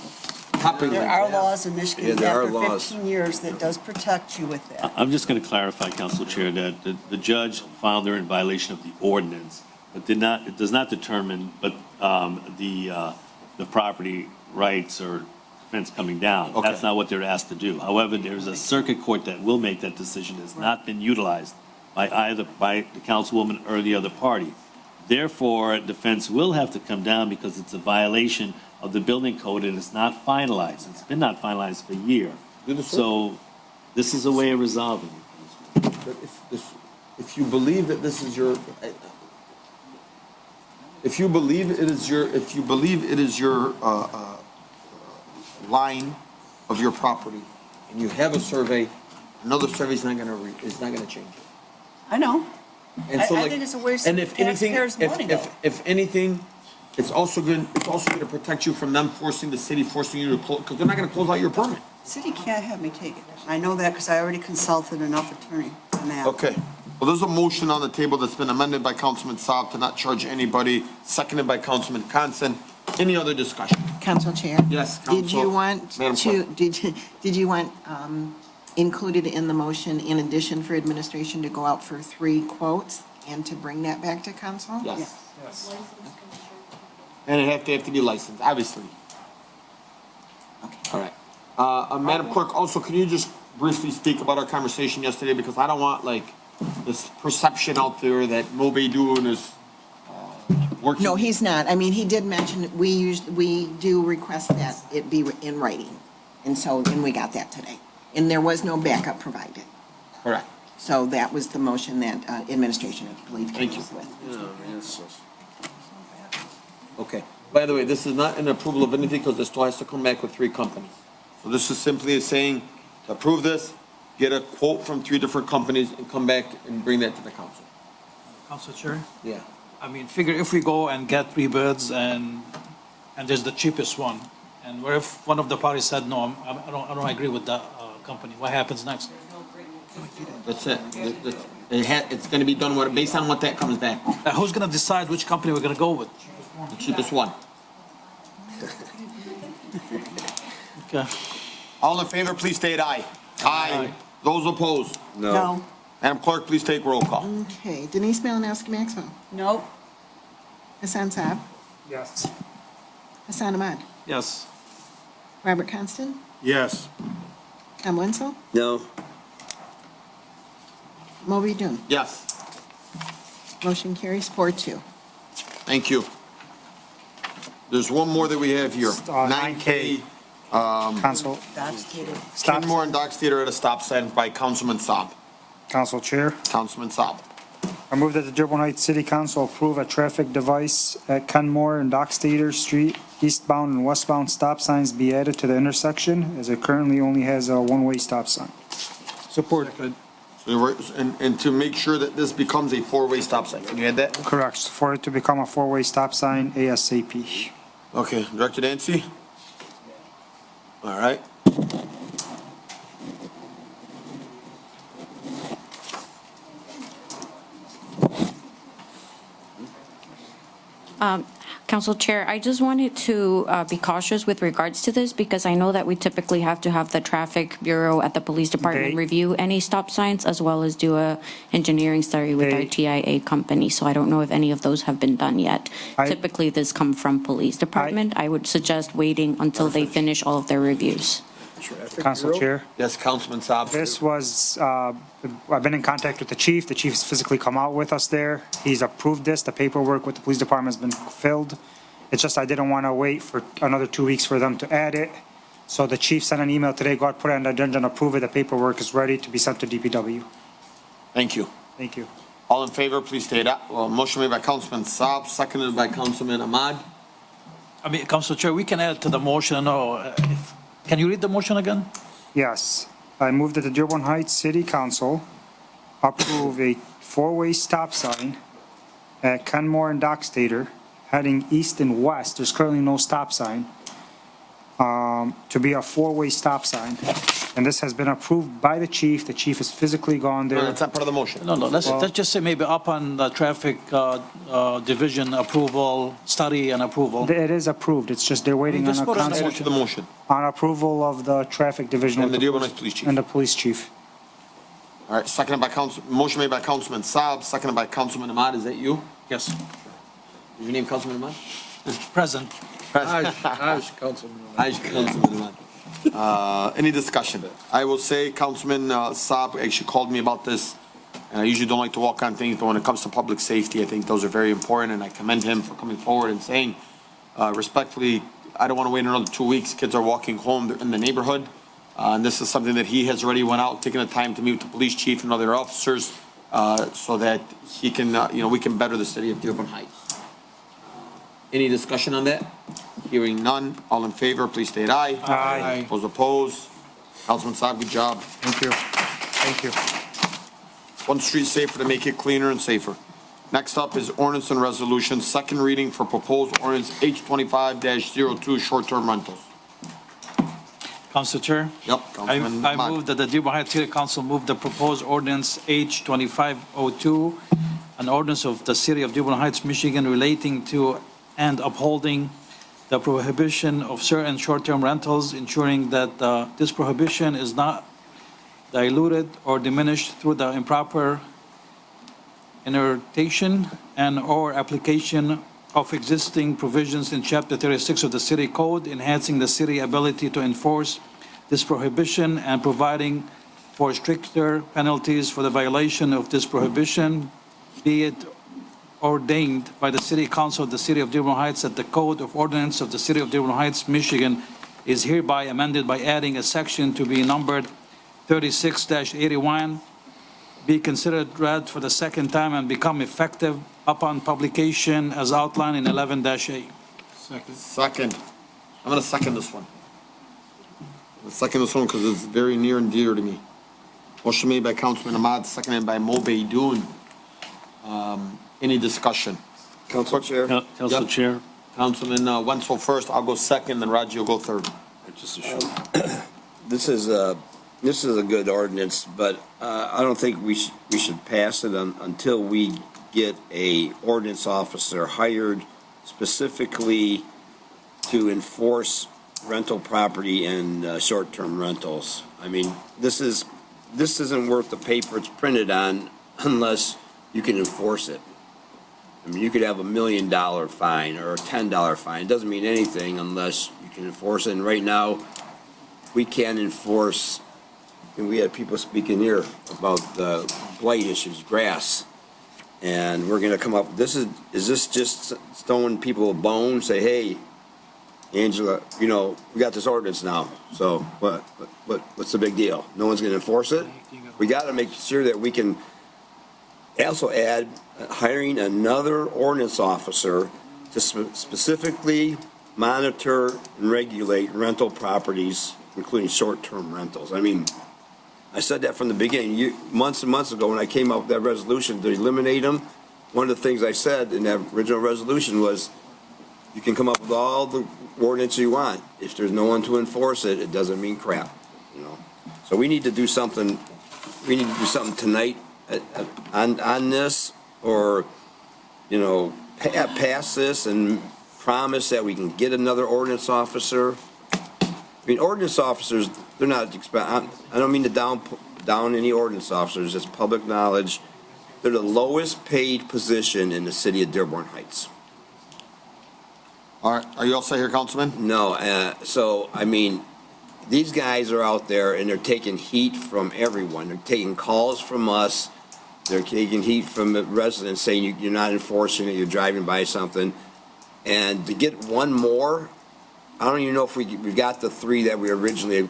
property. There are laws in Michigan Yeah, there are after laws. 15 years that does protect you with that. I'm just going to clarify, Council Chair, that the judge found they're in violation of the ordinance, but it does not determine, the property rights or fence coming down. Okay. That's not what they're asked to do. However, there's a circuit court that will make that decision. It's not been utilized by the councilwoman or the other party. Therefore, the fence will have to come down because it's a violation of the building code and it's not finalized. It's been not finalized for a year. So this is a way of resolving it. But if you believe that this is your, if you believe it is your line of your property, and you have a survey, another survey is not gonna change it. I know. And so, I like, think it's a waste and of if anything, taxpayers' money, though. if anything, it's also going to protect you from them forcing you to close, because they're not gonna close out your permit. City can't have me take it. I know that because I already consulted enough attorney on that. Okay, well, there's a motion on the table that's been amended by Councilman Saab to not charge anybody, seconded by Councilman Constant. Any other discussion? Council Chair? Yes, Did you Council- want Madam to, Clerk. did you want included in the motion, in addition for administration to go out for 3 quotes and to bring that back to council? Yes. And it have to be licensed, obviously. Okay. All right. Madam Clerk, also, can you just briefly speak about our conversation yesterday? Because I don't want, like, this perception out there that Mo Beydoun is working. No, he's not. I mean, he did mention, we do request that it be in writing. And we got that today. And there was no backup provided. Correct. So that was the motion that administration, I believe, came Thank you. up with. Okay. By the way, this is not an approval of anything because this still has to come back with 3 companies. So this is simply saying to approve this, get a quote from 3 different companies and come back and bring that to the council. Council Chair? Yeah. I mean, figure if we go and get 3 bids and there's the cheapest one, and what if one of the parties said, no, I don't agree with that company, what happens next? That's it. It's gonna be done based on what that comes back. Who's gonna decide which company we're gonna go with? The cheapest one. Okay. All in favor, please state aye. Aye. Those opposed? No. Madam Clerk, please take roll call. Okay, Denise Malinowski Maxwell. Nope. Hassan Saab. Yes. Hassan Ahmad. Yes. Robert Constant. Yes. Tom Wenzel. No. Mo Beydoun. Yes. Motion carries 4-2. Thank you. There's one more that we have here. 9K. Council, stop. Kenmore and Docks Theater at a stop sign by Councilman Saab. Council Chair, Councilman Saab. I move that the Dearborn Heights City Council approve a traffic device at Kenmore and Dockstader Street, eastbound and westbound stop signs be added to the intersection, as it currently only has a one-way stop sign. Support. And to make sure that this becomes a 4-way stop sign. Can you add that? Correct, for it to become a 4-way stop sign ASAP. Okay, Director Dancy? All right. Council Chair, I just wanted to be cautious with regards to this because I know that we typically have to have the traffic bureau at the police department review any stop signs as well as do a engineering study with our TIA company. So I don't know if any of those have been done yet. Typically, this come from police department. I would suggest waiting until they finish all of their reviews. Council Chair. Yes, Councilman Saab. This was, I've been in contact with the chief. The chief's physically come out with us there. He's approved this. The paperwork with the police department has been filled. It's just I didn't want to wait for another 2 weeks for them to add it. So the chief sent an email today, go out, put it on the agenda and approve it. The paperwork is ready to be sent to DPW. Thank you. Thank you. All in favor, please state aye. Well, motion made by Councilman Saab, seconded by Councilman Ahmad. I mean, Council Chair, we can add to the motion, or can you read the motion again? Yes. I move that the Dearborn Heights City Council approve a four-way stop sign at Kenmore and Dockstader heading east and west. There's currently no stop sign. To be a four-way stop sign. And this has been approved by the chief. The chief has physically gone there. No, that's not part of the motion. No, let's just say maybe upon the traffic division approval, study and approval. It is approved. It's just they're waiting on Just a put it on the council, To the motion. on approval of the traffic division. And with the Dearborn Heights Police Chief. And the police chief. All right, seconded by motion made by Councilman Saab, seconded by Councilman Ahmad. Is that you? Yes, Is your name Councilman Ahmad? present. Councilman Ahmad. Any discussion? I will say Councilman Saab actually called me about this, and I usually don't like to walk on things, but when it comes to public safety, I think those are very important, and I commend him for coming forward and saying, respectfully, I don't want to wait another 2 weeks. Kids are walking home in the neighborhood, and this is something that he has already went out, taking the time to meet with the police chief and other officers, so that he can, we can better the city of Dearborn Heights. Any discussion on that? Hearing none. All in favor, please state aye. Aye. Those opposed? Councilman Saab, good job. Thank you. Thank you. One street safer to make it cleaner and safer. Next up is ordinance and resolution, second reading for proposed ordinance H25-02, short-term rentals. Council Chair? Yep, Councilman I Ahmad. move that the Dearborn Heights City Council move the proposed ordinance H2502, an ordinance of the City of Dearborn Heights, Michigan relating to and upholding the prohibition of certain short-term rentals, ensuring that this prohibition is not diluted or diminished through the improper interpretation and/or application of existing provisions in Chapter 36 of the City Code, enhancing the city ability to enforce this prohibition and providing for stricter penalties for the violation of this prohibition, be it ordained by the City Council of the City of Dearborn Heights that the Code of Ordinance of the City of Dearborn Heights, Michigan is hereby amended by adding a section to be numbered 36-81, be considered read for the second time and become effective upon publication as outlined in 11-A. Second. I'm going to second this one. I'm going to second this one because it's very near and dear to me. Motion made by Councilman Ahmad, seconded by Mo Baidoon. Any discussion? Council Chair. Council Yep. Chair. Councilman Wenzel first, I'll go second, then Raji will go third. Just a short. This is a good ordinance, but I don't think we should pass it until we get a ordinance officer hired specifically to enforce rental property and short-term rentals. I mean, this isn't worth the paper it's printed on unless you can enforce it. I mean, you could have $1 million fine or a $10 fine. It doesn't mean anything unless you can enforce it. And right now, we can't enforce, and we had people speaking here about the blight issues, grass. And we're gonna come up, is this just throwing people a bone, say, hey, Angela, we got this ordinance now, so what's the big deal? No one's gonna enforce it? We gotta make sure that we can also add hiring another ordinance officer to specifically monitor and regulate rental properties, including short-term rentals. I mean, I said that from the beginning. Months and months ago when I came up with that resolution to eliminate them, one of the things I said in that original resolution was you can come up with all the ordinance you want. If there's no one to enforce it, it doesn't mean crap, So we need to do something, tonight on this, or, pass this and promise that we can get another ordinance officer. I mean, ordinance officers, they're not, I don't mean to down any ordinance officers, it's public knowledge. They're the lowest paid position in the city of Dearborn Heights. All right, are you all set here, Councilman? No, so, I mean, these guys are out there and they're taking heat from everyone. They're taking calls from us. They're taking heat from the residents saying you're not enforcing it, you're driving by something. And to get one more, I don't even know if we got the three that we originally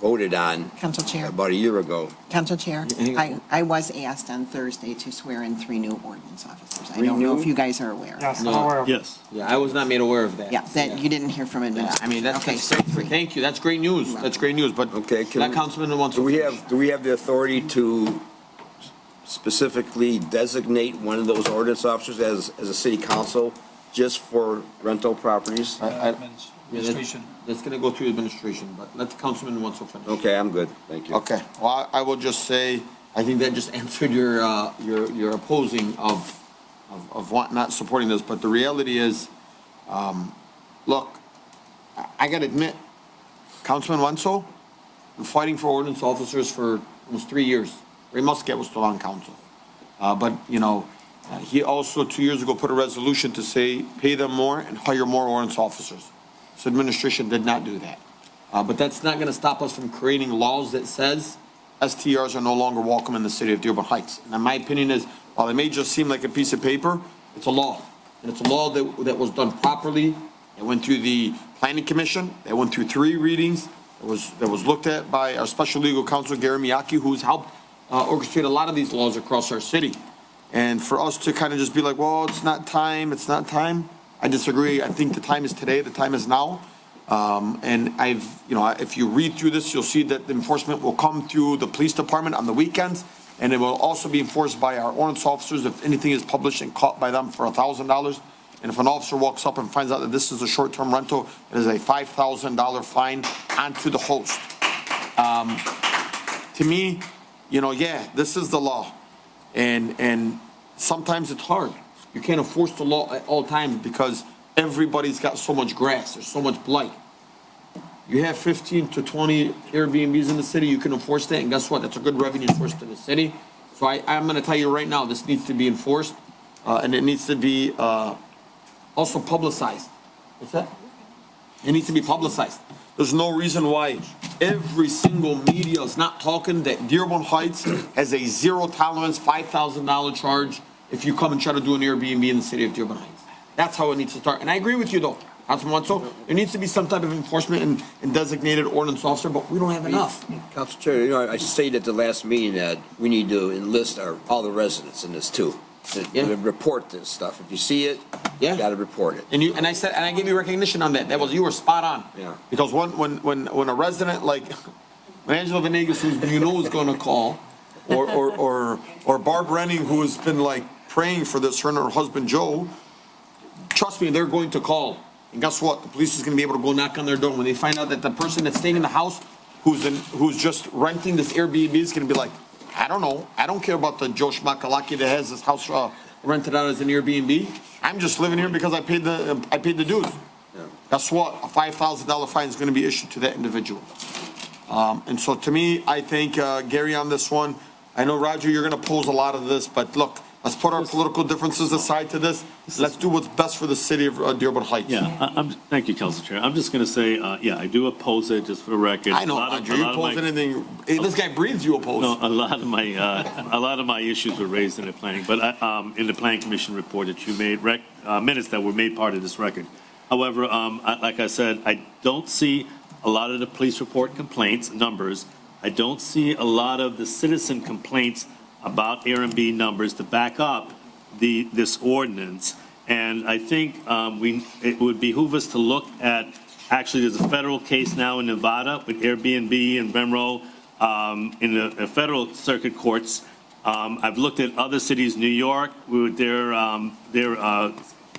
voted on. Council Chair. About a year ago. Council Chair, I was asked on Thursday to swear in 3 new ordinance officers. I don't know if you guys are aware. Yes, I'm No. aware of it. Yes. Yeah, I was not made aware of that. Yeah, that you didn't hear from Yeah, administration. I mean, that's, Okay, so 3. thank you, that's great news, that's great news, but Okay, that Councilman wants to. do we have the authority to specifically designate one of those ordinance officers as a city council just for rental properties? Administration. That's gonna go through administration, but let the Councilman wants to finish. Okay, I'm good, thank you. Okay, well, I will just say, I think that just answered your opposing of not supporting this, but the reality is, look, I gotta admit, Councilman Wenzel, been fighting for ordinance officers for almost 3 years. Ray Muscat was still on council. But, he also 2 years ago put a resolution to say, pay them more and hire more ordinance officers. So administration did not do that. But that's not gonna stop us from creating laws that says STRs are no longer welcome in the city of Dearborn Heights. And my opinion is, while it may just seem like a piece of paper, it's a law. And it's a law that was done properly. It went through the planning commission. It went through 3 readings. That was looked at by our special legal counsel, Gary Miyake, who's helped orchestrate a lot of these laws across our city. And for us to kind of just be like, well, it's not time, I disagree. I think the time is today, the time is now. And if you read through this, you'll see that the enforcement will come through the police department on the weekends, and it will also be enforced by our ordinance officers if anything is published and caught by them for $1,000. And if an officer walks up and finds out that this is a short-term rental, it is a $5,000 fine onto the host. To me, this is the law. And sometimes it's hard. You can't enforce the law at all times because everybody's got so much grass, there's so much blight. You have 15 to 20 Airbnbs in the city, you can enforce that, and guess what? That's a good revenue source to the city. So I'm gonna tell you right now, this needs to be enforced, and it needs to be, also publicized. What's that? It needs to be publicized. There's no reason why every single media is not talking that Dearborn Heights has a zero tolerance, $5,000 charge if you come and try to do an Airbnb in the city of Dearborn Heights. That's how it needs to start. And I agree with you though, Councilman Wenzel. There needs to be some type of enforcement and designated ordinance officer, but we don't have enough. Council Chair, I stated at the last meeting that we need to enlist all the residents in this too. To report this stuff. If you see it, you gotta report it. And I gave you recognition on that. You were spot on. Yeah. Because when a resident when Angela Venegas, who's gonna call, or Barb Renning, who has been praying for this, her and her husband Joe, trust me, they're going to call. And guess what? The police is gonna be able to go knock on their door when they find out that the person that's staying in the house, who's just renting this Airbnb, is gonna be like, I don't know. I don't care about the Joe Schmakalaki that has his house rented out as an Airbnb. I'm just living here because I paid the dues. Yeah. Guess what? A $5,000 fine is going to be issued to that individual. And so to me, I think Gary on this one. I know Roger, you're going to pose a lot of this, but look, let's put our political differences aside to this. Let's do what's best for the city of Dearborn Heights. Yeah, thank you, Council Chair. I'm just going to say, I do oppose it, just for the record. I know, Roger, you oppose anything. Hey, this guy breathes, you oppose. No, a lot of my issues were raised in the planning, but in the planning commission report that you made, minutes that were made part of this record. However, like I said, I don't see a lot of the police report complaints, numbers. I don't see a lot of the citizen complaints about Airbnb numbers to back up this ordinance. And I think it would behoove us to look at, actually, there's a federal case now in Nevada with Airbnb and Venmo in the federal circuit courts. I've looked at other cities, New York, with their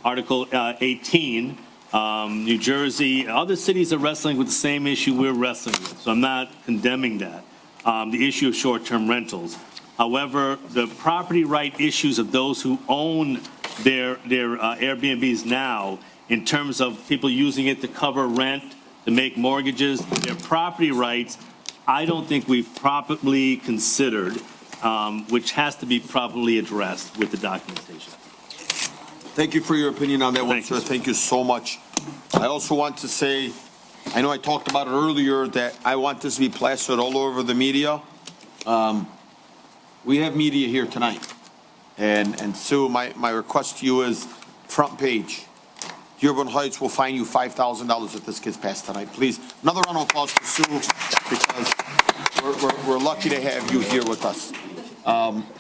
Article 18, New Jersey. Other cities are wrestling with the same issue we're wrestling with, so I'm not condemning that. The issue of short-term rentals. However, the property right issues of those who own their Airbnbs now in terms of people using it to cover rent, to make mortgages, their property rights, I don't think we've properly considered, which has to be properly addressed with the documentation. Thank you for your opinion on that one, sir. Thank you so much. I also want to say, I know I talked about it earlier, that I want this to be plastered all over the media. We have media here tonight. And Sue, my request to you is front page. Dearborn Heights will fine you $5,000 if this gets passed tonight. Please, another round of applause for Sue, because we're lucky to have you here with us.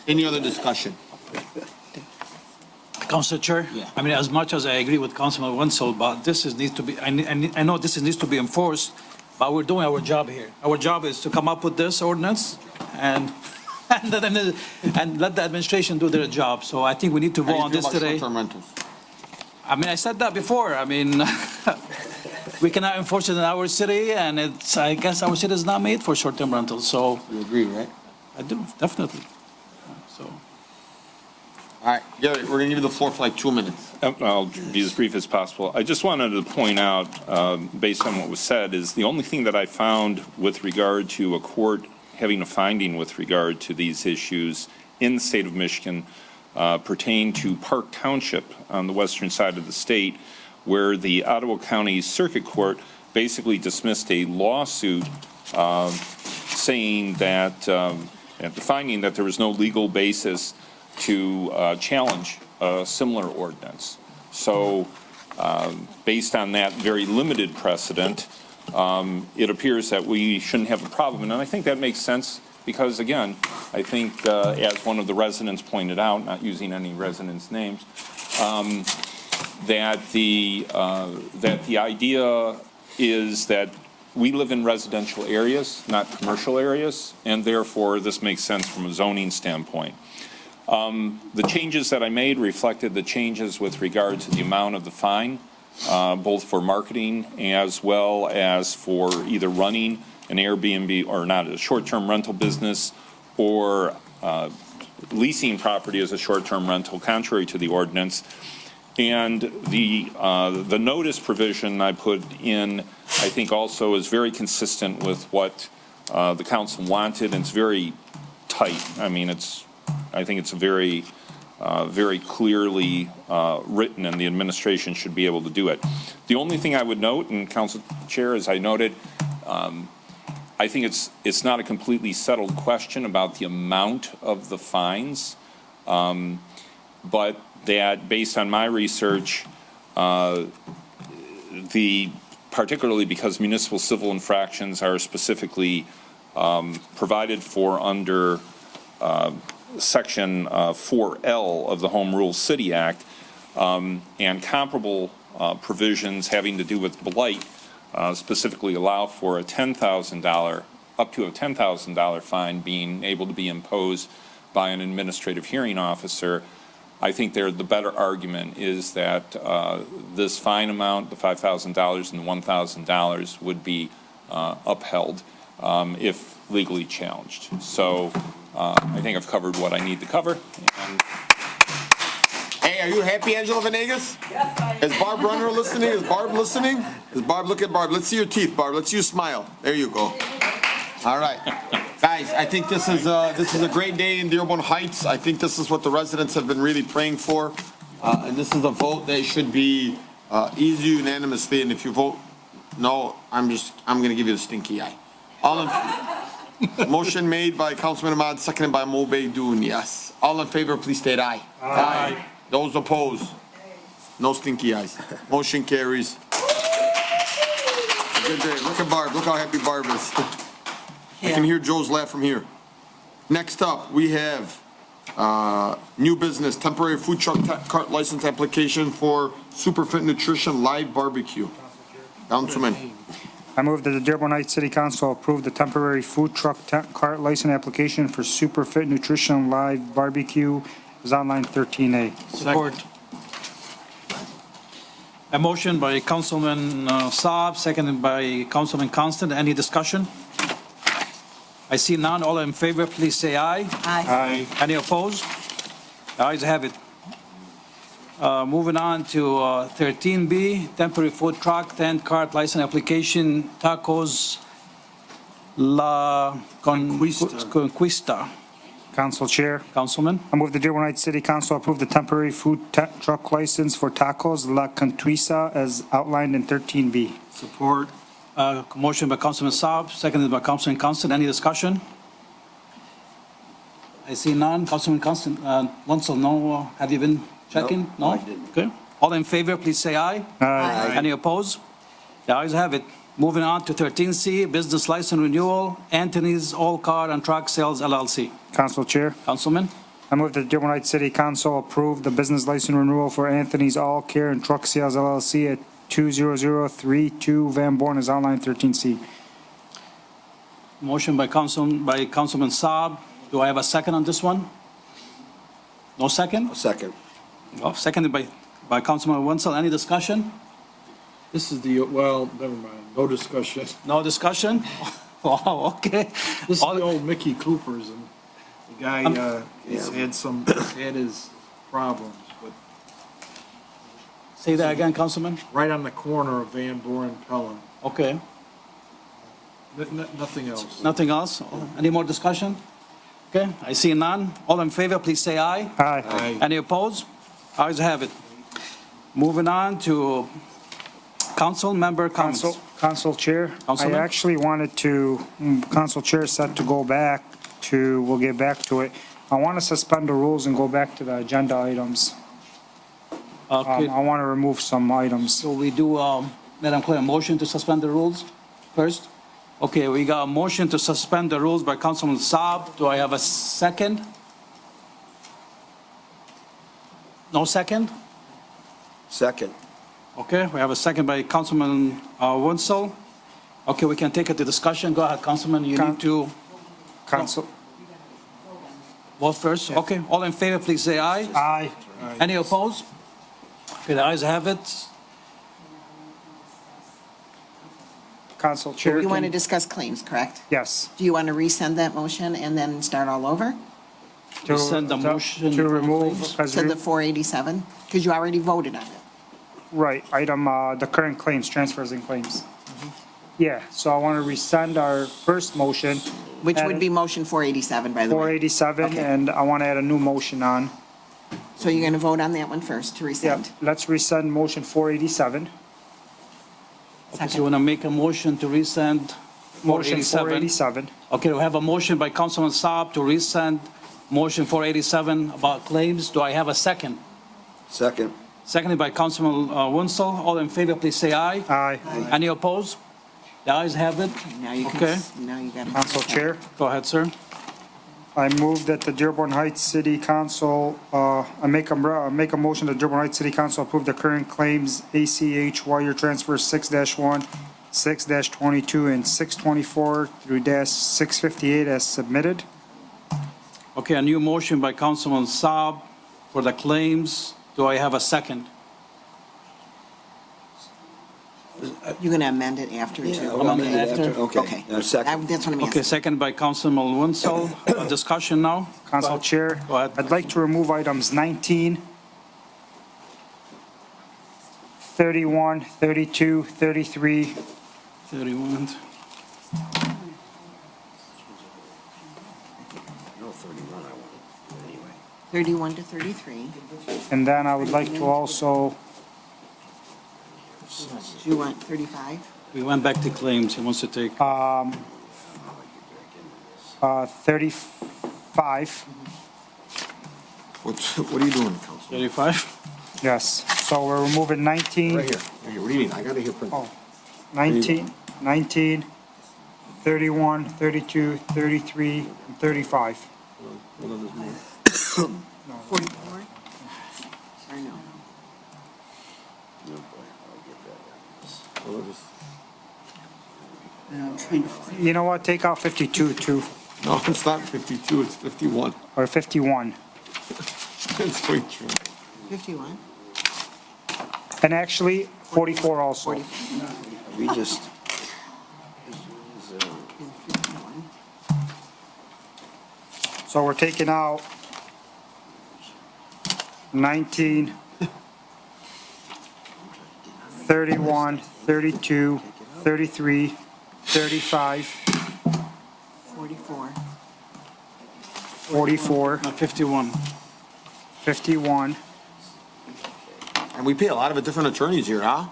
Any other discussion? Council Chair? Yeah. I mean, as much as I agree with Councilman Wenzel, but needs to be, I know this needs to be enforced, but we're doing our job here. Our job is to come up with this ordinance and let the administration do their job. So I think we need to vote on this today. Short-term rentals? I mean, I said that before. I mean, we cannot enforce it in our city, and I guess our city is not made for short-term rentals, so. You agree, right? I do, definitely. So. All right, Gary, we're gonna give you the floor for like 2 minutes. I'll be as brief as possible. I just wanted to point out, based on what was said, is the only thing that I found with regard to a court having a finding with regard to these issues in the state of Michigan pertain to Park Township on the western side of the state, where the Ottawa County Circuit Court basically dismissed a lawsuit saying that, finding that there was no legal basis to challenge a similar ordinance. So based on that very limited precedent, it appears that we shouldn't have a problem. And I think that makes sense because, again, I think as one of the residents pointed out, not using any residents' names, that the idea is that we live in residential areas, not commercial areas, and therefore this makes sense from a zoning standpoint. The changes that I made reflected the changes with regard to the amount of the fine, both for marketing as well as for either running an Airbnb or not a short-term rental business or leasing property as a short-term rental, contrary to the ordinance. And the notice provision I put in, I think also is very consistent with what the council wanted, and it's very tight. I mean, I think it's very clearly written, and the administration should be able to do it. The only thing I would note, and Council Chair, as I noted, I think it's not a completely settled question about the amount of the fines, but that based on my research, particularly because municipal civil infractions are specifically provided for under Section 4L of the Home Rule City Act, and comparable provisions having to do with blight specifically allow for a $10,000, up to a $10,000 fine being able to be imposed by an administrative hearing officer. I think the better argument is that this fine amount, the $5,000 and the $1,000, would be upheld if legally challenged. So I think I've covered what I need to cover. And hey, are you happy, Angela Venegas? Yes, I am. Is Barb Runner listening? Is Barb listening? Is Barb, look at Barb. Let's see your teeth, Barb. Let's see you smile. There you go. All right. Guys, I think this is a great day in Dearborn Heights. I think this is what the residents have been really praying for. And this is a vote that should be easy unanimously. And if you vote no, I'm going to give you the stinky eye. Motion made by Councilman Ahmad, seconded by Mo Beydoun. Yes. All in favor, please state aye. Aye. Those opposed? No stinky eyes. Motion carries. Good day. Look at Barb. Look how happy Barb is. I can hear Joe's laugh from here. Next up, we have new business, temporary food truck cart license application for Superfit Nutrition Live Barbecue. Councilman. I move that the Dearborn Heights City Council approve the temporary food truck cart license application for Superfit Nutrition Live Barbecue. Is on line 13A. Support. A motion by Councilman Saab, seconded by Councilman Constant. Any discussion? I see none. All in favor, please say aye. Aye. Any opposed? The ayes have it. Moving on to 13B, temporary food truck, tent cart license application, Tacos La Conquista. Council Chair, Councilman, I move the Dearborn Heights City Council approve the temporary food truck license for Tacos La Contuisa as outlined in 13B. Support. motion by Councilman Saab, seconded by Councilman Constant. Any discussion? I see none. Councilman Constant, Wenzel, no, have you been checking? No, I didn't. Okay. All in favor, please say aye. Aye. Any opposed? The ayes have it. Moving on to 13C, business license renewal, Anthony's All Car and Truck Sales LLC. Council Chair, Councilman, I move that the Dearborn Heights City Council approve the business license renewal for Anthony's All Care and Truck Sales LLC at 20032 Van Born as outlined in 13C. motion by Councilman Saab. Do I have a second on this one? No second? Second. Oh, seconded by Councilman Wenzel. Any discussion? This is the, well, never mind, no discussion. No discussion? Wow, okay. This is the old Mickey Cooper's, and the guy, he's had his problems, but Say that again, Councilman? right on the corner of Van Born and Pelham. Okay. Nothing else. Nothing else? Any more discussion? Okay, I see none. All in favor, please say aye. Aye. Aye. Any opposed? Ayes have it. Moving on to council member comments. Council Chair, I Councilman? actually wanted to, Council Chair said to go back to, we'll get back to it. I want to suspend the rules and go back to the agenda items. Okay, I want to remove some items. so we do, Madam Clerk, a motion to suspend the rules first? Okay, we got a motion to suspend the rules by Councilman Saab. Do I have a second? No second? Second. Okay, we have a second by Councilman Wenzel. Okay, we can take it to discussion. Go ahead, Councilman, you need to Council, vote first. Okay, all in favor, please say aye. aye. Any opposed? Okay, the ayes have it. Council Chair. You want to discuss claims, correct? Yes. Do you want to resend that motion and then start all over To- Rescind the motion To for remove, claims? because to the 487? Because you already voted on it. right, item, the current claims, transfers and claims. Yeah, so I want to rescind our first motion. Which would be motion 487, by the way. 487, Okay. and I want to add a new motion on. So you're going to vote on that one first to Yeah, rescind? let's rescind motion 487. Okay, so you want to make a motion to resend Motion 487? 487. Okay, we have a motion by Councilman Saab to resend motion 487 about claims. Do I have a second? Second. Seconded by Councilman Wenzel. All in favor, please say aye. Aye. Any opposed? The ayes have it. Now you Okay. can, now you got to. Council Chair, Go ahead, sir. I move that the Dearborn Heights City Council, I make a motion that Dearborn Heights City Council approve the current claims ACH wire transfer 6-1, 6-22, and 624 through -658 as submitted. Okay, a new motion by Councilman Saab for the claims. Do I have a second? You're going to amend it after, too? I'll amend it after. Okay. Second. That's what I'm Okay, asking. second by Councilman Wenzel. Discussion now? Council Chair, Go ahead. I'd like to remove items 19, 31, 32, 33, 31. No, 31 I want, anyway. 31 to 33. and then I would like to also, Do you want 35? We went back to claims. He wants to take. 35, What are you doing, Council? 35? yes. So we're removing 19. Right here. What do you need? I got it here printed. Oh, 19, 31, 32, 33, and 35. 44? Or no? I'm trying to find. You know what, take out 52 too, No, it's not 52, it's 51. or 51. It's way true. 51? And actually, 44 also. 44. We just, So we're taking out 19, 31, 32, 33, 35, 44. 44, 51. 51, And we pay a lot of different attorneys here, huh?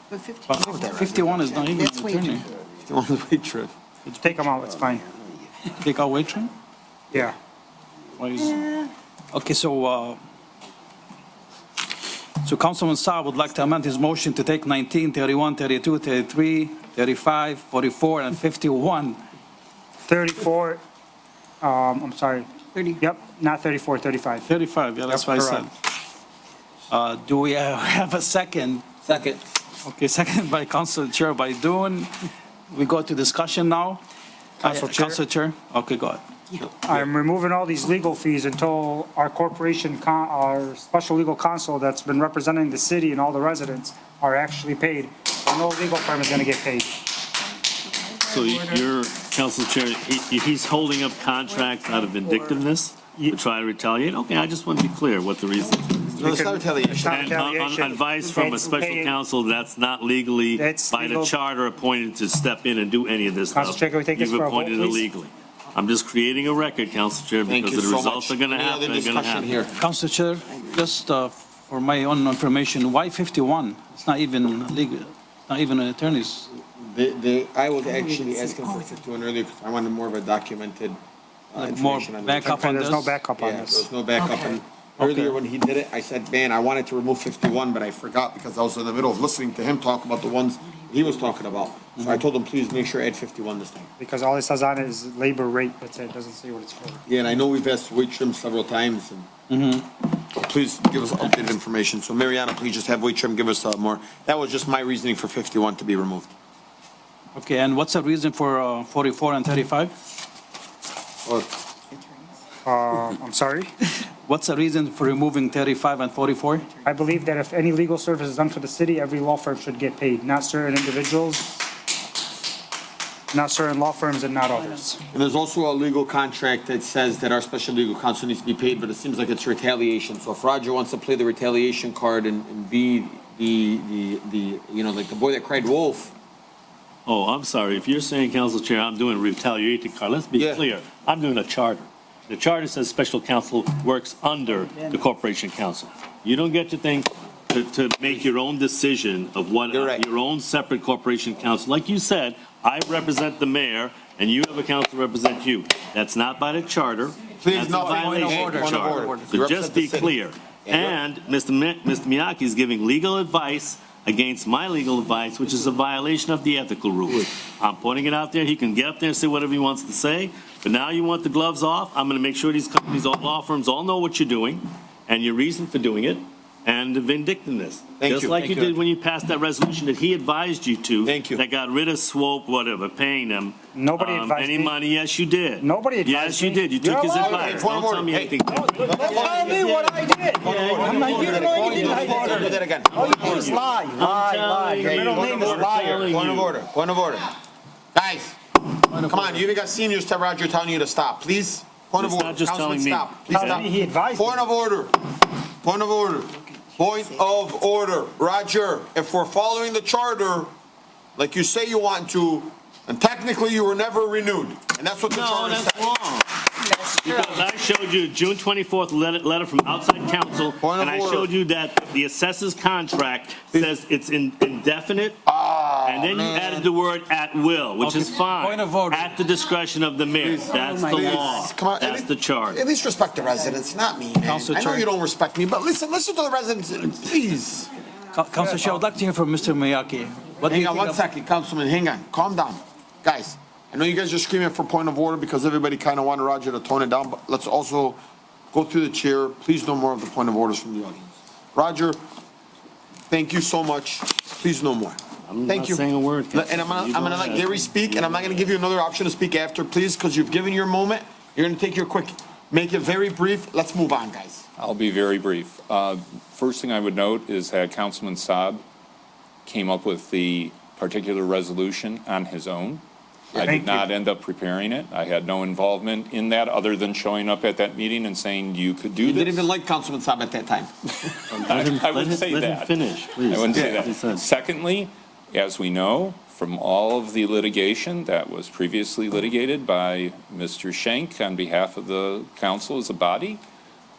But 51. 51 is not even That's an way attorney. 51 is way trip. take them out, it's fine. Take out Waitron? Yeah. Why is? Okay, so Councilman Saab would like to amend his motion to take 19, 31, 32, 33, 35, 44, and 51. 34, I'm sorry. 30. Yep, not 34, 35. 35, yeah, that's Yep, what I said. Do we have a second? Second. Okay, second by Council Chair Baidoon. We go to discussion now. Council Chair. Council Chair, okay, go ahead. I'm removing all these legal fees until our corporation, our special legal counsel that's been representing the city and all the residents are actually paid. No legal firm is going to get paid. So your council chair, he's holding up contracts out of vindictiveness to try to retaliate? Okay, I just want to be clear what the reason is. No, it's not retaliation. And on advice from a special counsel that's not legally by the charter appointed to step in and do any of this Council stuff. Chair, can we take this You've for a vote, appointed please? illegally. I'm just creating a record, Council Chair, Thank because you the so results much. are going to Any other happen. They're going to discussion happen. here? Council Chair, just for my own information, why 51? It's not even legal, not even attorneys. I was actually asking for 51 earlier because I wanted more of a documented Like more information on backup this. on There's this? no backup on Yeah, this. there's no backup. And earlier when he did it, I said, man, I wanted to remove 51, but I forgot because I was in the middle of listening to him talk about the ones he was talking about. So I told him, please make sure add 51 this time. Because all it says on it is labor rate, that's it, doesn't say what it's for. Yeah, and I know we've asked weight trim several times, and please give us updated information. So Mariana, please just have weight trim give us more. That was just my reasoning for 51 to be removed. Okay, and what's the reason for 44 and 35? Or I'm sorry? What's the reason for removing 35 and 44? I believe that if any legal service is done for the city, every law firm should get paid, not certain individuals, not certain law firms, and not others. And there's also a legal contract that says that our special legal counsel needs to be paid, but it seems like it's retaliation. So if Roger wants to play the retaliation card and be like the boy that cried wolf. Oh, I'm sorry. If you're saying, Council Chair, I'm doing retaliation card, let's be clear. I'm doing a charter. The charter says special counsel works under the corporation council. You don't get to think to make your own decision of what your own separate corporation council. Like you said, I represent the mayor and you have a council represent you. That's not by the charter. Please, That's no, a violation point of of the charter. order. So You just represent the be city. clear. And Mr. Miyake is giving legal advice against my legal advice, which is a violation of the ethical rules. I'm putting it out there. He can get up there and say whatever he wants to say, but now you want the gloves off. I'm going to make sure these companies, all law firms, all know what you're doing and your reason for doing it and the vindictiveness. Thank Just you. like Thank you you. did when you passed that resolution that he advised you to. Thank you. That got rid of SWOPE, whatever, paying them. Nobody advised any me. money. Yes, you did. Nobody advised Yes, you me. did. You You're took his a liar. advice. Point of Don't order. tell me Hey. anything different. Don't tell me what I did. I'm not here to know anything I Don't do did. that again. All you do is lie, lie. Your middle name is liar. Point of order. Point of order. Guys, come on, you even got seniors tell Roger telling you to stop, please. Point of It's order. not just Councilman, telling me. stop. Please stop. He advised me. Point of order. Point of order. Point of order. Roger, if we're following the charter, like you say you want to, and technically you were never renewed, and that's what the No, charter that's says. wrong. Because I showed you June 24th letter from outside counsel, Point of and I order. showed you that the assessor's contract says it's indefinite, and then you added the word "at will," which is fine. Point of order. At the discretion of the mayor. That's the Please. law. Come on, That's the charter. At least respect the residents, not me, man. Council I know Chair. you don't respect me, but listen to the residents, please. Council Chair, I would like to hear from Mr. Miyake. What do Hang you on think one of- second, Councilman, hang on, calm down. Guys, I know you guys are screaming for point of order because everybody kind of wanted Roger to tone it down, but let's also go through the chair. Please no more of the point of orders from the audience. Roger, thank you so much. Please no more. I'm Thank not you. saying a word. And I'm You gonna go let ahead. Gary speak, and I'm not gonna give you another option to speak after, please, because you've given your moment. You're gonna take your quick, make it very brief. Let's move on, guys. I'll be very brief. First thing I would note is that Councilman Saab came up with the particular resolution on his own. I Thank did not end up preparing it. I had no involvement in that, other than showing up at that meeting and saying, you could do You this. didn't even like Councilman Saab at that time. I wouldn't say Let him that. finish, please. I wouldn't say Please. that. Secondly, as we know from all of the litigation that was previously litigated by Mr. Schenk on behalf of the council as a body,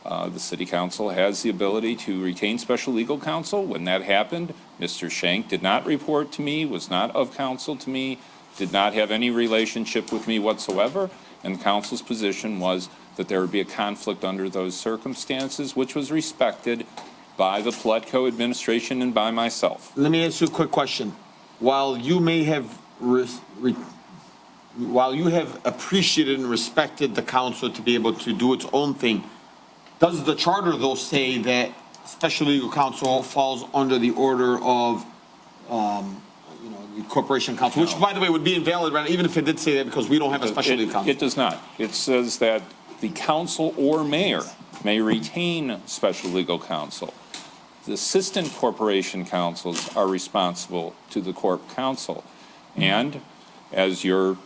the city council has the ability to retain special legal counsel. When that happened, Mr. Schenk did not report to me, was not of counsel to me, did not have any relationship with me whatsoever, and the council's position was that there would be a conflict under those circumstances, which was respected by the Pletco administration and by myself. Let me ask you a quick question. While you may have, while you have appreciated and respected the council to be able to do its own thing, does the charter though say that special legal counsel falls under the order of, the corporation counsel, which by the way would be invalid, right, even if it did say that, because we don't have a special legal counsel? It does not. It says that the council or mayor may retain special legal counsel. The assistant corporation counsels are responsible to the corp counsel. And as you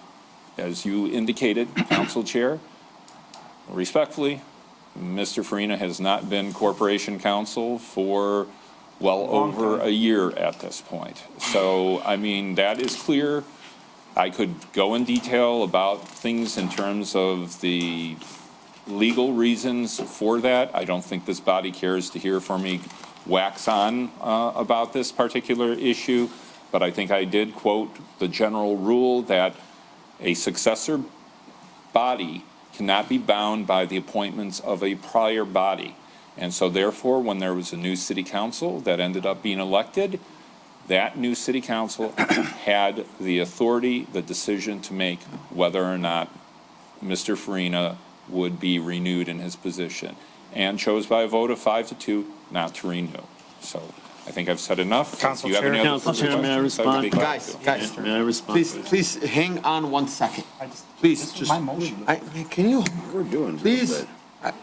indicated, Council Chair, respectfully, Mr. Farina has not been corporation counsel for well over a year at this point. So, I mean, that is clear. I could go in detail about things in terms of the legal reasons for that. I don't think this body cares to hear from me wax on about this particular issue, but I think I did quote the general rule that a successor body cannot be bound by the appointments of a prior body. And so therefore, when there was a new city council that ended up being elected, that new city council had the authority, the decision to make whether or not Mr. Farina would be renewed in his position, and chose by a vote of 5-2 not to renew. So I think I've said enough. Council Do you have any Chair. other Council Chair, may I questions? I'd be glad Guys, to. guys, May I respond? please hang on 1 second. Please, just. My motion. Can you, We're doing. please?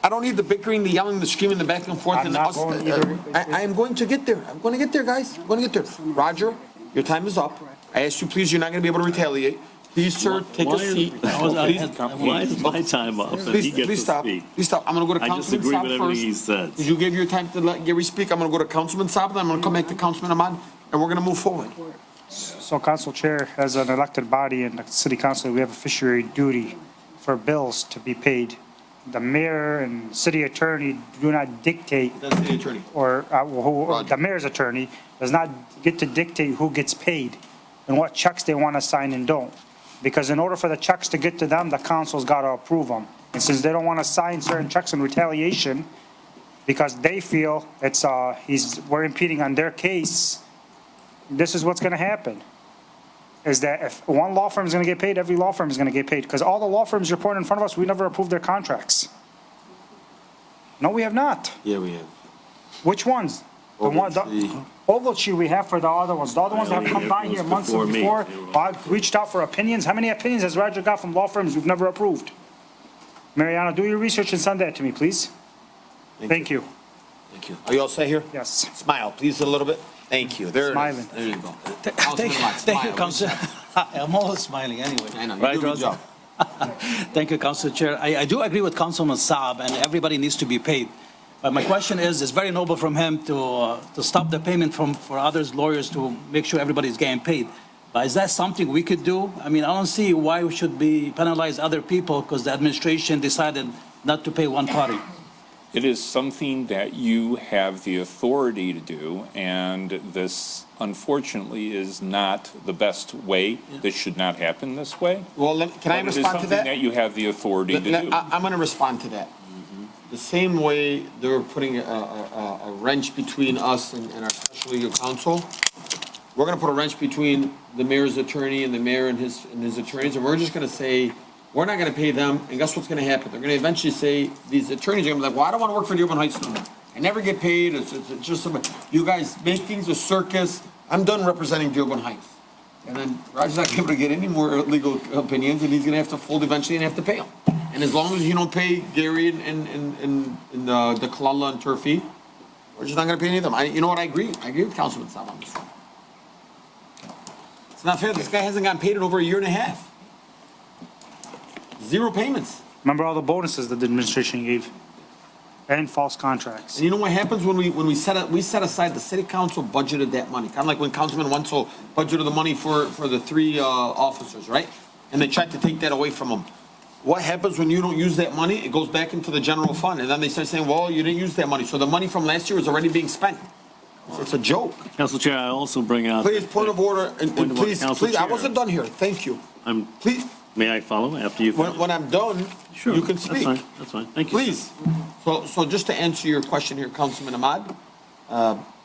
I don't need the bickering, the yelling, the screaming, the back and forth. I'm and not us. going either. I am going to get there. I'm going to get there, guys. I'm going to get there. Roger, your time is up. I asked you, please, you're not going to be able to retaliate. Please, sir, take a seat. Why is my time up and he Please gets to stop. speak? Please stop. I'm going to go to I Councilman disagree with Saab everything he first. said. Did you give your time to let Gary speak? I'm going to go to Councilman Saab, then I'm going to come back to Councilman Ahmad, and we're going to move forward. So, Council Chair, as an elected body and the city council, we have a fiduciary duty for bills to be paid. The mayor and city attorney do not dictate, That's the attorney. or the mayor's attorney does not get to dictate who gets paid and what checks they want to sign and don't. Because in order for the checks to get to them, the council's got to approve them. And since they don't want to sign certain checks in retaliation, because they feel it's, we're impeding on their case, this is what's going to happen. Is that if one law firm is going to get paid, every law firm is going to get paid. Because all the law firms report in front of us, we never approved their contracts. No, we have not. Yeah, we have. Which ones? The one, Ogletree we have for the other ones. The other ones that have come by here months before me. before. I reached out for opinions. How many opinions has Roger got from law firms we've never approved? Mariana, do your research and send that to me, please. Thank you. Thank you. Are you all set here? Yes. Smile, please, a little bit. Thank you. There it is. Smiling. There you go. Thank you, Council. I'm always smiling anyway. I know, you Right, do a good Rosa? job. Thank you, Council Chair. I do agree with Councilman Saab, and everybody needs to be paid. But my question is, it's very noble from him to stop the payment for others, lawyers, to make sure everybody's getting paid. But is that something we could do? I mean, I don't see why we should be penalize other people because the administration decided not to pay one party. It is something that you have the authority to do, and this unfortunately is not the best way. This should not happen this way. Well, can I respond to But it is something that? that you have the authority to do. I'm going to respond to that. The same way they're putting a wrench between us and our special legal counsel, we're going to put a wrench between the mayor's attorney and the mayor and his attorneys, and we're just going to say, we're not going to pay them, and guess what's going to happen? They're going to eventually say, these attorneys are going to be like, well, I don't want to work for Dearborn Heights no more. I never get paid, it's just, you guys make things a circus. I'm done representing Dearborn Heights. And then Roger's not going to be able to get any more legal opinions, and he's going to have to fold eventually and have to pay them. And as long as you don't pay Gary and the Kalala and Turfy, we're just not going to pay any of them. You know what, I agree with Councilman Saab on this one. It's not fair, this guy hasn't gotten paid in over a year and a half. Zero payments. Remember all the bonuses that the administration gave? And false contracts. And you know what happens when we set aside, the city council budgeted that money, kind of like when Councilman Wenzel budgeted the money for the three officers, right? And they tried to take that away from them. What happens when you don't use that money? It goes back into the general fund, and then they start saying, well, you didn't use that money, so the money from last year is already being spent. It's a joke. Council Chair, I also bring out. Please, point of order, and Point of order, please, Council please, I Chair. wasn't done here, thank you. Please. May I follow after you? When I'm done, Sure, you can that's speak. fine, that's fine. Thank you. Please. So just to answer your question here, Councilman Ahmad,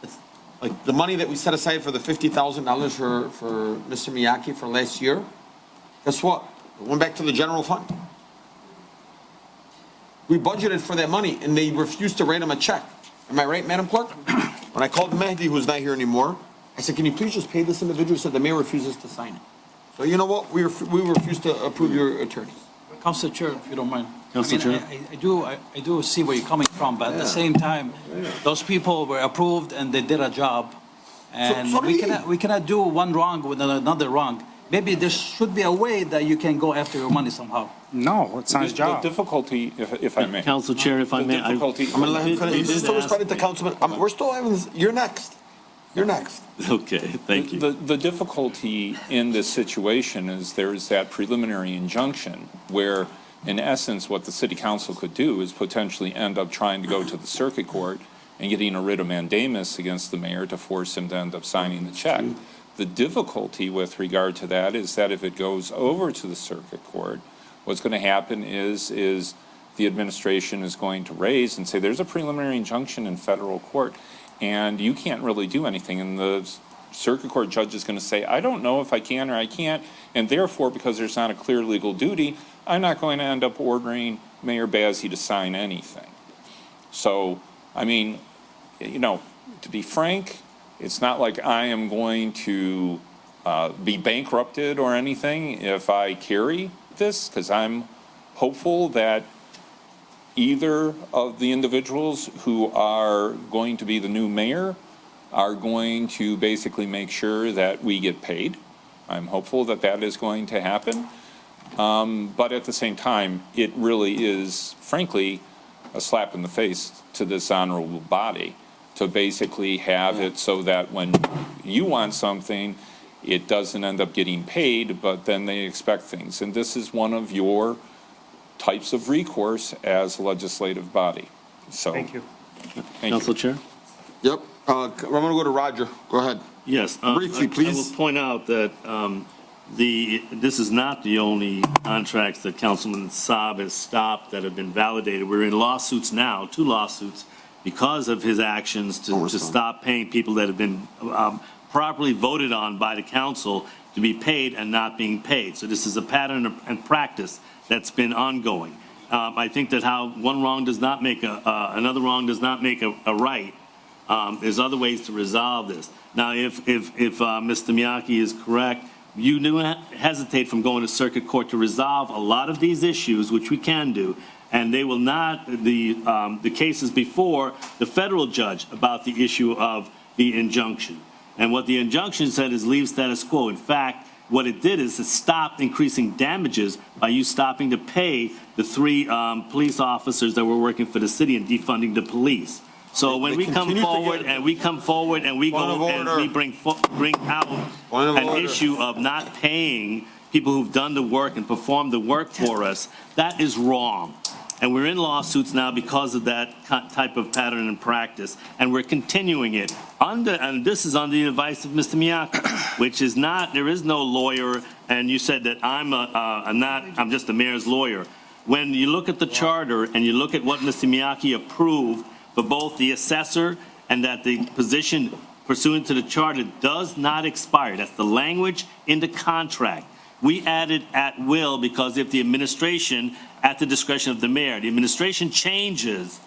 it's like the money that we set aside for the $50,000 for Mr. Miyake for last year, guess what? It went back to the general fund. We budgeted for that money and they refused to write him a check. Am I right, Madam Clerk? When I called Mehdi, who's not here anymore, I said, can you please just pay this individual? He said the mayor refuses to sign it. So you know what? We refuse to approve your attorneys. Council Chair, if you don't mind. Council Chair. I do see where you're coming from, but at the same time, those people were approved and they did a job. And so we cannot do one wrong with another wrong. Maybe there should be a way that you can go after your money somehow. No, it's not his job. The difficulty, if I may. Council Chair, if I may. I'm gonna let him finish. He's still responding to Councilman. We're still having this. You're next. You're next. Okay, thank you. The difficulty in this situation is there's that preliminary injunction where, in essence, what the city council could do is potentially end up trying to go to the circuit court and getting a writ of mandamus against the mayor to force him to end up signing the check. The difficulty with regard to that is that if it goes over to the circuit court, what's going to happen is the administration is going to raise and say, there's a preliminary injunction in federal court, and you can't really do anything. And the circuit court judge is going to say, I don't know if I can or I can't, and therefore, because there's not a clear legal duty, I'm not going to end up ordering Mayor Bazey to sign anything. So, I mean, you know, to be frank, it's not like I am going to be bankrupted or anything if I carry this, because I'm hopeful that either of the individuals who are going to be the new mayor are going to basically make sure that we get paid. I'm hopeful that that is going to happen. But at the same time, it really is, frankly, a slap in the face to this honorable body to basically have it so that when you want something, it doesn't end up getting paid, but then they expect things. And this is one of your types of recourse as a legislative body. So, Thank you. Council Chair? Yep. I'm gonna go to Roger. Go ahead. Yes. Briefly, please. I will point out that this is not the only contracts that Councilman Saab has stopped that have been validated. We're in lawsuits now, 2 lawsuits, because of his actions to stop paying people that have been properly voted on by the council to be paid and not being paid. So this is a pattern and practice that's been ongoing. I think that how one wrong does not make another wrong does not make a right. There's other ways to resolve this. Now, if Mr. Miyake is correct, you do not hesitate from going to circuit court to resolve a lot of these issues, which we can do. And they will not, the cases before the federal judge about the issue of the injunction. And what the injunction said is leave status quo. In fact, what it did is it stopped increasing damages by you stopping to pay the 3 police officers that were working for the city and defunding the police. So when we come forward and we go and we bring out an issue of not paying people who've done the work and performed the work for us, that is wrong. And we're in lawsuits now because of that type of pattern and practice, and we're continuing it and this is under the advice of Mr. Miyake, which is not, there is no lawyer, and you said that I'm just the mayor's lawyer. When you look at the charter and you look at what Mr. Miyake approved for both the assessor and that the position pursuant to the charter does not expire. That's the language in the contract. We added at will because if the administration, at the discretion of the mayor, the administration changes,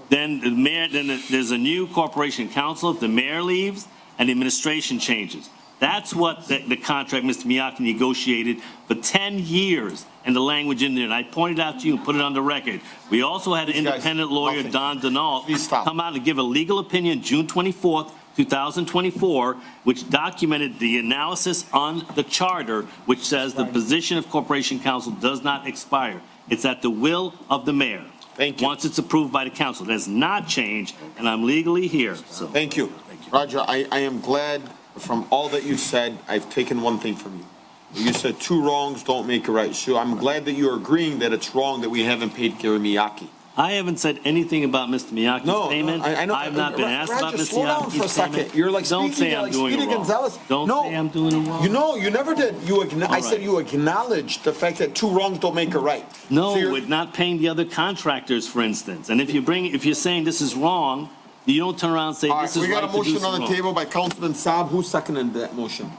then the mayor, there's a new corporation council if the mayor leaves and the administration changes. That's what the contract Mr. Miyake negotiated for 10 years and the language in there. And I pointed out to you and put it on the record. We also had an independent lawyer, Don Denault, come out and give a legal opinion June 24th 2024, which documented the analysis on the charter, which says the position of Corporation Counsel does not expire. It's at the will of the mayor. Thank you. Once it's approved by the council. It has not changed, and I'm legally here, so. Thank you. Roger, I am glad from all that you said, I've taken one thing from you. You said two wrongs don't make a right. So I'm glad that you're agreeing that it's wrong that we haven't paid Gary Miyake. I haven't said anything about Mr. Miyake's payment. I know. I've not been asked about Roger, Mr. slow down for a Miyake's second. payment. You're like Don't speaking, say I'm like doing Speedy it wrong. Gonzalez. Don't No. say I'm doing it wrong. You never did. I right. said you acknowledged the fact that two wrongs don't make a right. No, So you're- with not paying the other contractors, for instance. And if you're saying this is wrong, you don't turn around and say All right, this is we got right a to do motion this on the wrong. table by Councilman Saab. Who seconded that motion?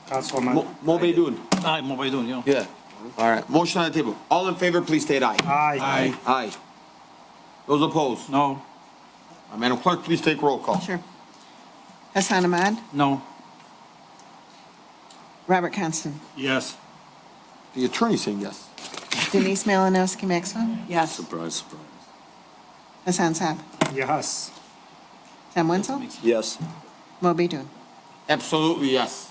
Councilman. Mo Baidoon. Aye, mo ba yun, yun? Yeah. All right, motion on the table. All in favor, please state aye. Aye. Aye. Those opposed? No. Madam Clerk, please take roll call. Sure. Hassan Ahmad, No. Robert Constant, Yes. The attorney saying yes. Denise Malinowski Maxwell, Yes. Surprise, surprise. Hassan Saab, Yes. Tom Wenzel, Yes. Mo Baidoon. Absolutely yes.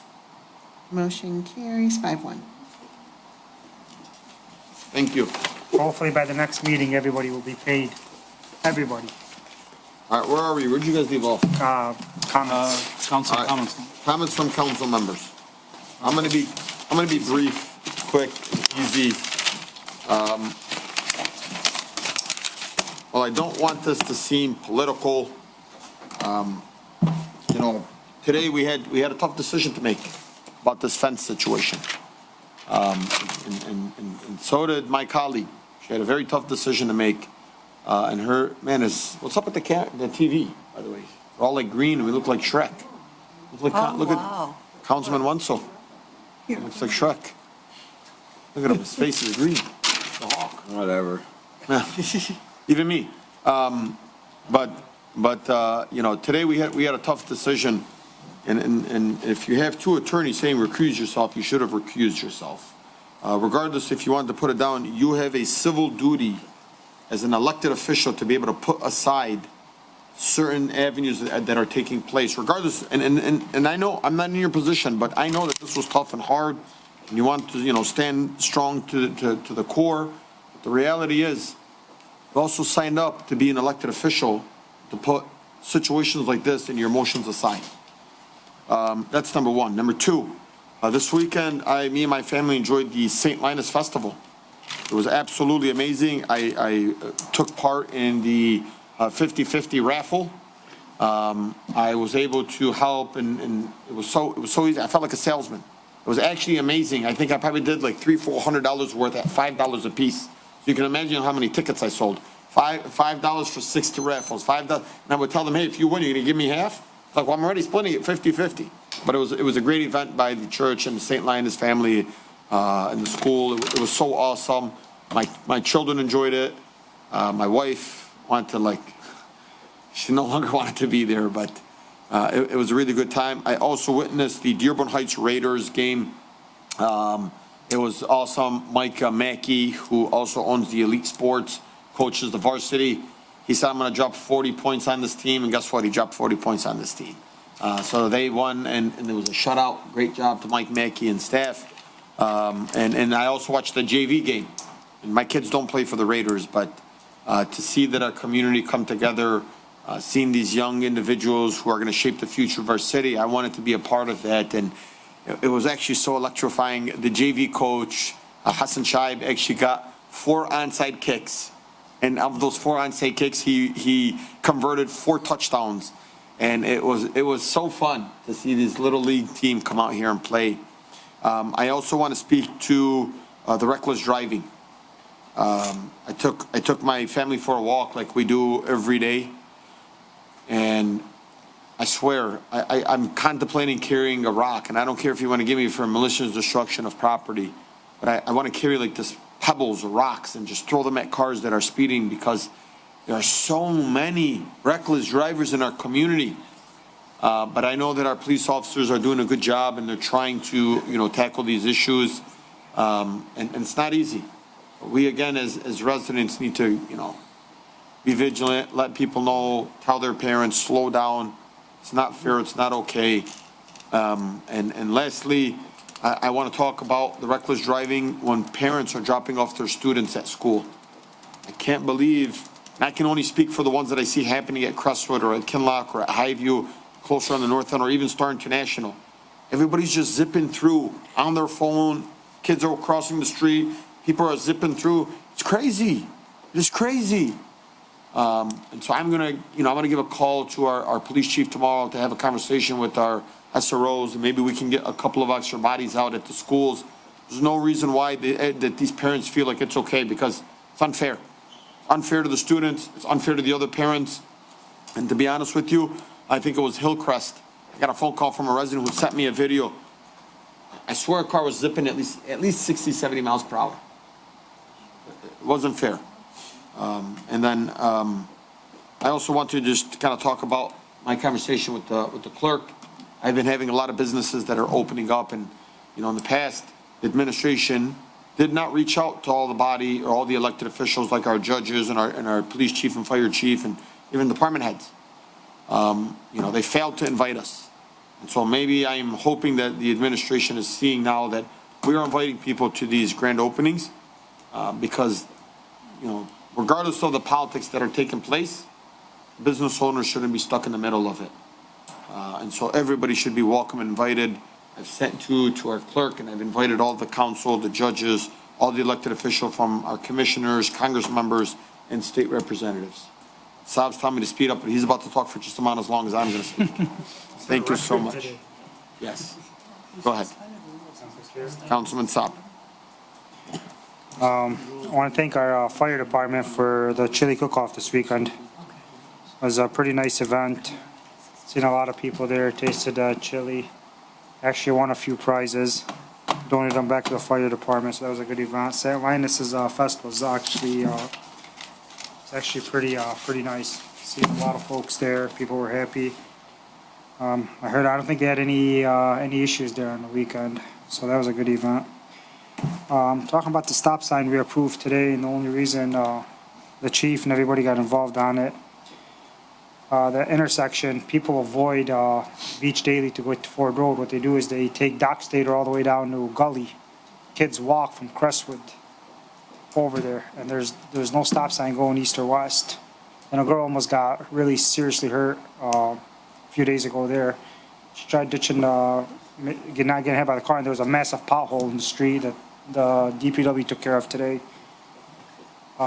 Motion carries 5-1. Thank you. Hopefully by the next meeting, everybody will be paid. Everybody. All right, where are we? Where'd you guys leave off? Comments. Council All right. comments. Comments from council members. I'm gonna be brief, quick, easy. Well, I don't want this to seem political. Today we had a tough decision to make about this fence situation. And so did my colleague. She had a very tough decision to make. And her, man, what's up with the TV, by the way? We're all like green and we look like Shrek. Look at Councilman Wenzel. Looks like Shrek. Look at him, his face is green. The hawk. Whatever. Yeah. Even me. Today we had a tough decision. And if you have two attorneys saying recuse yourself, you should have recused yourself. Regardless if you wanted to put it down, you have a civil duty as an elected official to be able to put aside certain avenues that are taking place, regardless. And I know I'm not in your position, but I know that this was tough and hard, and you want to, stand strong to the core. But the reality is, you also signed up to be an elected official to put situations like this in your motions aside. That's number one. Number two, this weekend, me and my family enjoyed the St. Linus Festival. It was absolutely amazing. I took part in the 50-50 raffle. I was able to help, and it was so easy. I felt like a salesman. It was actually amazing. I think I probably did like $300-400 worth at $5 a piece. So you can imagine how many tickets I sold. $5 for 60 raffles. $5, and I would tell them, hey, if you win, you're gonna give me half. Like, well, I'm already splitting it 50-50. But it was a great event by the church and the St. Linus family and the school. It was so awesome. My children enjoyed it. My wife wanted to she no longer wanted to be there, but it was a really good time. I also witnessed the Dearborn Heights Raiders game. It was awesome. Mike Mackey, who also owns the Elite Sports, coaches the varsity. He said, I'm going to drop 40 points on this team, and guess what? He dropped 40 points on this team. So they won, and there was a shutout. Great job to Mike Mackey and staff. And I also watched the JV game. And my kids don't play for the Raiders, but to see that our community come together, seeing these young individuals who are going to shape the future of our city, I wanted to be a part of that. And it was actually so electrifying. The JV coach, Hassan Shaib, actually got 4 onside kicks. And of those 4 onside kicks, he converted 4 touchdowns. And it was so fun to see this little league team come out here and play. I also want to speak to the reckless driving. I took my family for a walk like we do every day. And I swear, I'm contemplating carrying a rock. And I don't care if you want to give me for malicious destruction of property. But I want to carry like this pebbles or rocks and just throw them at cars that are speeding, because there are so many reckless drivers in our community. But I know that our police officers are doing a good job, and they're trying to, tackle these issues. And it's not easy. We, again, as residents, need to, be vigilant, let people know, tell their parents, slow down. It's not fair, it's not okay. And lastly, I want to talk about the reckless driving when parents are dropping off their students at school. I can't believe, and I can only speak for the ones that I see happening at Crestwood or at Kinlock or at Highview, closer on the north end, or even Star International. Everybody's just zipping through on their phone. Kids are crossing the street. People are zipping through. It's crazy. It's crazy. And so I'm gonna give a call to our police chief tomorrow to have a conversation with our SROs, and maybe we can get a couple of extra bodies out at the schools. There's no reason why that these parents feel like it's okay, because it's unfair. Unfair to the students, it's unfair to the other parents. And to be honest with you, I think it was Hillcrest. I got a phone call from a resident who sent me a video. I swear a car was zipping at least 60, 70 miles per hour. It wasn't fair. And then I also want to just kind of talk about my conversation with the clerk. I've been having a lot of businesses that are opening up, and in the past, the administration did not reach out to all the body or all the elected officials like our judges and our police chief and fire chief and even department heads. They failed to invite us. And so maybe I'm hoping that the administration is seeing now that we are inviting people to these grand openings because, regardless of the politics that are taking place, business owners shouldn't be stuck in the middle of it. And so everybody should be welcome and invited. I've sent to our clerk, and I've invited all the council, the judges, all the elected officials from our commissioners, Congress members, and state representatives. Saab's telling me to speed up, but he's about to talk for just about as long as I'm going to speak. Thank you so much. Yes. Go ahead. Councilman Saab. I want to thank our fire department for the chili cook-off this weekend. It was a pretty nice event. Seen a lot of people there, tasted chili. Actually won a few prizes. Donated them back to the fire department, so that was a good event. St. Linus's festival is actually pretty nice. Seen a lot of folks there. People were happy. I don't think they had any issues there on the weekend, so that was a good event. Talking about the stop sign we approved today, and the only reason the chief and everybody got involved on it, the intersection, people avoid Beach Daily to go to Ford Road. What they do is they take Dock Stater all the way down to Gully. Kids walk from Crestwood over there, and there's no stop sign going east or west. And a girl almost got really seriously hurt a few days ago there. She tried ditching, not getting hit by the car, and there was a massive pothole in the street that the DPW took care of today.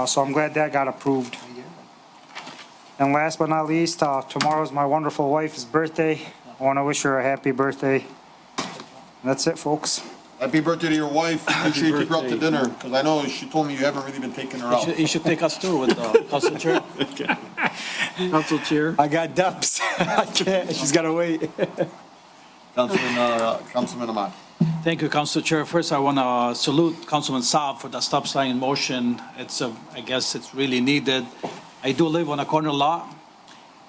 So I'm glad that got approved. And last but not least, tomorrow's my wonderful wife's birthday. I want to wish her a happy birthday. And that's it, folks. Happy birthday to your wife. Make sure you take her out to dinner, because I know she told me you haven't really been taking her out. You should take us too with Council Chair. Council Chair. I got dubs. I can't. She's got to wait. Councilman Ahmad. Thank you, Council Chair. First, I want to salute Councilman Saab for the stop sign in motion. I guess it's really needed. I do live on a corner lot,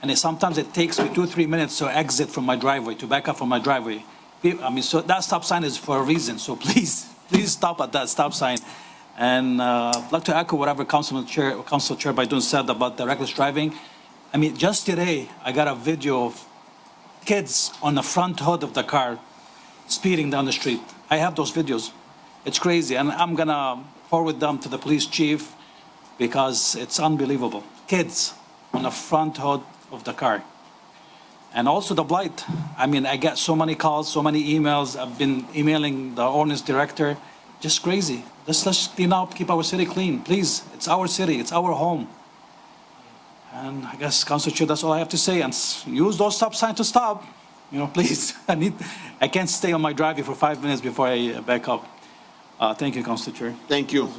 and sometimes it takes me 2-3 minutes to exit from my driveway, to back up from my driveway. So that stop sign is for a reason. So please stop at that stop sign. And I'd like to echo whatever Council Chair Baydun said about the reckless driving. Just today, I got a video of kids on the front hood of the car speeding down the street. I have those videos. It's crazy, and I'm gonna forward them to the police chief because it's unbelievable. Kids on the front hood of the car. And also the blight. I get so many calls, so many emails. I've been emailing the ordinance director. Just crazy. Let's clean up, keep our city clean, please. It's our city, it's our home. And I guess, Council Chair, that's all I have to say. And use those stop signs to stop. Please. I can't stay on my driveway for 5 minutes before I back up. Thank you, Council Chair. Thank you.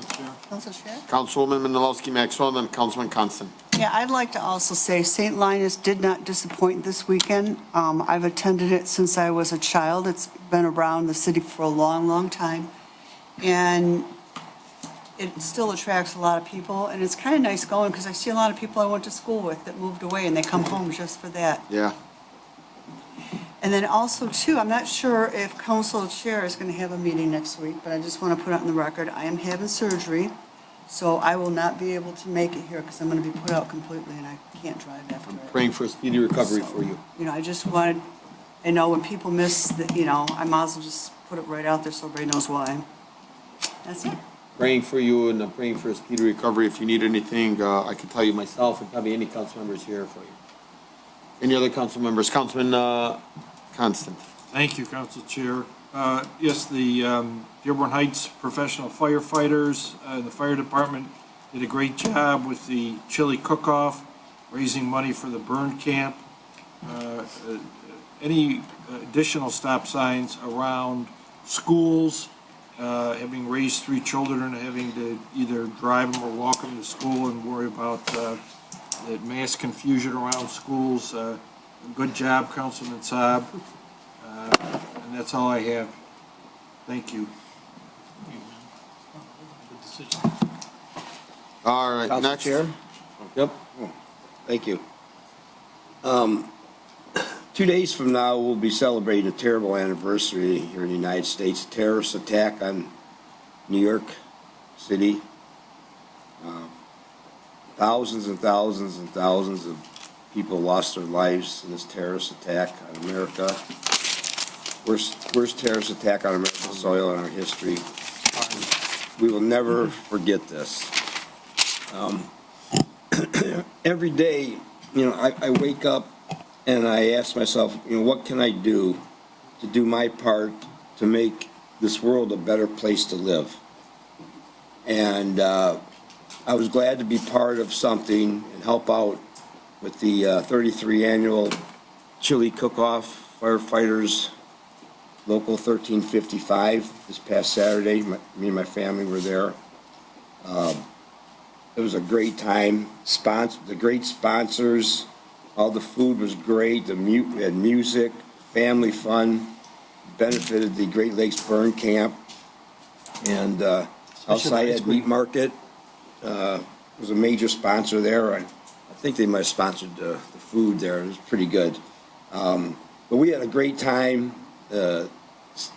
Council Chair? Councilwoman Mendelowski-Maxwell, then Councilman Constant. Yeah, I'd like to also say St. Linus did not disappoint this weekend. I've attended it since I was a child. It's been around the city for a long, long time. And it still attracts a lot of people, and it's kind of nice going because I see a lot of people I went to school with that moved away and they come home just for that. Yeah. And then also too, I'm not sure if Council Chair is going to have a meeting next week, but I just want to put it on the record. I am having surgery So I will not be able to make it here because I'm going to be put out completely and I can't drive after it. Praying for a speedy recovery for you. You know, I just wanted, I know when people miss the, you know, I might as well just put it right out there so everybody knows why. That's it. Praying for you and praying for a speedy recovery. If you need anything, I can tell you myself and probably any council members here for you. Any other council members? Councilman Constant. Thank you, Council Chair. Yes, the Dearborn Heights professional firefighters, the fire department did a great job with the chili cook-off, raising money for the burn camp. Any additional stop signs around schools, having raised 3 children and having to either drive them or walk them to school and worry about the mass confusion around schools. Good job, Councilman Saab. And that's all I have. Thank you. All right, Council next. Chair? Yep. Thank you. 2 days from now, we'll be celebrating a terrible anniversary here in the United States, a terrorist attack on New York City. Thousands and thousands and thousands of people lost their lives in this terrorist attack on America. Worst terrorist attack on American soil in our history. We will never forget this. Every day, you know, I wake up and I ask myself, you know, what can I do to do my part to make this world a better place to live? And I was glad to be part of something and help out with the 33 annual chili cook-off firefighters local 1355 this past Saturday. Me and my family were there. It was a great time. The great sponsors, all the food was great. We had music, family fun, benefited the Great Lakes Burn Camp, and outside at Meat Market was a major sponsor there. I think they might have sponsored the food there. It was pretty good. But we had a great time.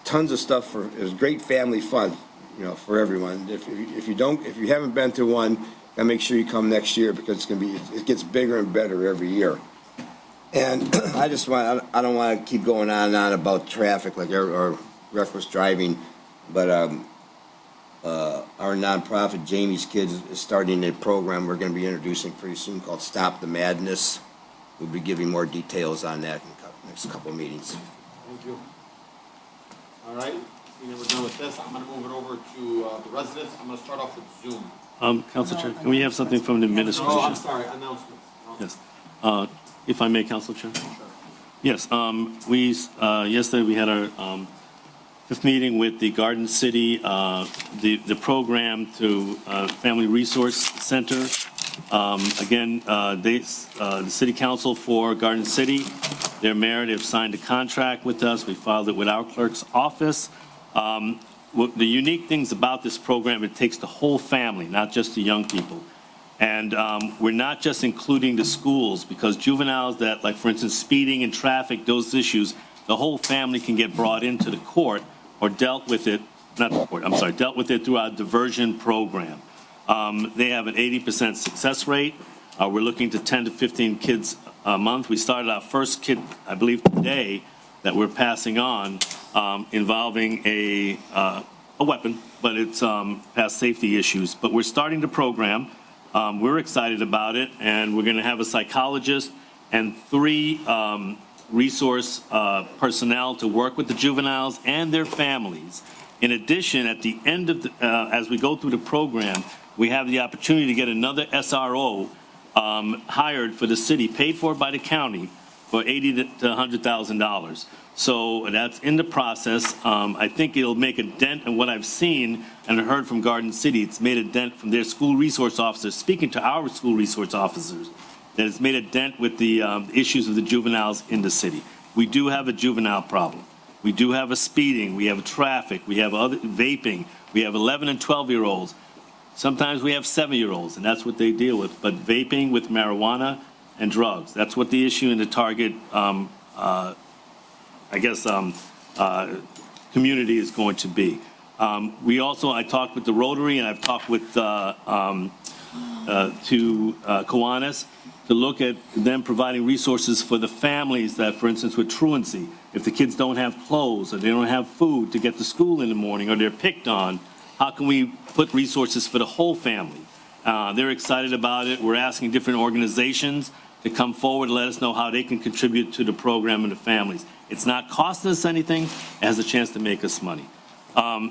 Tons of stuff it was great family fun, you know, for everyone. If you haven't been to one, gotta make sure you come next year because it gets bigger and better every year. And I don't want to keep going on and on about traffic or reckless driving, but our nonprofit Jamie's Kids is starting a program we're going to be introducing pretty soon called Stop the Madness. We'll be giving more details on that in the next couple of meetings. Thank you. All right, we're done with this. I'm going to move it over to the residents. I'm going to start off with Zoom. Council Chair, can we have something from the administration? Oh, I'm sorry, announcements. Yes. If I may, Council Chair? Yes, yesterday we had our fifth meeting with the Garden City, the program to Family Resource Center. Again, the City Council for Garden City, their mayor, they've signed a contract with us. We filed it with our clerk's office. The unique things about this program, it takes the whole family, not just the young people. And we're not just including the schools, because juveniles that, like for instance, speeding and traffic, those issues, the whole family can get brought into the court or dealt with it, dealt with it through our diversion program. They have an 80% success rate. We're looking to 10 to 15 kids a month. We started our first kid, I believe today, that we're passing on, involving a weapon, but it's past safety issues. But we're starting the program. We're excited about it, and we're going to have a psychologist and 3 resource personnel to work with the juveniles and their families. In addition, at the end of as we go through the program, we have the opportunity to get another SRO hired for the city, paid for by the county, for $80,000 to $100,000. So that's in the process. I think it'll make a dent in what I've seen and heard from Garden City. It's made a dent from their school resource officers, speaking to our school resource officers, that it's made a dent with the issues of the juveniles in the city. We do have a juvenile problem. We do have a speeding. We have traffic. We have other vaping. We have 11 and 12-year-olds. Sometimes we have 7-year-olds, and that's what they deal with. But vaping with marijuana and drugs, that's what the issue in the target, community is going to be. I talked with the Rotary, and I've talked with Kiwanis to look at them providing resources for the families that, for instance, with truancy, if the kids don't have clothes or they don't have food to get to school in the morning or they're picked on, how can we put resources for the whole family? They're excited about it. We're asking different organizations to come forward and let us know how they can contribute to the program and the families. It's not costing us anything. It has a chance to make us money.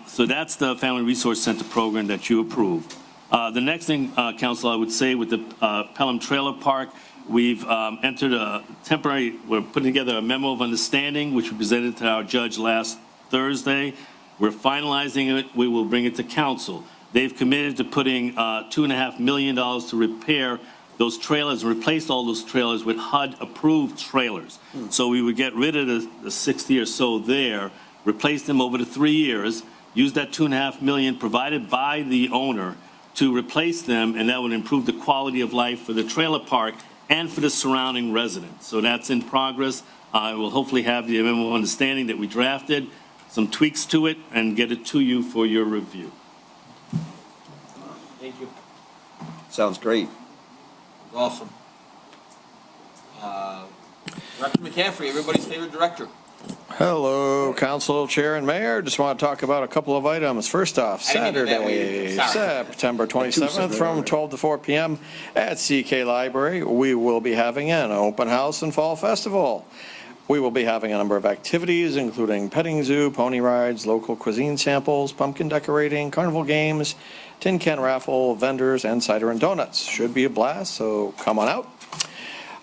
So that's the Family Resource Center program that you approved. The next thing, Council, I would say with the Pelham Trailer Park, we've entered we're putting together a memo of understanding, which we presented to our judge last Thursday. We're finalizing it. We will bring it to council. They've committed to putting $2.5 million to repair those trailers, replace all those trailers with HUD-approved trailers. So we would get rid of the 60 or so there, replace them over the 3 years, use that $2.5 million provided by the owner to replace them, and that would improve the quality of life for the trailer park and for the surrounding residents. So that's in progress. I will hopefully have the memo of understanding that we drafted, some tweaks to it, and get it to you for your review. Thank you. Sounds great. Awesome. Director McCaffrey, everybody's favorite director. Hello, Council Chair and Mayor. Just want to talk about a couple of items. First off, Saturday, September 27th from 12 to 4 p.m. at CK Library, we will be having an open house and fall festival. We will be having a number of activities, including petting zoo, pony rides, local cuisine samples, pumpkin decorating, carnival games, tin can raffle, vendors, and cider and donuts. Should be a blast, so come on out.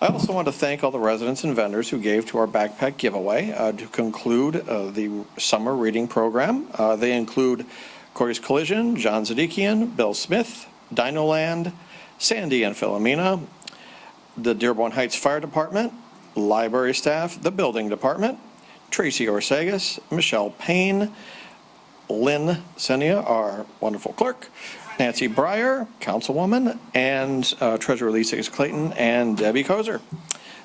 I also want to thank all the residents and vendors who gave to our backpack giveaway to conclude the summer reading program. They include Corey's Collision, John Zadikian, Bill Smith, Dinoland, Sandy and Philomena, the Dearborn Heights Fire Department, library staff, the building department, Tracy Orsegas, Michelle Payne, Lynn Senia, our wonderful clerk, Nancy Breyer, Councilwoman, and Treasurer Lisa Clayton, and Debbie Kozer.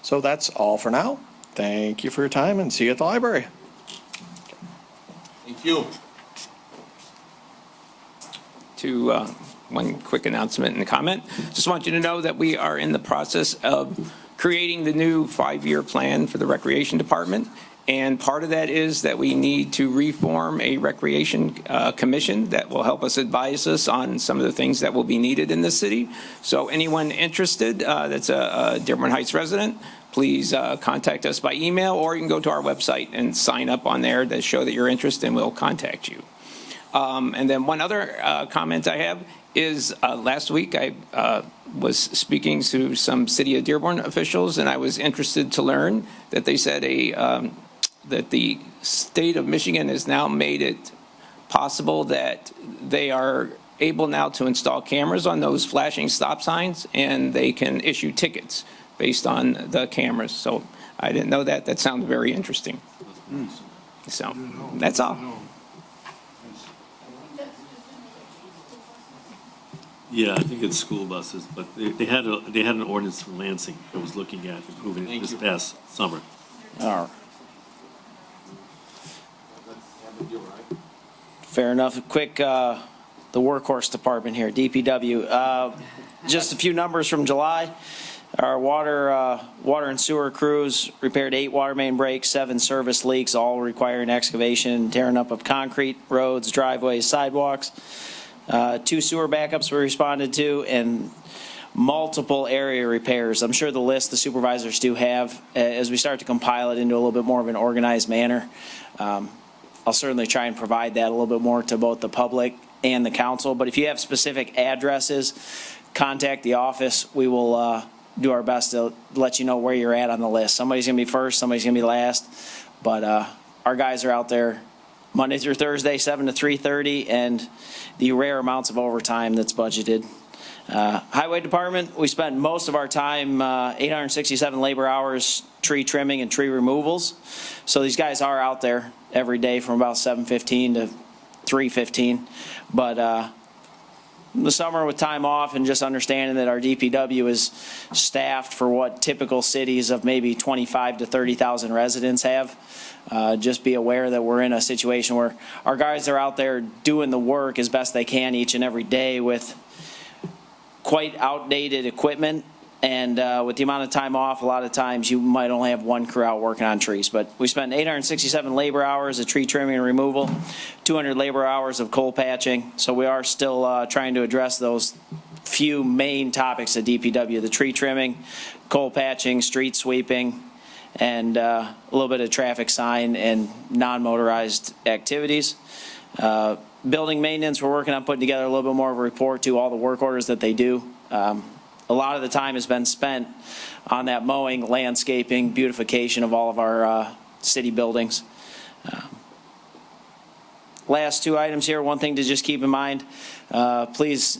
So that's all for now. Thank you for your time, and see you at the library. Thank you. One quick announcement and comment. Just want you to know that we are in the process of creating the new 5-year plan for the Recreation Department. And part of that is that we need to reform a Recreation Commission that will help us advise us on some of the things that will be needed in the city. So anyone interested that's a Dearborn Heights resident, please contact us by email, or you can go to our website and sign up on there to show that you're interested, and we'll contact you. And then one other comment I have is last week I was speaking to some City of Dearborn officials, and I was interested to learn that they said that the state of Michigan has now made it possible that they are able now to install cameras on those flashing stop signs, and they can issue tickets based on the cameras. So I didn't know that. That sounds very interesting. So that's all. Yeah, I think it's school buses, but they had an ordinance for Lansing that was looking at improving it this past summer. All right. Fair enough. Quick, the workhorse department here, DPW. Just a few numbers from July. Our water and sewer crews repaired 8 water main breaks, 7 service leaks, all requiring excavation, tearing up of concrete, roads, driveways, sidewalks. 2 sewer backups we responded to, and multiple area repairs. I'm sure the list the supervisors do have, as we start to compile it into a little bit more of an organized manner. I'll certainly try and provide that a little bit more to both the public and the council. But if you have specific addresses, contact the office. We will do our best to let you know where you're at on the list. Somebody's going to be first, somebody's going to be last. But our guys are out there Monday through Thursday, 7 to 3:30, and the rare amounts of overtime that's budgeted. Highway Department, we spent most of our time, 867 labor hours, tree trimming and tree removals. So these guys are out there every day from about 7:15 to 3:15. But the summer with time off and just understanding that our DPW is staffed for what typical cities of maybe 25 to 30,000 residents have. Just be aware that we're in a situation where our guys are out there doing the work as best they can each and every day with quite outdated equipment. And with the amount of time off, a lot of times you might only have one crew out working on trees. But we spent 867 labor hours of tree trimming and removal, 200 labor hours of coal patching. So we are still trying to address those few main topics at DPW: the tree trimming, coal patching, street sweeping, and a little bit of traffic sign and non-motorized activities. Building maintenance, we're working on putting together a little bit more of a report to all the work orders that they do. A lot of the time has been spent on that mowing, landscaping, beautification of all of our city buildings. Last two items here, one thing to just keep in mind, please,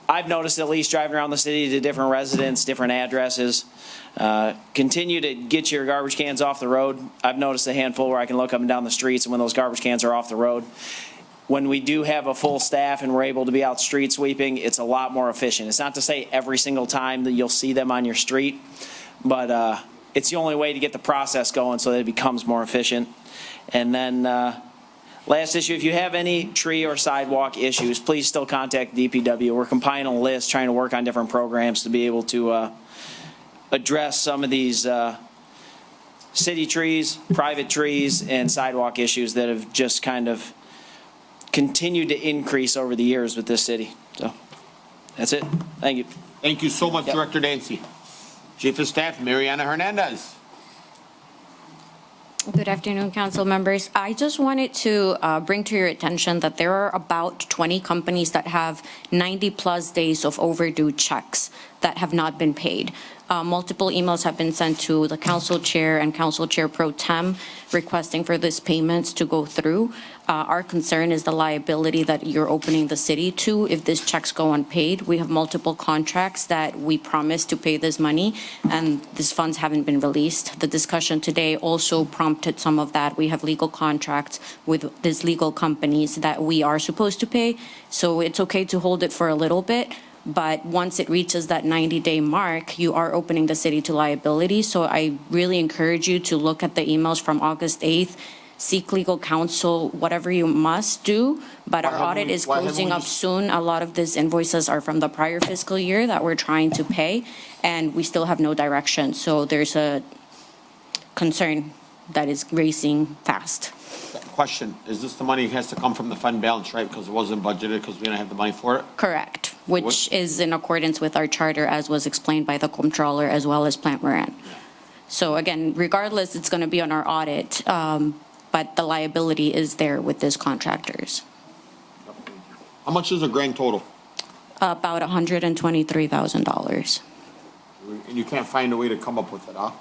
I've noticed at least driving around the city to different residents, different addresses, continue to get your garbage cans off the road. I've noticed a handful where I can look up and down the streets, and when those garbage cans are off the road, when we do have a full staff and we're able to be out street sweeping, it's a lot more efficient. It's not to say every single time that you'll see them on your street, but it's the only way to get the process going so that it becomes more efficient. And then last issue, if you have any tree or sidewalk issues, please still contact DPW. We're compiling a list, trying to work on different programs to be able to address some of these city trees, private trees, and sidewalk issues that have just kind of continued to increase over the years with this city. So that's it. Thank you. Thank you so much, Director Dancy. Chief of Staff, Mariana Hernandez. Good afternoon, council members. I just wanted to bring to your attention that there are about 20 companies that have 90-plus days of overdue checks that have not been paid. Multiple emails have been sent to the council chair and council chair pro tem requesting for these payments to go through. Our concern is the liability that you're opening the city to if these checks go unpaid. We have multiple contracts that we promised to pay this money, and these funds haven't been released. The discussion today also prompted some of that. We have legal contracts with these legal companies that we are supposed to pay, so it's okay to hold it for a little bit. But once it reaches that 90-day mark, you are opening the city to liability. So I really encourage you to look at the emails from August 8th, seek legal counsel, whatever you must do. But our audit is closing up soon. A lot of these invoices are from the prior fiscal year that we're trying to pay, and we still have no direction. So there's a concern that is racing fast. Question, is this the money has to come from the fund balance, right? Because it wasn't budgeted because we didn't have the money for it? Correct, which is in accordance with our charter as was explained by the comptroller as well as Plant Moran. So again, regardless, it's going to be on our audit, but the liability is there with these contractors. How much is the grand total? About $123,000. And you can't find a way to come up with it, huh?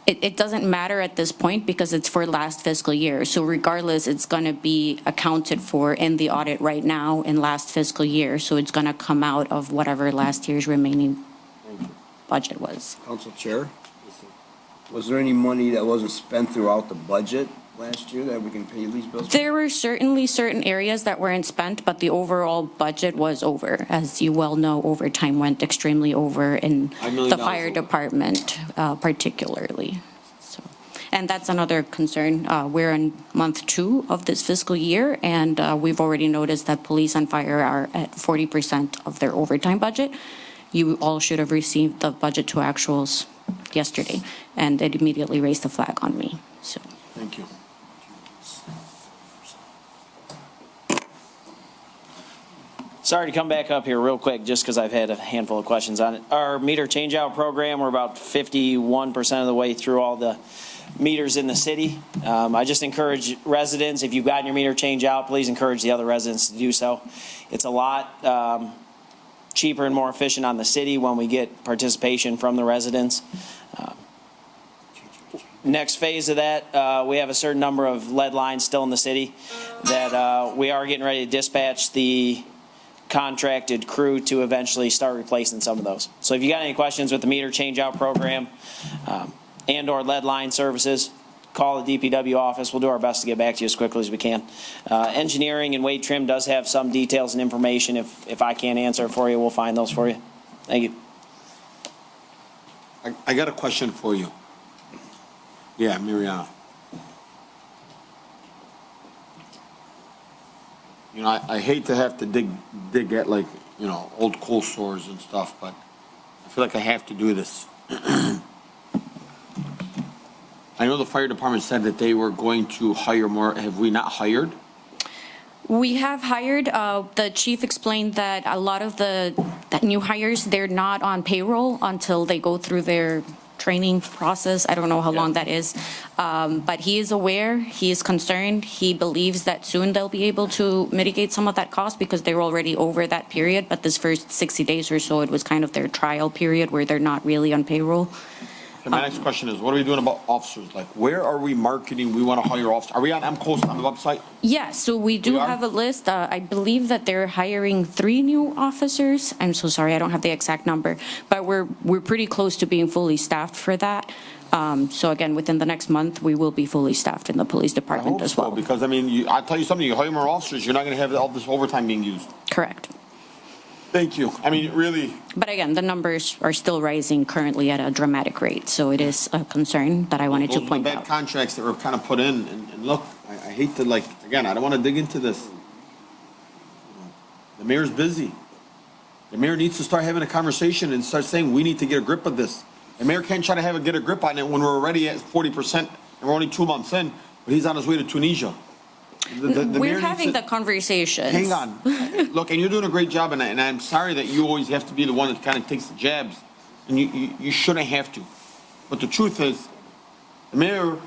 It doesn't matter at this point because it's for last fiscal year. So regardless, it's going to be accounted for in the audit right now in last fiscal year. So it's going to come out of whatever last year's remaining budget was. Council Chair, was there any money that wasn't spent throughout the budget last year that we can pay these bills? There were certainly certain areas that weren't spent, but the overall budget was over. As you well know, overtime went extremely over in the fire department, particularly. So, and that's another concern. We're in month 2 of this fiscal year, and we've already noticed that police and fire are at 40% of their overtime budget. You all should have received the budget to actuals yesterday, and it immediately raised the flag on me. So. Thank you. Sorry to come back up here real quick, just because I've had a handful of questions on it. Our meter changeout program, we're about 51% of the way through all the meters in the city. I just encourage residents, if you've gotten your meter change out, please encourage the other residents to do so. It's a lot cheaper and more efficient on the city when we get participation from the residents. Next phase of that, we have a certain number of lead lines still in the city that we are getting ready to dispatch the contracted crew to eventually start replacing some of those. So if you got any questions with the meter change out program and or lead line services, call the DPW office. We'll do our best to get back to you as quickly as we can. Engineering and Wade Trim does have some details and information. If I can't answer it for you, we'll find those for you. Thank you. I got a question for you. Yeah, Mariana. You know, I hate to have to dig at like, you know, old coal stores and stuff, but I feel like I have to do this. I know the fire department said that they were going to hire more. Have we not hired? We have hired, the chief explained that a lot of the new hires, they're not on payroll until they go through their training process. I don't know how long that is. But he is aware, he is concerned. He believes that soon they'll be able to mitigate some of that cost because they're already over that period. But this first 60 days or so, it was kind of their trial period where they're not really on payroll. So my next question is, what are we doing about officers? Like, where are we marketing? We want to hire officers. Are we on MCOS on the website? Yeah, so we do have a list. I believe that they're hiring 3 new officers. I'm so sorry, I don't have the exact number, but we're pretty close to being fully staffed for that. So again, within the next month, we will be fully staffed in the police department as well. Because I mean, I'll tell you something, you hire more officers, you're not going to have all this overtime being used. Correct. Thank you. I mean, really. But again, the numbers are still rising currently at a dramatic rate. So it is a concern that I wanted to point Those are the bad contracts that were kind of put in. And look, I hate to, like, again, I don't want to dig into this. The mayor's busy. The mayor needs to start having a conversation and start saying, we need to get a grip of this. The mayor can't try to get a grip on it when we're already at 40% and we're only 2 months in, but he's on his way to Tunisia. We're having the conversations. Hang on. Look, and you're doing a great job, and I'm sorry that you always have to be the one that kind of takes the jabs, and you shouldn't have to. But the truth is, the mayor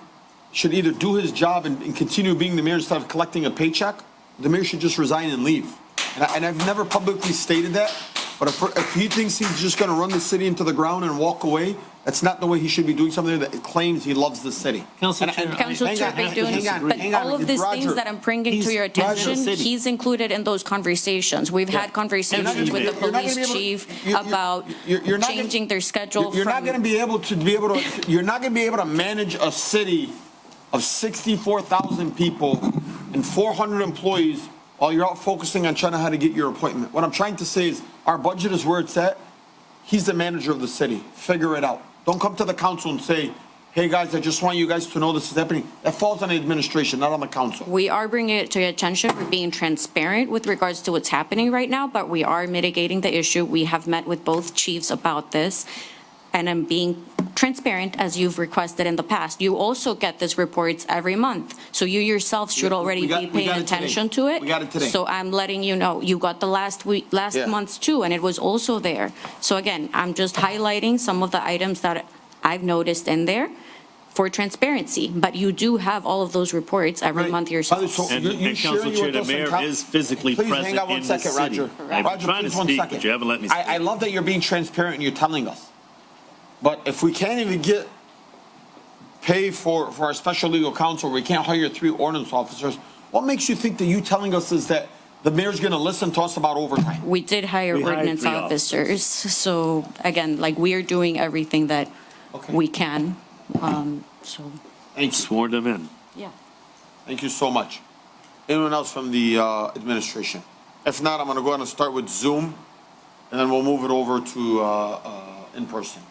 should either do his job and continue being the mayor instead of collecting a paycheck. The mayor should just resign and leave. And I've never publicly stated that, but if he thinks he's just going to run the city into the ground and walk away, that's not the way he should be doing something that claims he loves the city. Council Chair, but all of these things that I'm bringing to your attention, he's included in those conversations. We've had conversations with the police chief about changing their schedule. You're not going to be able to manage a city of 64,000 people and 400 employees while you're out focusing on trying to how to get your appointment. What I'm trying to say is our budget is where it's at. He's the manager of the city. Figure it out. Don't come to the council and say, hey, guys, I just want you guys to know this is happening. That falls on the administration, not on the council. We are bringing it to your attention. We're being transparent with regards to what's happening right now, but we are mitigating the issue. We have met with both chiefs about this, and I'm being transparent as you've requested in the past. You also get these reports every month, so you yourself should already be paying attention to it. We got it today. So I'm letting you know, you got the last month's too, and it was also there. So again, I'm just highlighting some of the items that I've noticed in there for transparency, but you do have all of those reports every month yourself. And Council Chair, the mayor is physically present hang on one in the second, city. Roger. I'm trying to speak, but you haven't let me speak. I love that you're being transparent and you're telling us. But if we can't even pay for our special legal counsel, we can't hire 3 ordinance officers, what makes you think that you telling us is that the mayor's going to listen to us about overtime? We did hire ordinance officers. So again, like, we are doing everything that we can. So. Sworn them in. Yeah. Thank you so much. Anyone else from the administration? If not, I'm going to go ahead and start with Zoom, and then we'll move it over to in person.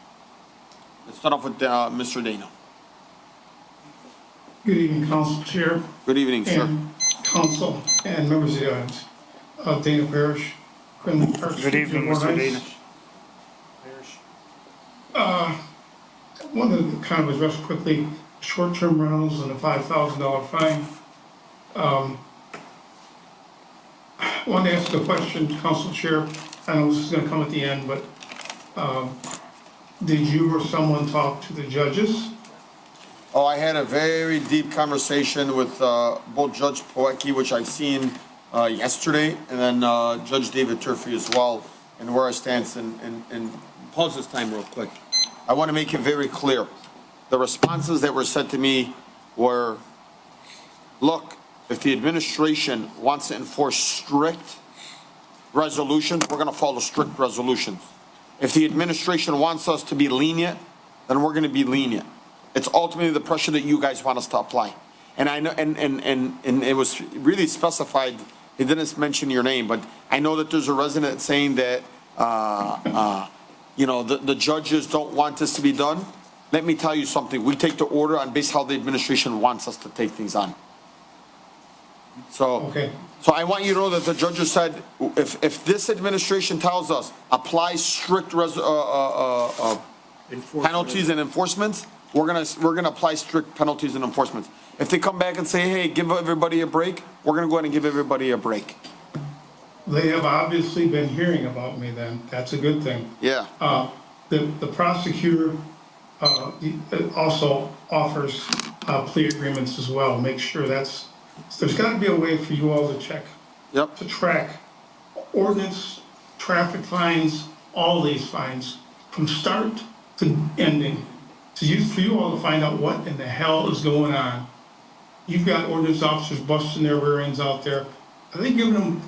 Let's start off with Mr. Dana. Good evening, Council Chair. Good evening, sir. And Council and members of the audience. Dana Parrish. Good evening, Mr. Dana. One of the kind of address quickly, short-term rentals and a $5,000 fine. I wanted to ask a question, Council Chair. I know this is going to come at the end, but did you or someone talk to the judges? Oh, I had a very deep conversation with both Judge Poecki, which I've seen yesterday, and then Judge David Turfey as well, and where I stand. And pause this time real quick. I want to make it very clear. The responses that were said to me were, look, if the administration wants to enforce strict resolutions, we're going to follow strict resolutions. If the administration wants us to be lenient, then we're going to be lenient. It's ultimately the pressure that you guys want us to apply. And I know, and it was really specified, it didn't mention your name, but I know that there's a resident saying that, the judges don't want this to be done. Let me tell you something, we take the order on based how the administration wants us to take things on. So, Okay. so I want you to know that the judges said, if this administration tells us, apply strict penalties and enforcements, we're gonna apply strict penalties and enforcements. If they come back and say, hey, give everybody a break, we're gonna go ahead and give everybody a break. They have obviously been hearing about me then. That's a good thing. Yeah. The prosecutor also offers plea agreements as well. Make sure there's got to be a way for you all to check. Yep. To track ordinance, traffic fines, all these fines, from start to ending. For you all to find out what in the hell is going on. You've got ordinance officers busting their rear ends out there. Are they giving them,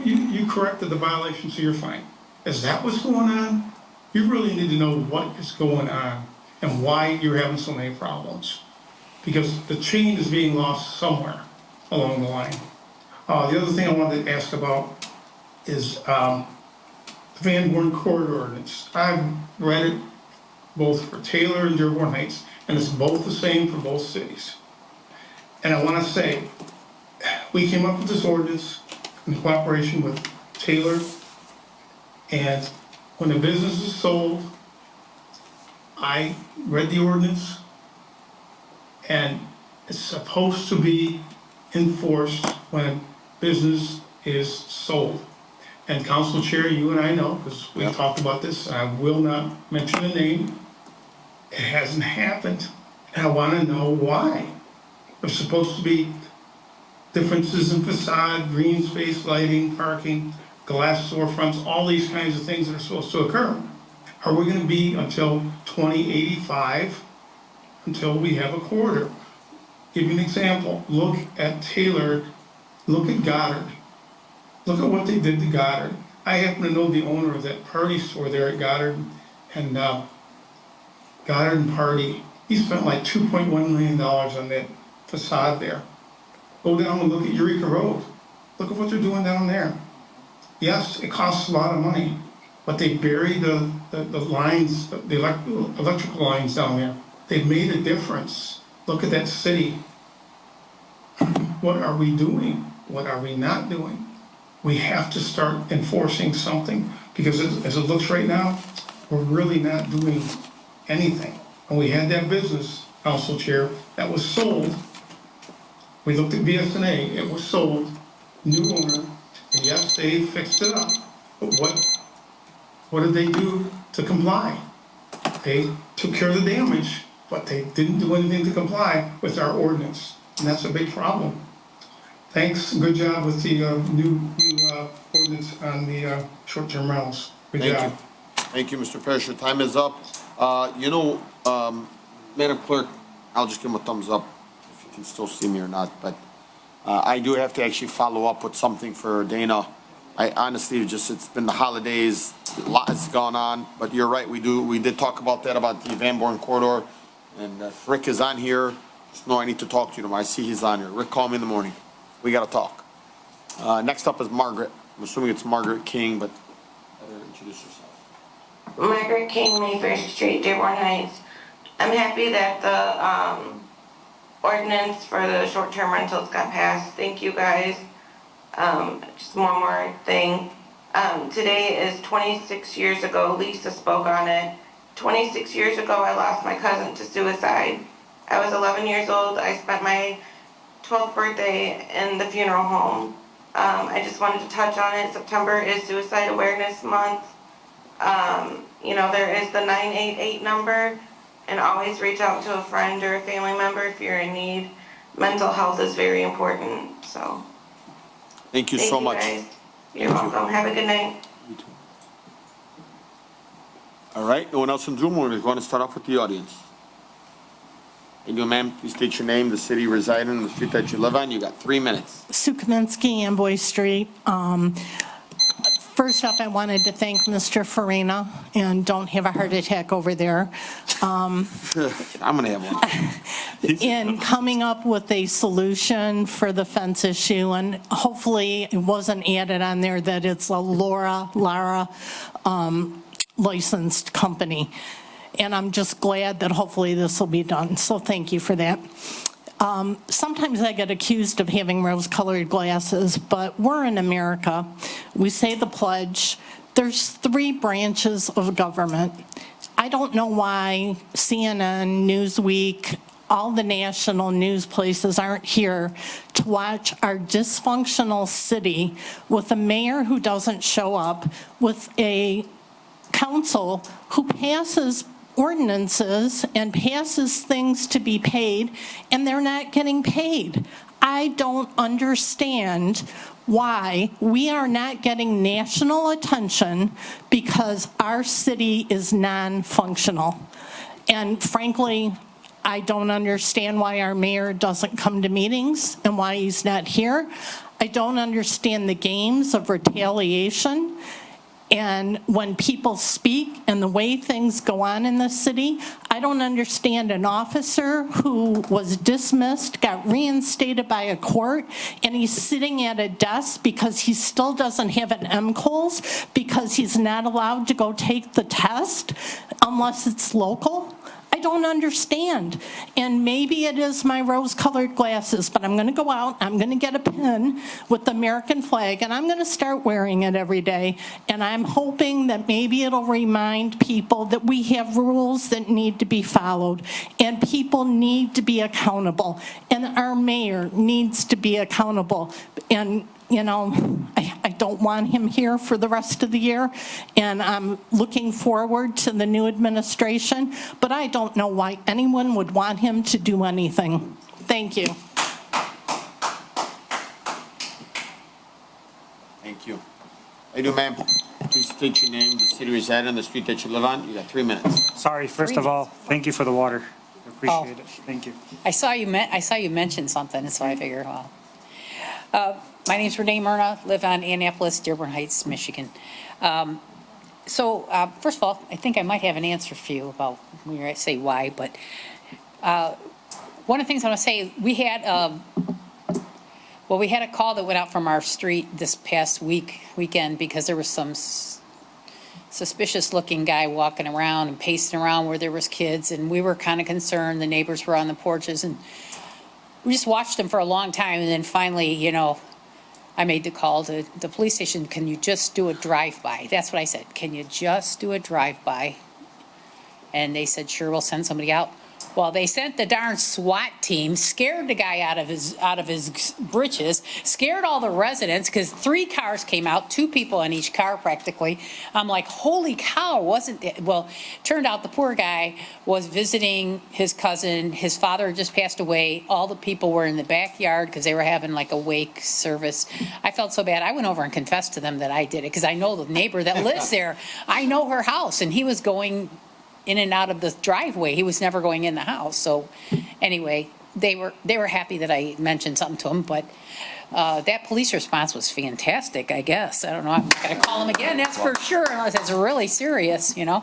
you corrected the violation, so you're fine. Is that what's going on? You really need to know what is going on and why you're having so many problems. Because the chain is being lost somewhere along the line. The other thing I wanted to ask about is the Van Born corridor ordinance. I've read it both for Taylor and Dearborn Heights, and it's both the same for both cities. And I want to say, we came up with this ordinance in cooperation with Taylor, and when the business is sold, I read the ordinance, and it's supposed to be enforced when a business is sold. And Council Chair, you and I know, because we talked about this, and I will not mention the name, it hasn't happened. And I want to know why. There's supposed to be differences in facade, green space, lighting, parking, glass storefronts, all these kinds of things that are supposed to occur. Are we going to be until 2085 until we have a corridor? Give you an example. Look at Taylor. Look at Goddard. Look at what they did to Goddard. I happen to know the owner of that party store there at Goddard and Goddard and Party. He spent like $2.1 million on that facade there. Go down and look at Eureka Road. Look at what they're doing down there. Yes, it costs a lot of money, but they buried the lines, the electrical lines down there. They've made a difference. Look at that city. What are we doing? What are we not doing? We have to start enforcing something because as it looks right now, we're really not doing anything. And we had that business, Council Chair, that was sold. We looked at BSNA, it was sold, new owner, and yes, they fixed it up. But what did they do to comply? They took care of the damage, but they didn't do anything to comply with our ordinance. And that's a big problem. Thanks, good job with the new ordinance on the short-term rentals. Good job. Thank you, Mr. Parrish. Your time is up. Madam Clerk, I'll just give him a thumbs up if you can still see me or not, but I do have to actually follow up with something for Dana. I honestly, it's been the holidays, a lot has gone on, but you're right, we did talk about that, about the Van Born corridor, and if Rick is on here, just know I need to talk to you tomorrow. I see he's on here. Rick, call me in the morning. We gotta talk. Next up is Margaret. I'm assuming it's Margaret King, but better introduce yourself. Margaret King, May 1st Street, Dearborn Heights. I'm happy that the ordinance for the short-term rentals got passed. Thank you guys. Just one more thing. Today is 26 years ago, Lisa spoke on it. 26 years ago, I lost my cousin to suicide. I was 11 years old. I spent my 12th birthday in the funeral home. I just wanted to touch on it. September is Suicide Awareness Month. There is the 988 number, and always reach out to a friend or a family member if you're in need. Mental health is very important, so. Thank you so much. Guys. You're welcome. Have a good night. All right, no one else in Zoom, we're going to start off with the audience. And you, ma'am, please state your name, the city you reside in, the street that you live on. You got 3 minutes. Sue Kaminsky, Amboy Street. First off, I wanted to thank Mr. Farina, and don't have a heart attack over there, I'm gonna have one. in coming up with a solution for the fence issue, and hopefully it wasn't added on there that it's a Lara licensed company. And I'm just glad that hopefully this will be done, so thank you for that. Sometimes I get accused of having rose-colored glasses, but we're in America. We say the pledge. There's 3 branches of government. I don't know why CNN, Newsweek, all the national news places aren't here to watch our dysfunctional city with a mayor who doesn't show up, with a council who passes ordinances and passes things to be paid, and they're not getting paid. I don't understand why we are not getting national attention because our city is non-functional. And frankly, I don't understand why our mayor doesn't come to meetings and why he's not here. I don't understand the games of retaliation. And when people speak and the way things go on in the city, I don't understand an officer who was dismissed, got reinstated by a court, and he's sitting at a desk because he still doesn't have an MCOLS because he's not allowed to go take the test unless it's local. I don't understand. And maybe it is my rose-colored glasses, but I'm going to go out, I'm going to get a pin with the American flag, and I'm going to start wearing it every day. And I'm hoping that maybe it'll remind people that we have rules that need to be followed, and people need to be accountable, and our mayor needs to be accountable. And you know, I don't want him here for the rest of the year, and I'm looking forward to the new administration, but I don't know why anyone would want him to do anything. Thank you. Thank you. I do, ma'am. Please state your name, the city you reside in, the street that you live on. You got 3 minutes. Sorry, first of all, thank you for the water. I appreciate it. Thank you. I saw you mention something, so I figured, well. My name's Renee Myrna, live on Annapolis, Dearborn Heights, Michigan. First of all, I think I might have an answer for you about when you say why, but one of the things I want to say, we had a call that went out from our street this past weekend because there was some suspicious-looking guy walking around and pacing around where there was kids, and we were kind of concerned. The neighbors were on the porches, and we just watched him for a long time, and then finally, you know, I made the call to the police station. Can you just do a drive-by? That's what I said. Can you just do a drive-by? And they said, sure, we'll send somebody out. Well, they sent the darn SWAT team, scared the guy out of his britches, scared all the residents because 3 cars came out, 2 people in each car practically. I'm like, holy cow, wasn't it? Well, turned out the poor guy was visiting his cousin. His father just passed away. All the people were in the backyard because they were having like a wake service. I felt so bad. I went over and confessed to them that I did it because I know the neighbor that lives there. I know her house, and he was going in and out of the driveway. He was never going in the house. So anyway, they were happy that I mentioned something to them, but that police response was fantastic, I guess. I don't know, I'm not gonna call them again, that's for sure, unless it's really serious, you know.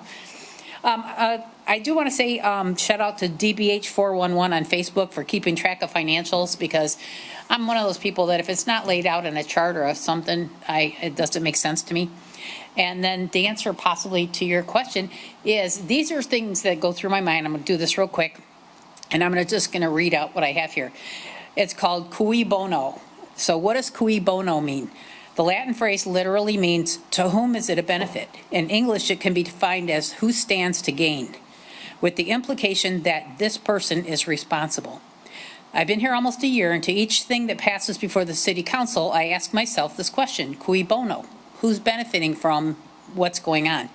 I do want to say shout out to DBH 411 on Facebook for keeping track of financials, because I'm one of those people that if it's not laid out in a chart or something, it doesn't make sense to me. And then the answer possibly to your question is, these are things that go through my mind. I'm going to do this real quick, and I'm just going to read out what I have here. It's called cui bono. So what does cui bono mean? The Latin phrase literally means, to whom is it a benefit? In English, it can be defined as who stands to gain, with the implication that this person is responsible. I've been here almost a year, and to each thing that passes before the city council, I ask myself this question, cui bono? Who's benefiting from what's going on?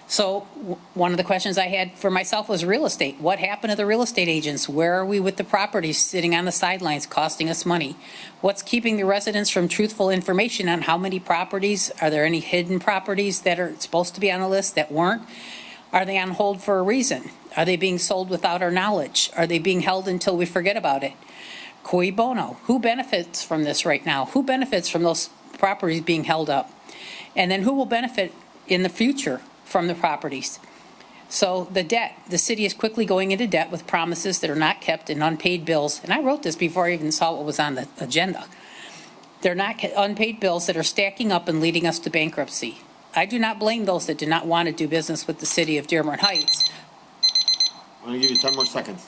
So one of the questions I had for myself was real estate. What happened to the real estate agents? Where are we with the properties sitting on the sidelines costing us money? What's keeping the residents from truthful information on how many properties? Are there any hidden properties that are supposed to be on the list that weren't? Are they on hold for a reason? Are they being sold without our knowledge? Are they being held until we forget about it? Cui bono? Who benefits from this right now? Who benefits from those properties being held up? And then who will benefit in the future from the properties? So the debt, the city is quickly going into debt with promises that are not kept and unpaid bills. And I wrote this before I even saw what was on the agenda. They're not unpaid bills that are stacking up and leading us to bankruptcy. I do not blame those that do not want to do business with the city of Dearborn Heights. I'm gonna give you 10 more seconds.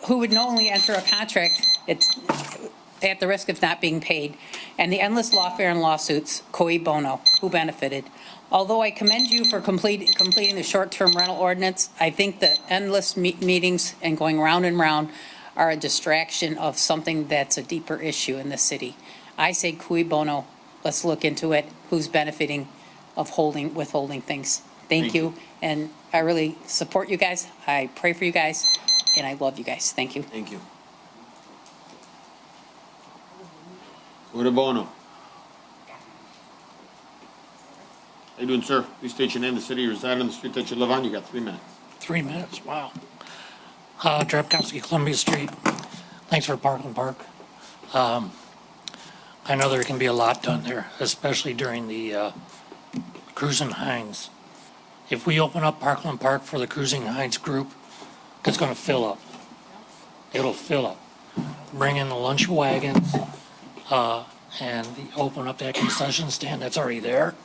Who would knowingly enter a contract at the risk of not being paid, and the endless lawfare and lawsuits, cui bono, who benefited. Although I commend you for completing the short-term rental ordinance, I think the endless meetings and going round and round are a distraction of something that's a deeper issue in the city. I say cui bono, let's look into it, who's benefiting of withholding things. Thank you, and I really support you guys, I pray for you guys, and I love you guys. Thank you. Thank you. Cui bono. How you doing, sir? Please state your name, the city you reside in, the street that you live on. You got 3 minutes. 3 minutes, wow. Drapkowski, Columbia Street. Thanks for Parkland Park. I know there can be a lot done there, especially during the Cruising Hinds. If we open up Parkland Park for the Cruising Hinds group, it's going to fill up. It'll fill up. Bring in the lunch wagons and open up that concession stand that's already there.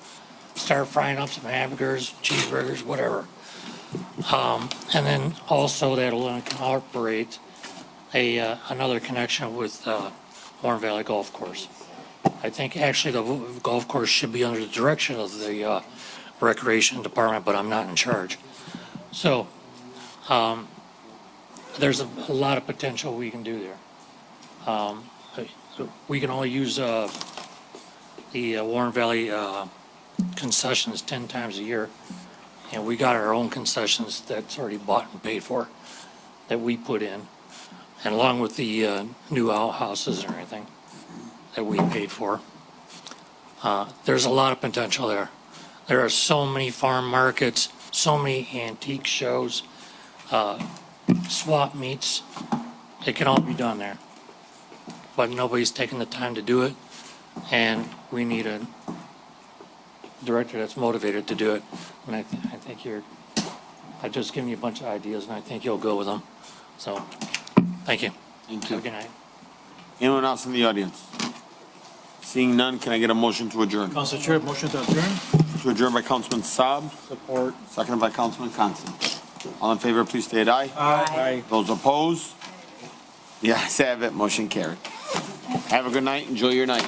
Start frying up some hamburgers, cheeseburgers, whatever. And then also that'll incorporate another connection with Warren Valley Golf Course. I think actually the golf course should be under the direction of the Recreation Department, but I'm not in charge. So there's a lot of potential we can do there. We can only use the Warren Valley concessions 10 times a year. And we got our own concessions that's already bought and paid for that we put in. And along with the new outhouses and everything that we paid for. There's a lot of potential there. There are so many farm markets, so many antique shows, swap meets. It can all be done there. But nobody's taking the time to do it. And we need a director that's motivated to do it. And I think I've just given you a bunch of ideas, and I think you'll go with them. So, thank you. Thank you. Have a good night. Anyone else in the audience? Seeing none, can I get a motion to adjourn? Council Chair, motion to adjourn. To adjourn by Councilman Saab, Support. seconded by Councilman Constant. All in favor, please state aye. Aye. Those opposed? The ayes have it, motion carried. Have a good night, enjoy your night.